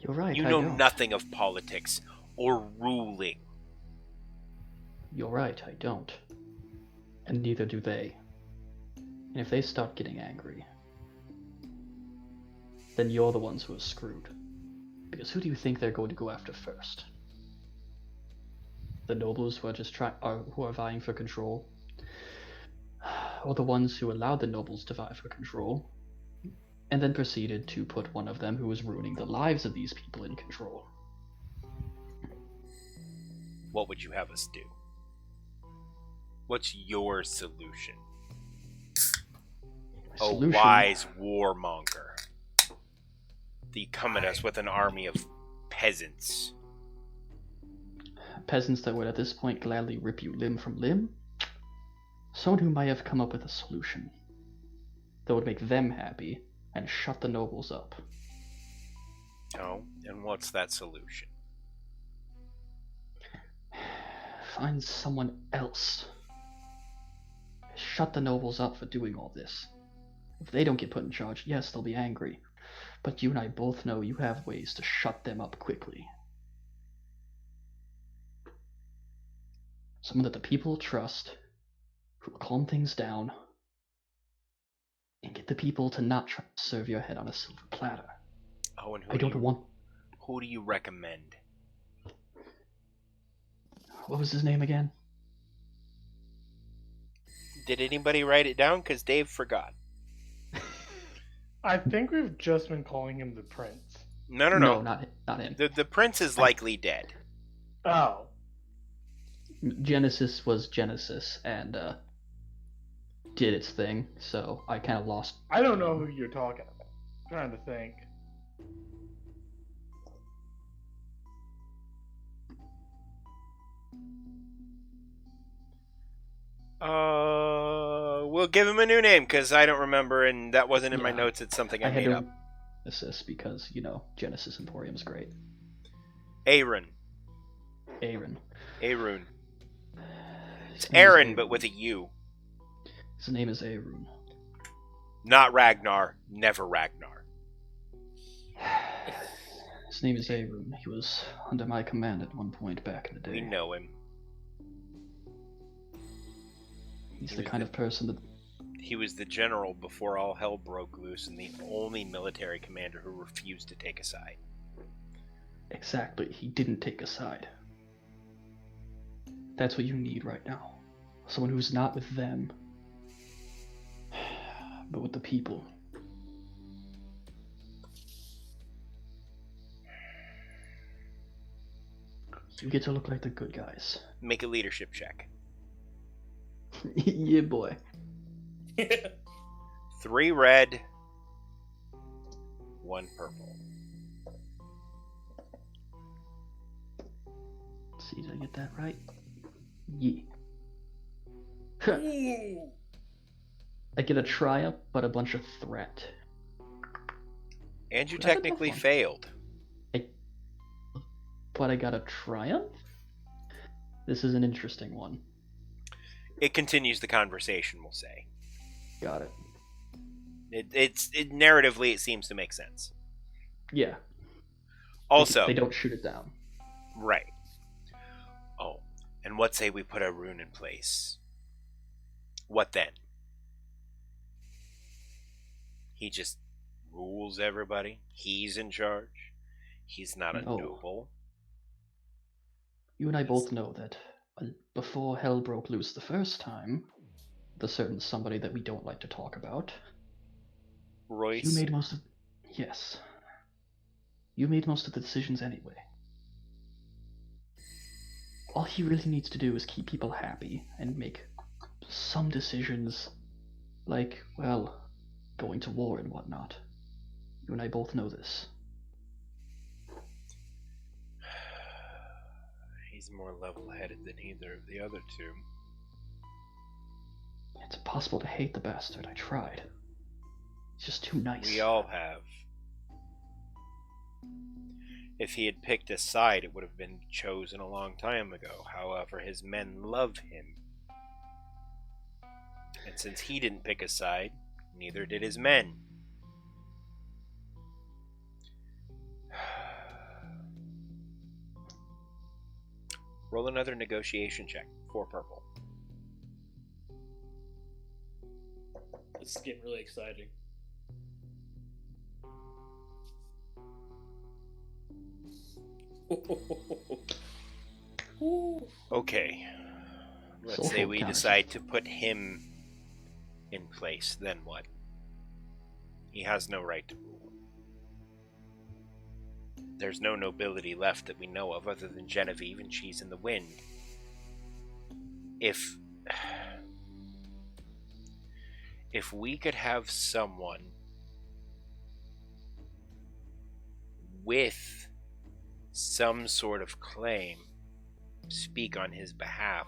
You're right, You I know don't. nothing of politics or ruling. You're right, I don't. And neither do they. And if they start getting angry, then you're the ones who are screwed. Because who do you think they're going to go after first? The nobles who are who are vying for control? Or the ones who allowed the nobles to vie for control, and then proceeded to put one of them who was ruining the lives of these people in control? What would you have us do? What's your solution? My Oh, solution- wise warmonger. You come at us with an army of peasants. Peasants that would at this point gladly rip you limb from limb? Someone who might have come up with a solution that would make them happy and shut the nobles up. Oh, and what's that solution? Find someone else. Shut the nobles up for doing all this. If they don't get put in charge, yes, they'll be angry. But you and I both know you have ways to shut them up quickly. Someone that the people trust, who will calm things down, and get the people to not try to serve your head on a silver platter. Oh, and I don't want... who do you recommend? What was his name again? Did anybody write it down? Because Dave forgot. I think we've just been calling him the Prince. No. No, not him. The prince is likely dead. Oh. Genesis was Genesis and did its thing, so I kind of lost. I don't know who you're talking about. I'm trying to think. We'll give him a new name because I don't remember, and that wasn't in my Yeah. notes. It's something I had made to up. assist because, you know, Genesis Emporium's great. Aaron. Aaron. Aaron. It's His name is Aaron, but with a U. His name is Aaron. Not Ragnar. Never Ragnar. His name is Aaron. He was under my command at one point back in the day. We know him. He's He the was kind of person that... He was the general before all hell broke loose and the only military commander who refused to take a side. Exactly, he didn't take a side. That's what you need right now. Someone who's not with them, but with the people. You get to look like the good guys. Make a leadership check. Yeah, boy. 3 red, 1 purple. Let's see, did I get that right? Yeah. Ooh. I get a triumph, but a bunch of threat. And you That's a tough technically one. failed. But I got a triumph? This is an interesting one. It continues the conversation, we'll say. Got it. Narratively, it seems to make sense. Yeah. Also, They don't shoot it down. right. Oh, and what say we put a rune in place? What then? He just rules everybody? He's in charge? He's not a No. noble? You and I both know that before hell broke loose the first time, the certain somebody that we don't like to talk about, Royce? you made most of... Yes. You made most of the decisions anyway. All he really needs to do is keep people happy and make some decisions like, well, going to war and whatnot. You and I both know this. He's more level-headed than either of the other two. It's impossible to hate the bastard. I tried. He's just too nice. We all have. If he had picked a side, it would have been chosen a long time ago. However, his men love him. And since he didn't pick a side, neither did his men. Roll another negotiation check. 4 purple. This is getting really exciting. Okay. Let's Social say we counters. decide to put him in place. Then what? He has no right to rule. There's no nobility left that we know of other than Genevieve, and she's in the wind. If we could have someone with some sort of claim speak on his behalf,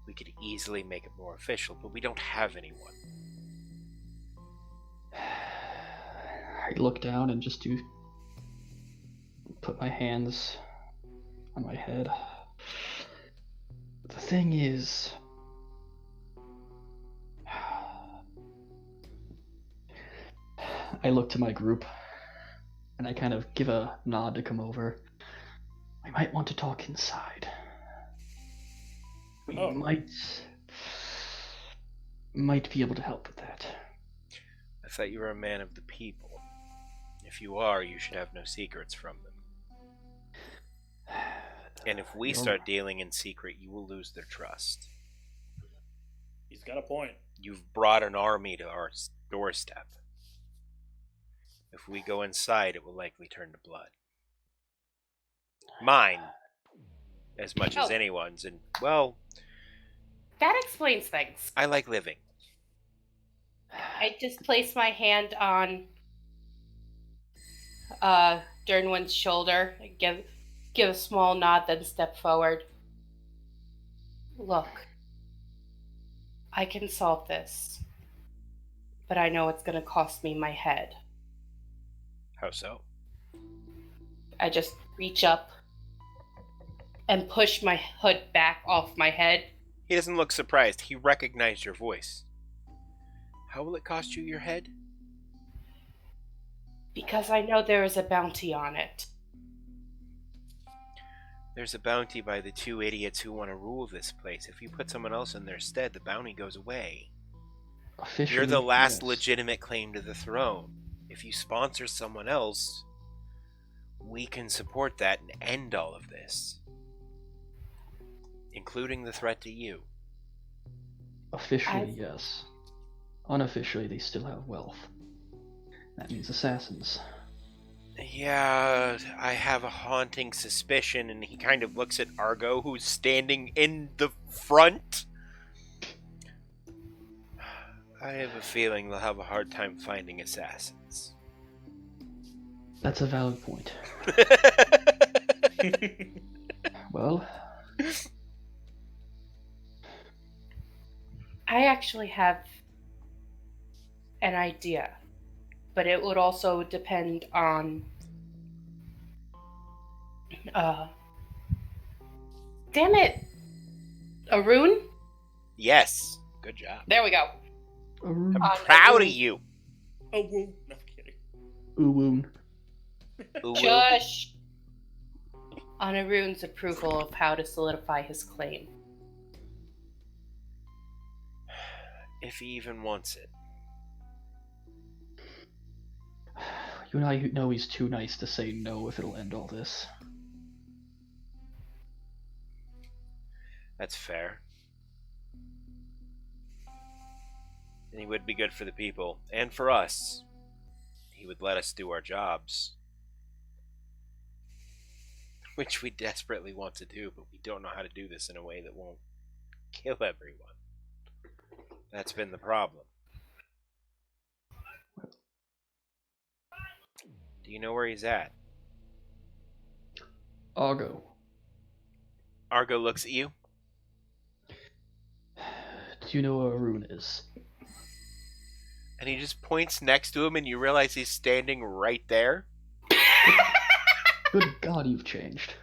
we could easily make it more official, but we don't have anyone. I look down and just put my hands on my head. The thing is, I look to my group and I kind of give a nod to come over. We might want to talk inside. We might be able to help with that. I thought you were a man of the people. If you are, you should have no secrets from them. And if we start dealing in secret, you will lose their trust. He's got a point. You've brought an army to our doorstep. If we go inside, it will likely turn to blood. Mine, as much as anyone's, and, well... That explains things. I like living. I just place my hand on Dernwin's shoulder, give a small nod, then step forward. Look, I can solve this, but I know it's going to cost me my head. How so? I just reach up and push my hood back off my head. He doesn't look surprised. He recognized your voice. How will it cost you your head? Because I know there is a bounty on it. There's a bounty by the 2 idiots who want to rule this place. If you put someone else in their stead, the bounty goes away. Officially, You're the last yes. legitimate claim to the throne. If you sponsor someone else, we can support that and end all of this. Including the threat to you. Officially, yes. Unofficially, they still have wealth. That means assassins. Yeah, I have a haunting suspicion, and he kind of looks at Argo, who's standing in the front. I have a feeling they'll have a hard time finding assassins. That's a valid point. Well, I actually have an idea, but it would also depend on damn it, Arun? Yes, good job. There we go. I'm proud of you. Oh, whoa. No, I'm kidding. Uwoon. Ooh, Shush. On Arun's approval of how to solidify his claim. if he even wants it. You and I know he's too nice to say no if it'll end all this. That's fair. And he would be good for the people, and for us. He would let us do our jobs. Which we desperately want to do, but we don't know how to do this in a way that won't kill everyone. That's been the problem. Do you know where he's at? Argo. Argo looks at you. Do you know where Arun is? And he just points next to him, and you realize he's standing right there. Good God, you've changed.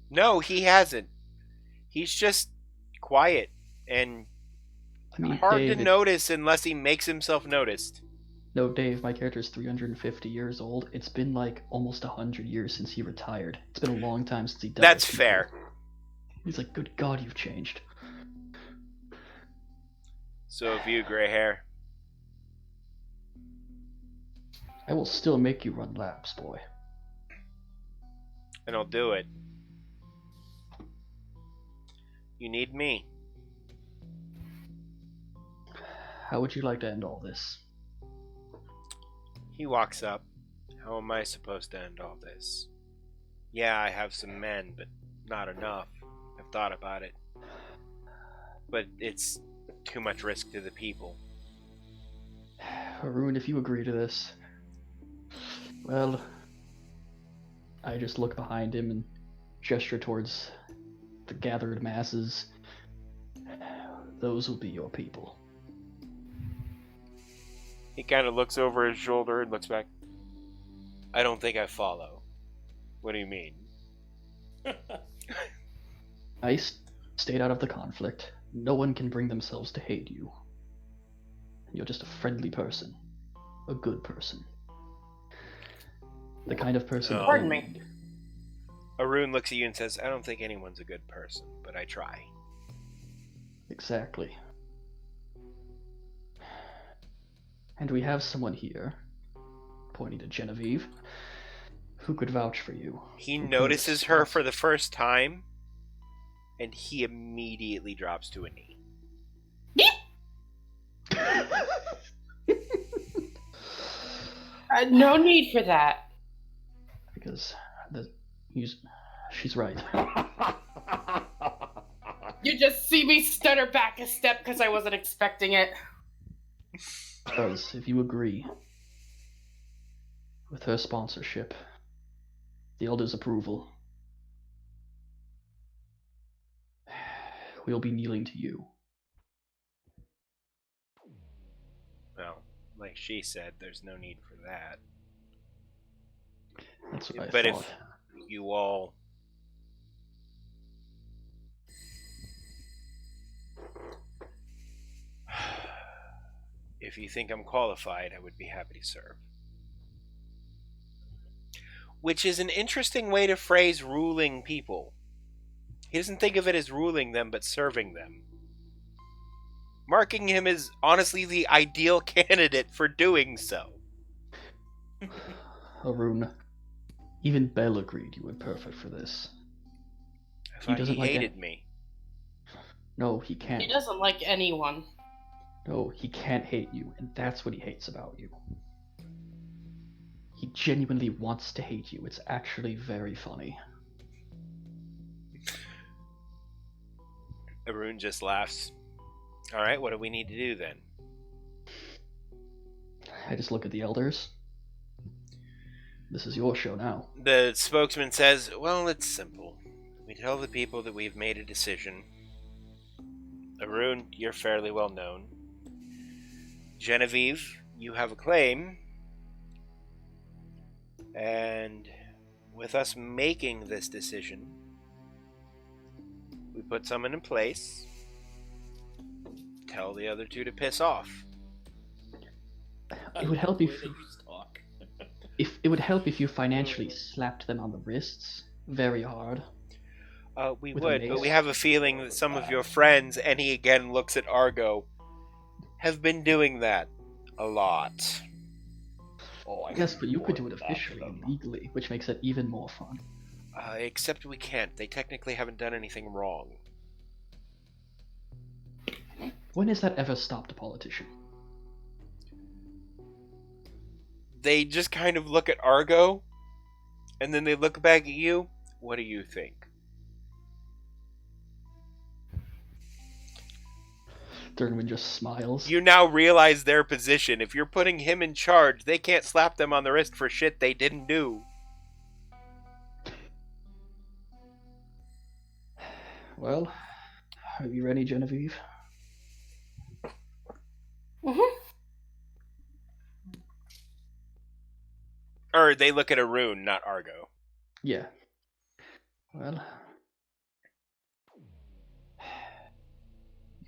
No, he hasn't. He's just quiet and I mean, Hard Dave, to notice unless he makes himself noticed. No, Dave, my character's 350 years old. It's been like almost 100 years since he retired. It's been a long time since he dealt That's with people. fair. He's like, good God, you've changed. So have you, gray hair. I will still make you run laps, boy. And I'll do it. You need me. How would you like to end all this? He walks up. How am I supposed to end all this? Yeah, I have some men, but not enough. I've thought about it. But it's too much risk to the people. Haroon, if you agree to this, well, I just look behind him and gesture towards the gathered masses. Those will be your people. He kind of looks over his shoulder and looks back. I don't think I follow. What do you mean? I stayed out of the conflict. No one can bring themselves to hate you. You're just a friendly person. A good person. The kind of person that Pardon we me. need. Arun looks at you and says, I don't think anyone's a good person, but I try. Exactly. And we have someone here, pointing to Genevieve, who could vouch for you. He Who could notices her spot- for the first time, and he immediately drops to a knee. No need for that. Because she's right. You just see me stutter back a step because I wasn't expecting it. Because if you agree with her sponsorship, the Elder's approval, we'll be kneeling to you. Well, like she said, there's no need for that. That's what I But thought. if you all... If you think I'm qualified, I would be happy to serve. Which is an interesting way to phrase ruling people. He doesn't think of it as ruling them, but serving them. Marking him as honestly the ideal candidate for doing so. Haroon, even Bell agreed you were perfect for this. I thought he doesn't like hated it. me. No, he can't. He doesn't like anyone. No, he can't hate you, and that's what he hates about you. He genuinely wants to hate you. It's actually very funny. Arun just laughs. Alright, what do we need to do then? I just look at the elders. This is your show now. The spokesman says, well, it's simple. We tell the people that we've made a decision. Arun, you're fairly well known. Genevieve, you have a claim. And with us making this decision, we put someone in place. Tell the other two to piss off. It would help The if way that you talk. it would help if you financially slapped them on the wrists very hard. We With a would, but mace? we have a feeling that some of your friends, and he again looks at Argo, have been doing that a lot. Oh, I Yes, can but you could do report it back to officially them. and legally, which makes it even more fun. Except we can't. They technically haven't done anything wrong. When has that ever stopped a politician? They just kind of look at Argo, and then they look back at you. What do you think? Dernwin just smiles. You now realize their position. If you're putting him in charge, they can't slap them on the wrist for shit they didn't do. Well, are you ready, Genevieve? Mm-hmm. Or they look at Arun, not Argo. Yeah. Well,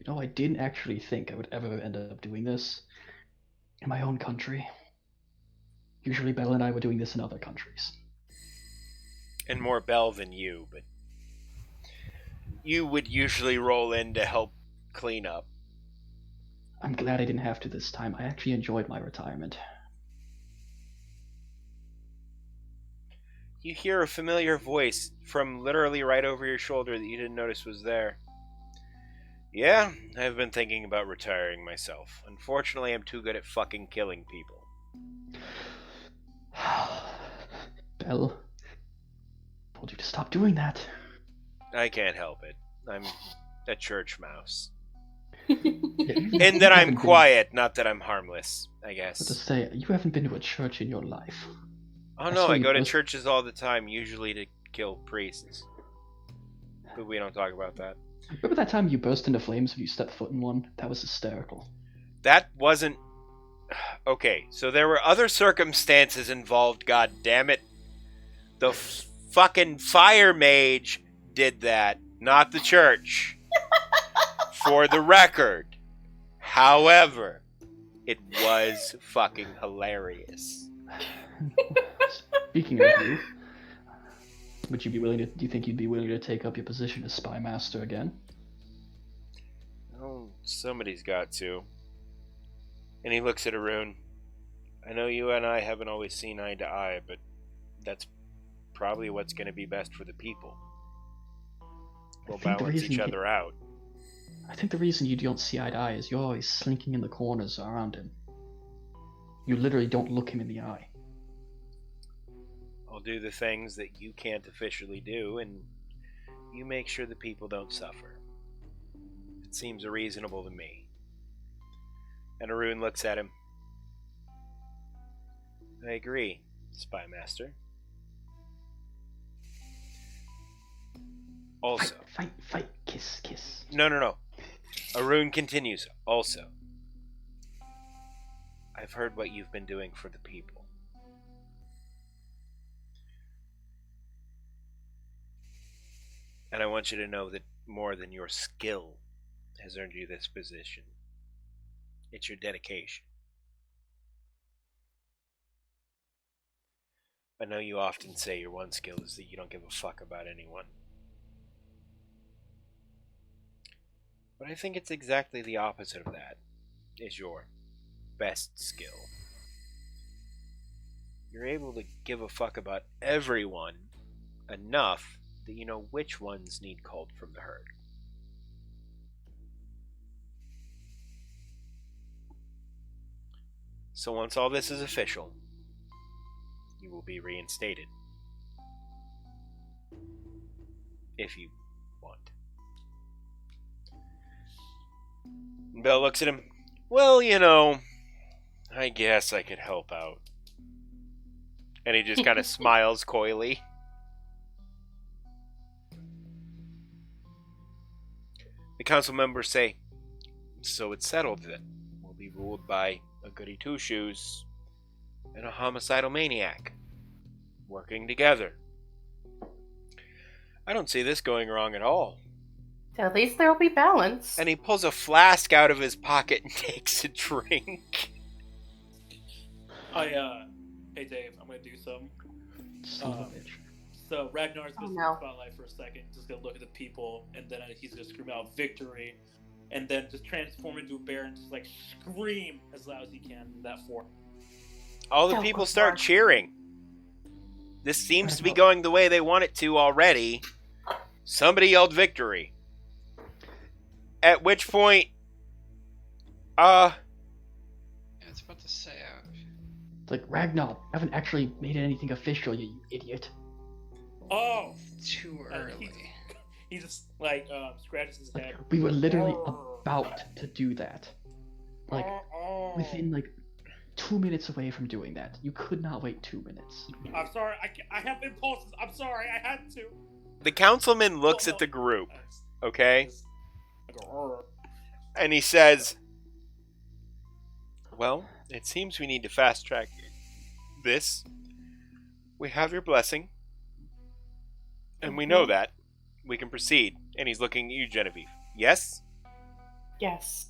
You know, I didn't actually think I would ever end up doing this in my own country. Usually Belle and I were doing this in other countries. And more Bell than you, but you would usually roll in to help clean up. I'm glad I didn't have to this time. I actually enjoyed my retirement. You hear a familiar voice from literally right over your shoulder that you didn't notice was there. Yeah, I've been thinking about retiring myself. Unfortunately, I'm too good at fucking killing people. Belle, I told you to stop doing that. I can't help it. I'm a church mouse. Yeah, And that I'm quiet, not that I'm harmless, I But to guess. say, you haven't been to a church in your life. Oh no, saw I you go to post- churches all the time, usually to kill priests. But we don't talk about that. Remember that time you burst into flames when you stepped foot in one? That was hysterical. That wasn't... Okay, so there were other circumstances involved, god damn it. The fucking fire mage did that, not the church. For the record. However, it was fucking hilarious. Speaking of you, would you be willing to? Do you think you'd be willing to take up your position as spy master again? Oh, somebody's got to. And he looks at Arun. I know you and I haven't always seen eye to eye, but that's probably what's going to be best for the people. We'll balance each other out. I think the reason you don't see eye to eye is you're always slinking in the corners around him. You literally don't look him in the eye. I'll do the things that you can't officially do, and you make sure the people don't suffer. It seems reasonable to me. And Arun looks at him. I agree, Spy Master. Also... Fight, kiss. No. Arun continues. Also, I've heard what you've been doing for the people. And I want you to know that more than your skill has earned you this position. It's your dedication. I know you often say your one skill is that you don't give a fuck about anyone. But I think it's exactly the opposite of that is your best skill. You're able to give a fuck about everyone enough that you know which ones need culled from the herd. So once all this is official, you will be reinstated. If you want. Bell looks at him. Well, you know, I guess I could help out. And he just kind of smiles coyly. The council members say, so it's settled then. We'll be ruled by a goody two-shoes and a homicidal maniac. Working together. I don't see this going wrong at all. At least there'll be balance. And he pulls a flask out of his pocket and takes a drink. Hey Dave, I'm gonna do something. Son of a bitch. So Ragnar's gonna Oh, see no. the spotlight for a second, just gonna look at the people, and then he's gonna scream out victory, and then just transform into a bear and just like scream as loud as he can in that form. All the Oh, people good start Lord. cheering. This seems to be going the way they want it to already. Somebody yelled victory. At which point, Yeah, it's about to say It's like, Ragnar, you haven't actually made anything official, you idiot. Oh! too Uh, early. He just like scratches his head. We were literally about to do that. Like, within like 2 minutes away from doing that. You could not wait 2 minutes. I'm sorry. I have impulses. I'm sorry. I had to. the councilman looks at the group, okay? I go, And he says, well, it seems we need to fast track this. We have your blessing. And we know that. We can proceed. And he's looking at you, Genevieve. Yes? Yes.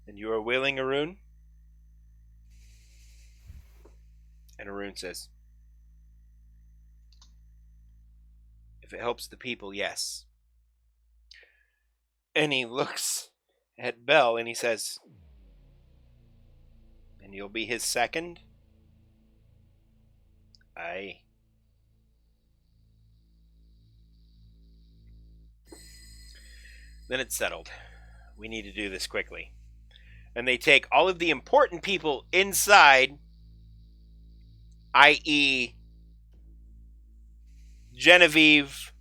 And you are willing, Arun? And Arun says, if it helps the people, yes. And he looks at Bell and he says, and you'll be his second? Aye. Then it's settled. We need to do this quickly. And they take all of the important people inside, i.e., Genevieve.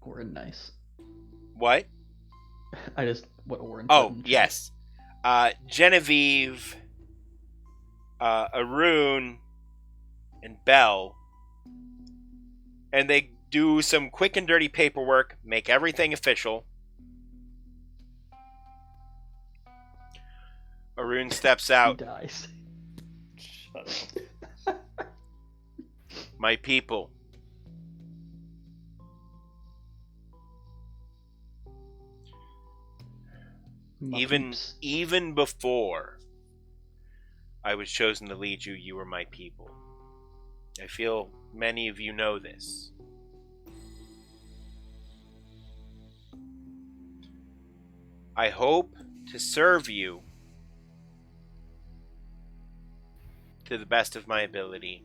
Orin, nice. What? What Orin. Oh, put in yes. Genevieve, Arun, and Belle. And they do some quick and dirty paperwork, make everything official. Arun steps He out. dies. Shut up. My people. My Even peeps. even before I was chosen to lead you, you were my people. I feel many of you know this. I hope to serve you to the best of my ability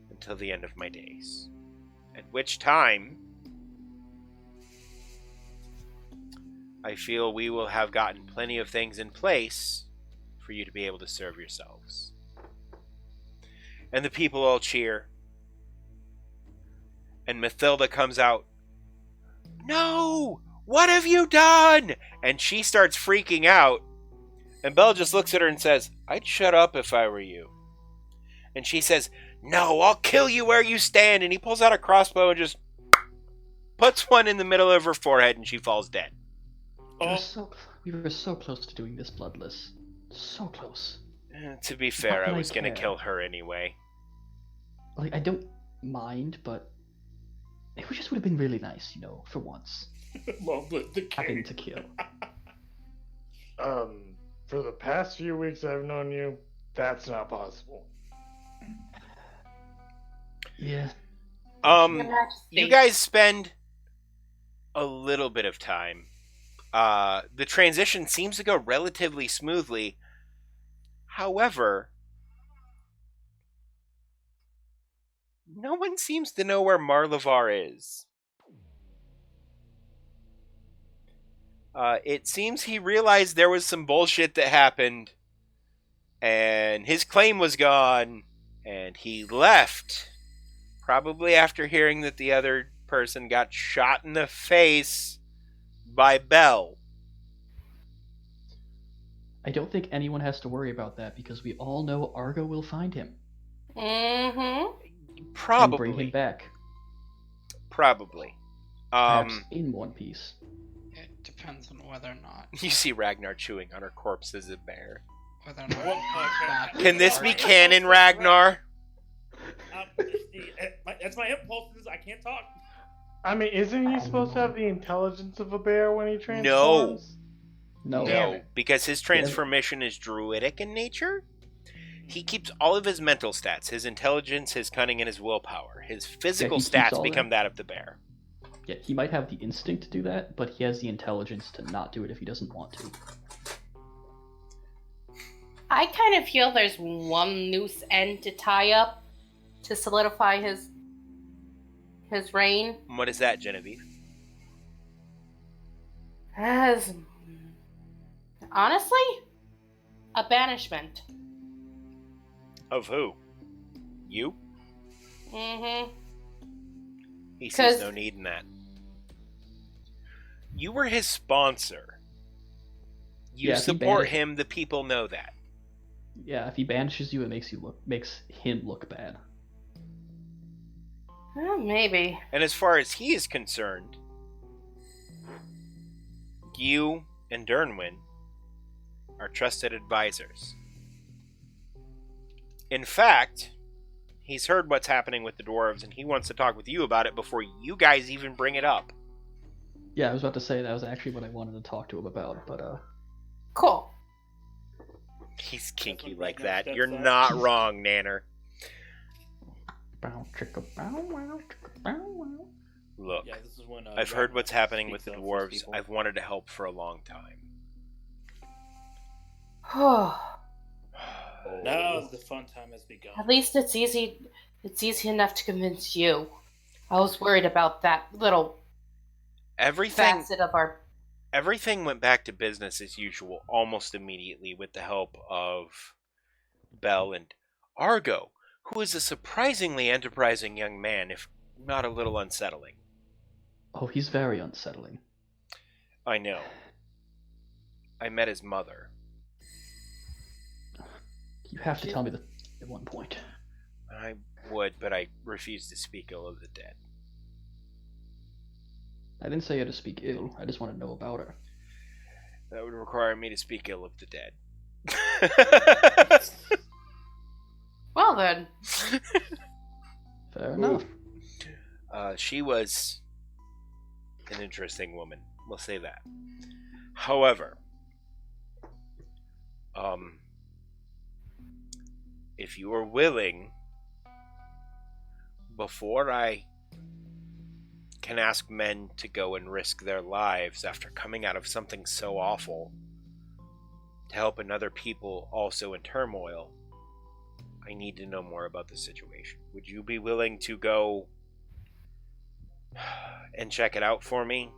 until the end of my days. At which time, I feel we will have gotten plenty of things in place for you to be able to serve yourselves. And the people all cheer. And Mathilda comes out. No! What have you done? And she starts freaking out. And Belle just looks at her and says, I'd shut up if I were you. And she says, no, I'll kill you where you stand. And he pulls out a crossbow and just puts one in the middle of her forehead and she falls dead. We were so close to doing this bloodless. So close. To be fair, Why I do I was going to care? kill her anyway. Like, I don't mind, but it just would have been really nice, you know, for once. Long live the Having king. to kill. For the past few weeks I've known you, that's not possible. Yeah. Your You Majesty. guys spend a little bit of time. The transition seems to go relatively smoothly. However, no one seems to know where Marlavar is. It seems he realized there was some bullshit that happened, and his claim was gone, and he left. Probably after hearing that the other person got shot in the face by Belle. I don't think anyone has to worry about that because we all know Argo will find him Mm-hmm. and Probably. bring him back. Probably. Perhaps in one piece. It depends on whether or not You see Ragnar chewing on her corpse as a bear. whether or not Well, he's back. Can this be Argo. canon, Ragnar? That's my impulses. I can't talk. I mean, isn't he supposed to have the intelligence of a bear when he transforms? No. Damn No, it. because his transformation is druidic in nature. He keeps all of his mental stats, his intelligence, his cunning, and his willpower. His physical he keeps stats all become that. that of the bear. Yeah, he might have the instinct to do that, but he has the intelligence to not do it if he doesn't want to. I kind of feel there's one loose end to tie up to solidify his reign. What is that, Genevieve? As honestly, a banishment. Of who? You? Mm-hmm. He sees 'Cause- no need in that. You were his sponsor. You Yeah, if he support banish- him, the people know that. Yeah, if he banishes you, it makes him look bad. Maybe. And as far as he is concerned, you and Dernwin are trusted advisors. In fact, he's heard what's happening with the dwarves and he wants to talk with you about it before you guys even bring it up. Yeah, I was about to say that was actually what I wanted to talk to him about, but Cool. He's kinky when like Ragnar that. steps You're up. not wrong, Nanner. bow chicka bow wow chicka bow wow. Look, Yeah, this is when I've heard Ragnar what's happening with speaks the up for his dwarves. people. I've wanted to help for a long time. Now the fun time has begun. At least it's easy. It's easy enough to convince you. I was worried about that little Everything facet of our. everything went back to business as usual almost immediately with the help of Bell and Argo, who is a surprisingly enterprising young man, if not a little unsettling. Oh, he's very unsettling. I know. I met his mother. You have to tell me that at one point. I would, but I refuse to speak ill of the dead. I didn't say you had to speak ill. I just want to know about her. That would require me to speak ill of the dead. Well then, Fair enough. She was an interesting woman. We'll say that. However, if you are willing, before I can ask men to go and risk their lives after coming out of something so awful to help another people also in turmoil, I need to know more about the situation. Would you be willing to go and check it out for me?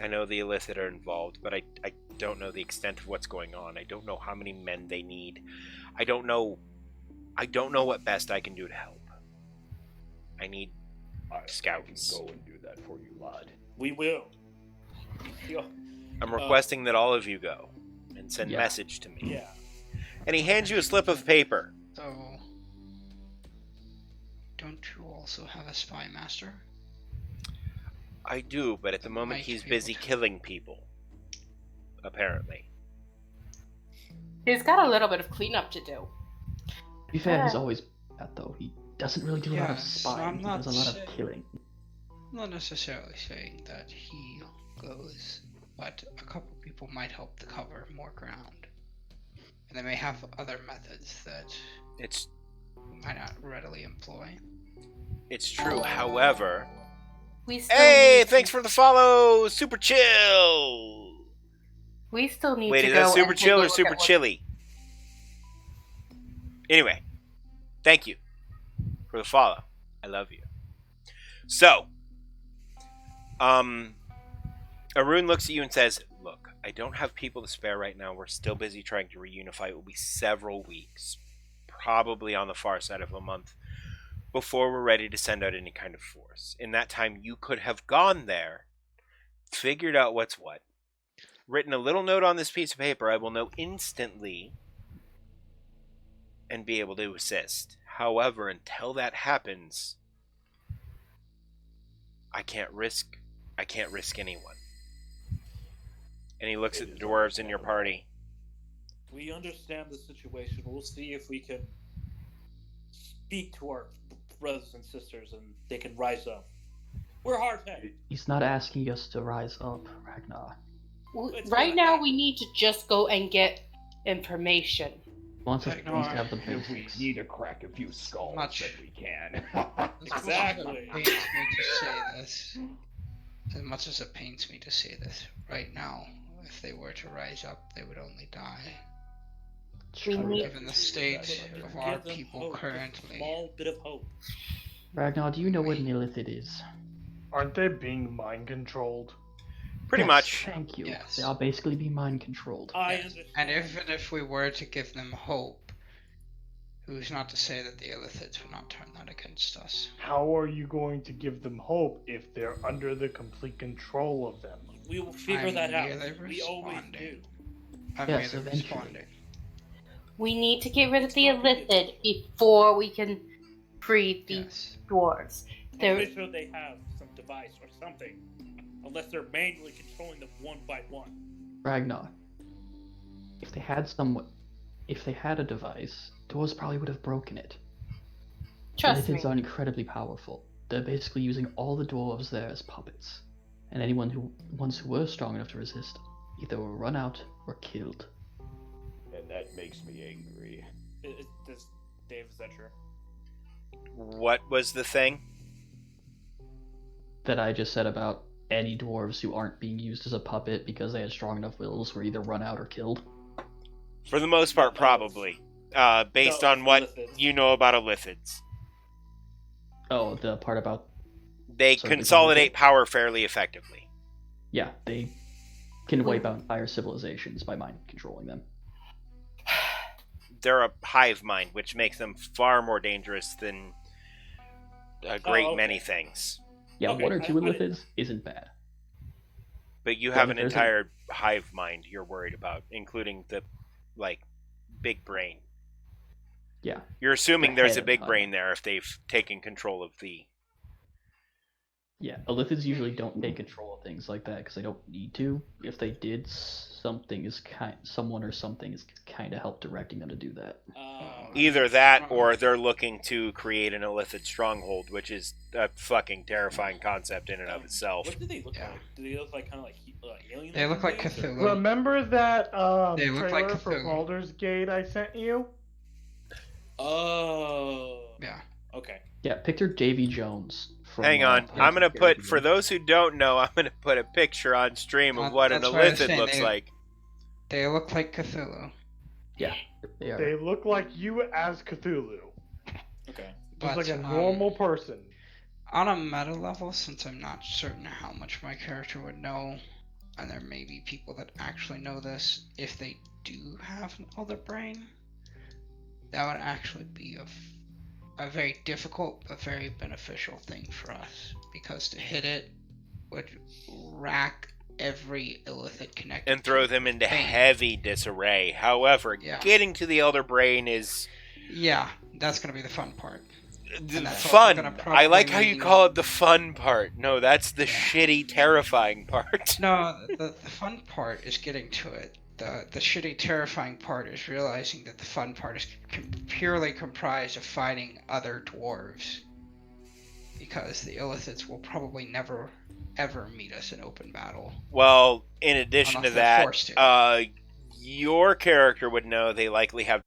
I know the illicit are involved, but I don't know the extent of what's going on. I don't know how many men they need. I don't know what best I can do to help. I need scouts. I can go and do that for you, lad. We will. I'm requesting that all of you go and send Yeah. message to me. Yeah. And he hands you a slip of paper. So, don't you also have a spy master? I do, but at the moment Might he's be busy able to- killing people. Apparently. he's got a little bit of cleanup to do. To be fair, he's always that though. He doesn't really do a lot of Yes, spying. I'm He not does a lot of saying- killing. I'm not necessarily saying that he goes, but a couple people might help to cover more ground. And they may have other methods that It's we might not readily employ. true, however. We still Hey, need thanks for the follow! Super chill! We still need Wait, to is go that super and take chill a or look super at what- chilly? Anyway, thank you for the follow. I love you. So, Arun looks at you and says, "Look, I don't have people to spare right now. We're still busy trying to reunify. It will be several weeks, probably on the far side of a month, before we're ready to send out any kind of force. In that time, you could have gone there, figured out what's what, written a little note on this piece of paper. I will know instantly and be able to assist. However, until that happens, I can't risk anyone." And he looks at the dwarves in your party. We understand the situation. We'll see if we can speak to our brothers and sisters and they can rise up. We're hard-headed. He's not asking us to rise up, Ragnar. It's Right gonna now, happen. we need to just go and get information. He wants us Ragnar, to have the If we basics. need to crack a few skulls, Much. then we can. Exactly. As much as it pains me to say this, as much as it pains me to say this, right now, if they were to rise up, they would only die. We need- Given the state Give of our them people hope, just a currently. small bit of hope. Ragnar, do you know what an illithid is? Aren't they being mind controlled? Pretty Yes, much. Thank you. Yes. They are basically being mind controlled. I Yes. understand. And even if we were to give them hope, who's not to say that the Illithids would not turn that against us? How are you going to give them hope if they're under the complete control of them? We will figure I'm that out. merely We always do. responding. I'm Yes, merely eventually. responding. We need to get rid of It's the not gonna get- illithid before we can free the Yes. dwarves. I'm There, pretty sure they have some device or something. Unless they're manually controlling them one by one. Ragnar, if they had a device, dwarves probably would have broken it. trust me. Illithids are incredibly powerful. They're basically using all the dwarves there as puppets. And anyone who ones who were strong enough to resist either were run out or killed. And that makes me angry. Dave, is that true? What was the thing? That I just said about any dwarves who aren't being used as a puppet because they had strong enough wills were either run out or killed. For the most part, probably. Based on what you know about Illithids. Oh, the part about They So they consolidate become power fairly effectively. yeah, they can wipe out entire civilizations by mind controlling them. They're a hive mind, which makes them far more dangerous than a great many things. Yeah, Okay, one or two I didn't Illithids isn't bad. But you But have if an there's entire hive mind you're worried about, including the, big brain. Yeah. You're assuming The there's head a of big the brain there if they've taken control of the... Yeah, Illithids usually don't take control of things like that because they don't need to. If they did, someone or something is kind of help directing them to do that. Either that, or they're looking to create an Illithid stronghold, which is a fucking terrifying concept in and of itself. What do they look Yeah. like? Do they look like kind of like alien? They look like things, or- Cthulhu. Remember that They look trailer like for Cthulhu. Baldur's Gate I sent you? Oh. Yeah. Okay. Yeah, picture Davy Jones. From, Hang on, I'm gonna put, for those who don't know, I'm gonna put a picture on stream of what an That's what I was Illithid saying, looks like. They look like Cthulhu. Yeah, they are. They look like you as Cthulhu. Okay. Just like a But, normal person. On a meta level, since I'm not certain how much my character would know, and there may be people that actually know this, if they do have an other brain, that would actually be a very difficult but very beneficial thing for us, because to hit it would rack every Illithid connected And throw to them into brain. heavy disarray. However, Yeah. getting to the Elder Brain is Yeah, that's gonna be the fun part. that's also fun. gonna I like how probably you mean- call it the fun part. No, that's the Yeah. shitty, terrifying part. No, the fun part is getting to it. The shitty, terrifying part is realizing that the fun part is purely comprised of fighting other dwarves. Because the Illithids will probably never, ever meet us in open battle. Well, in addition Unless to they're that, forced to. your character would know they likely have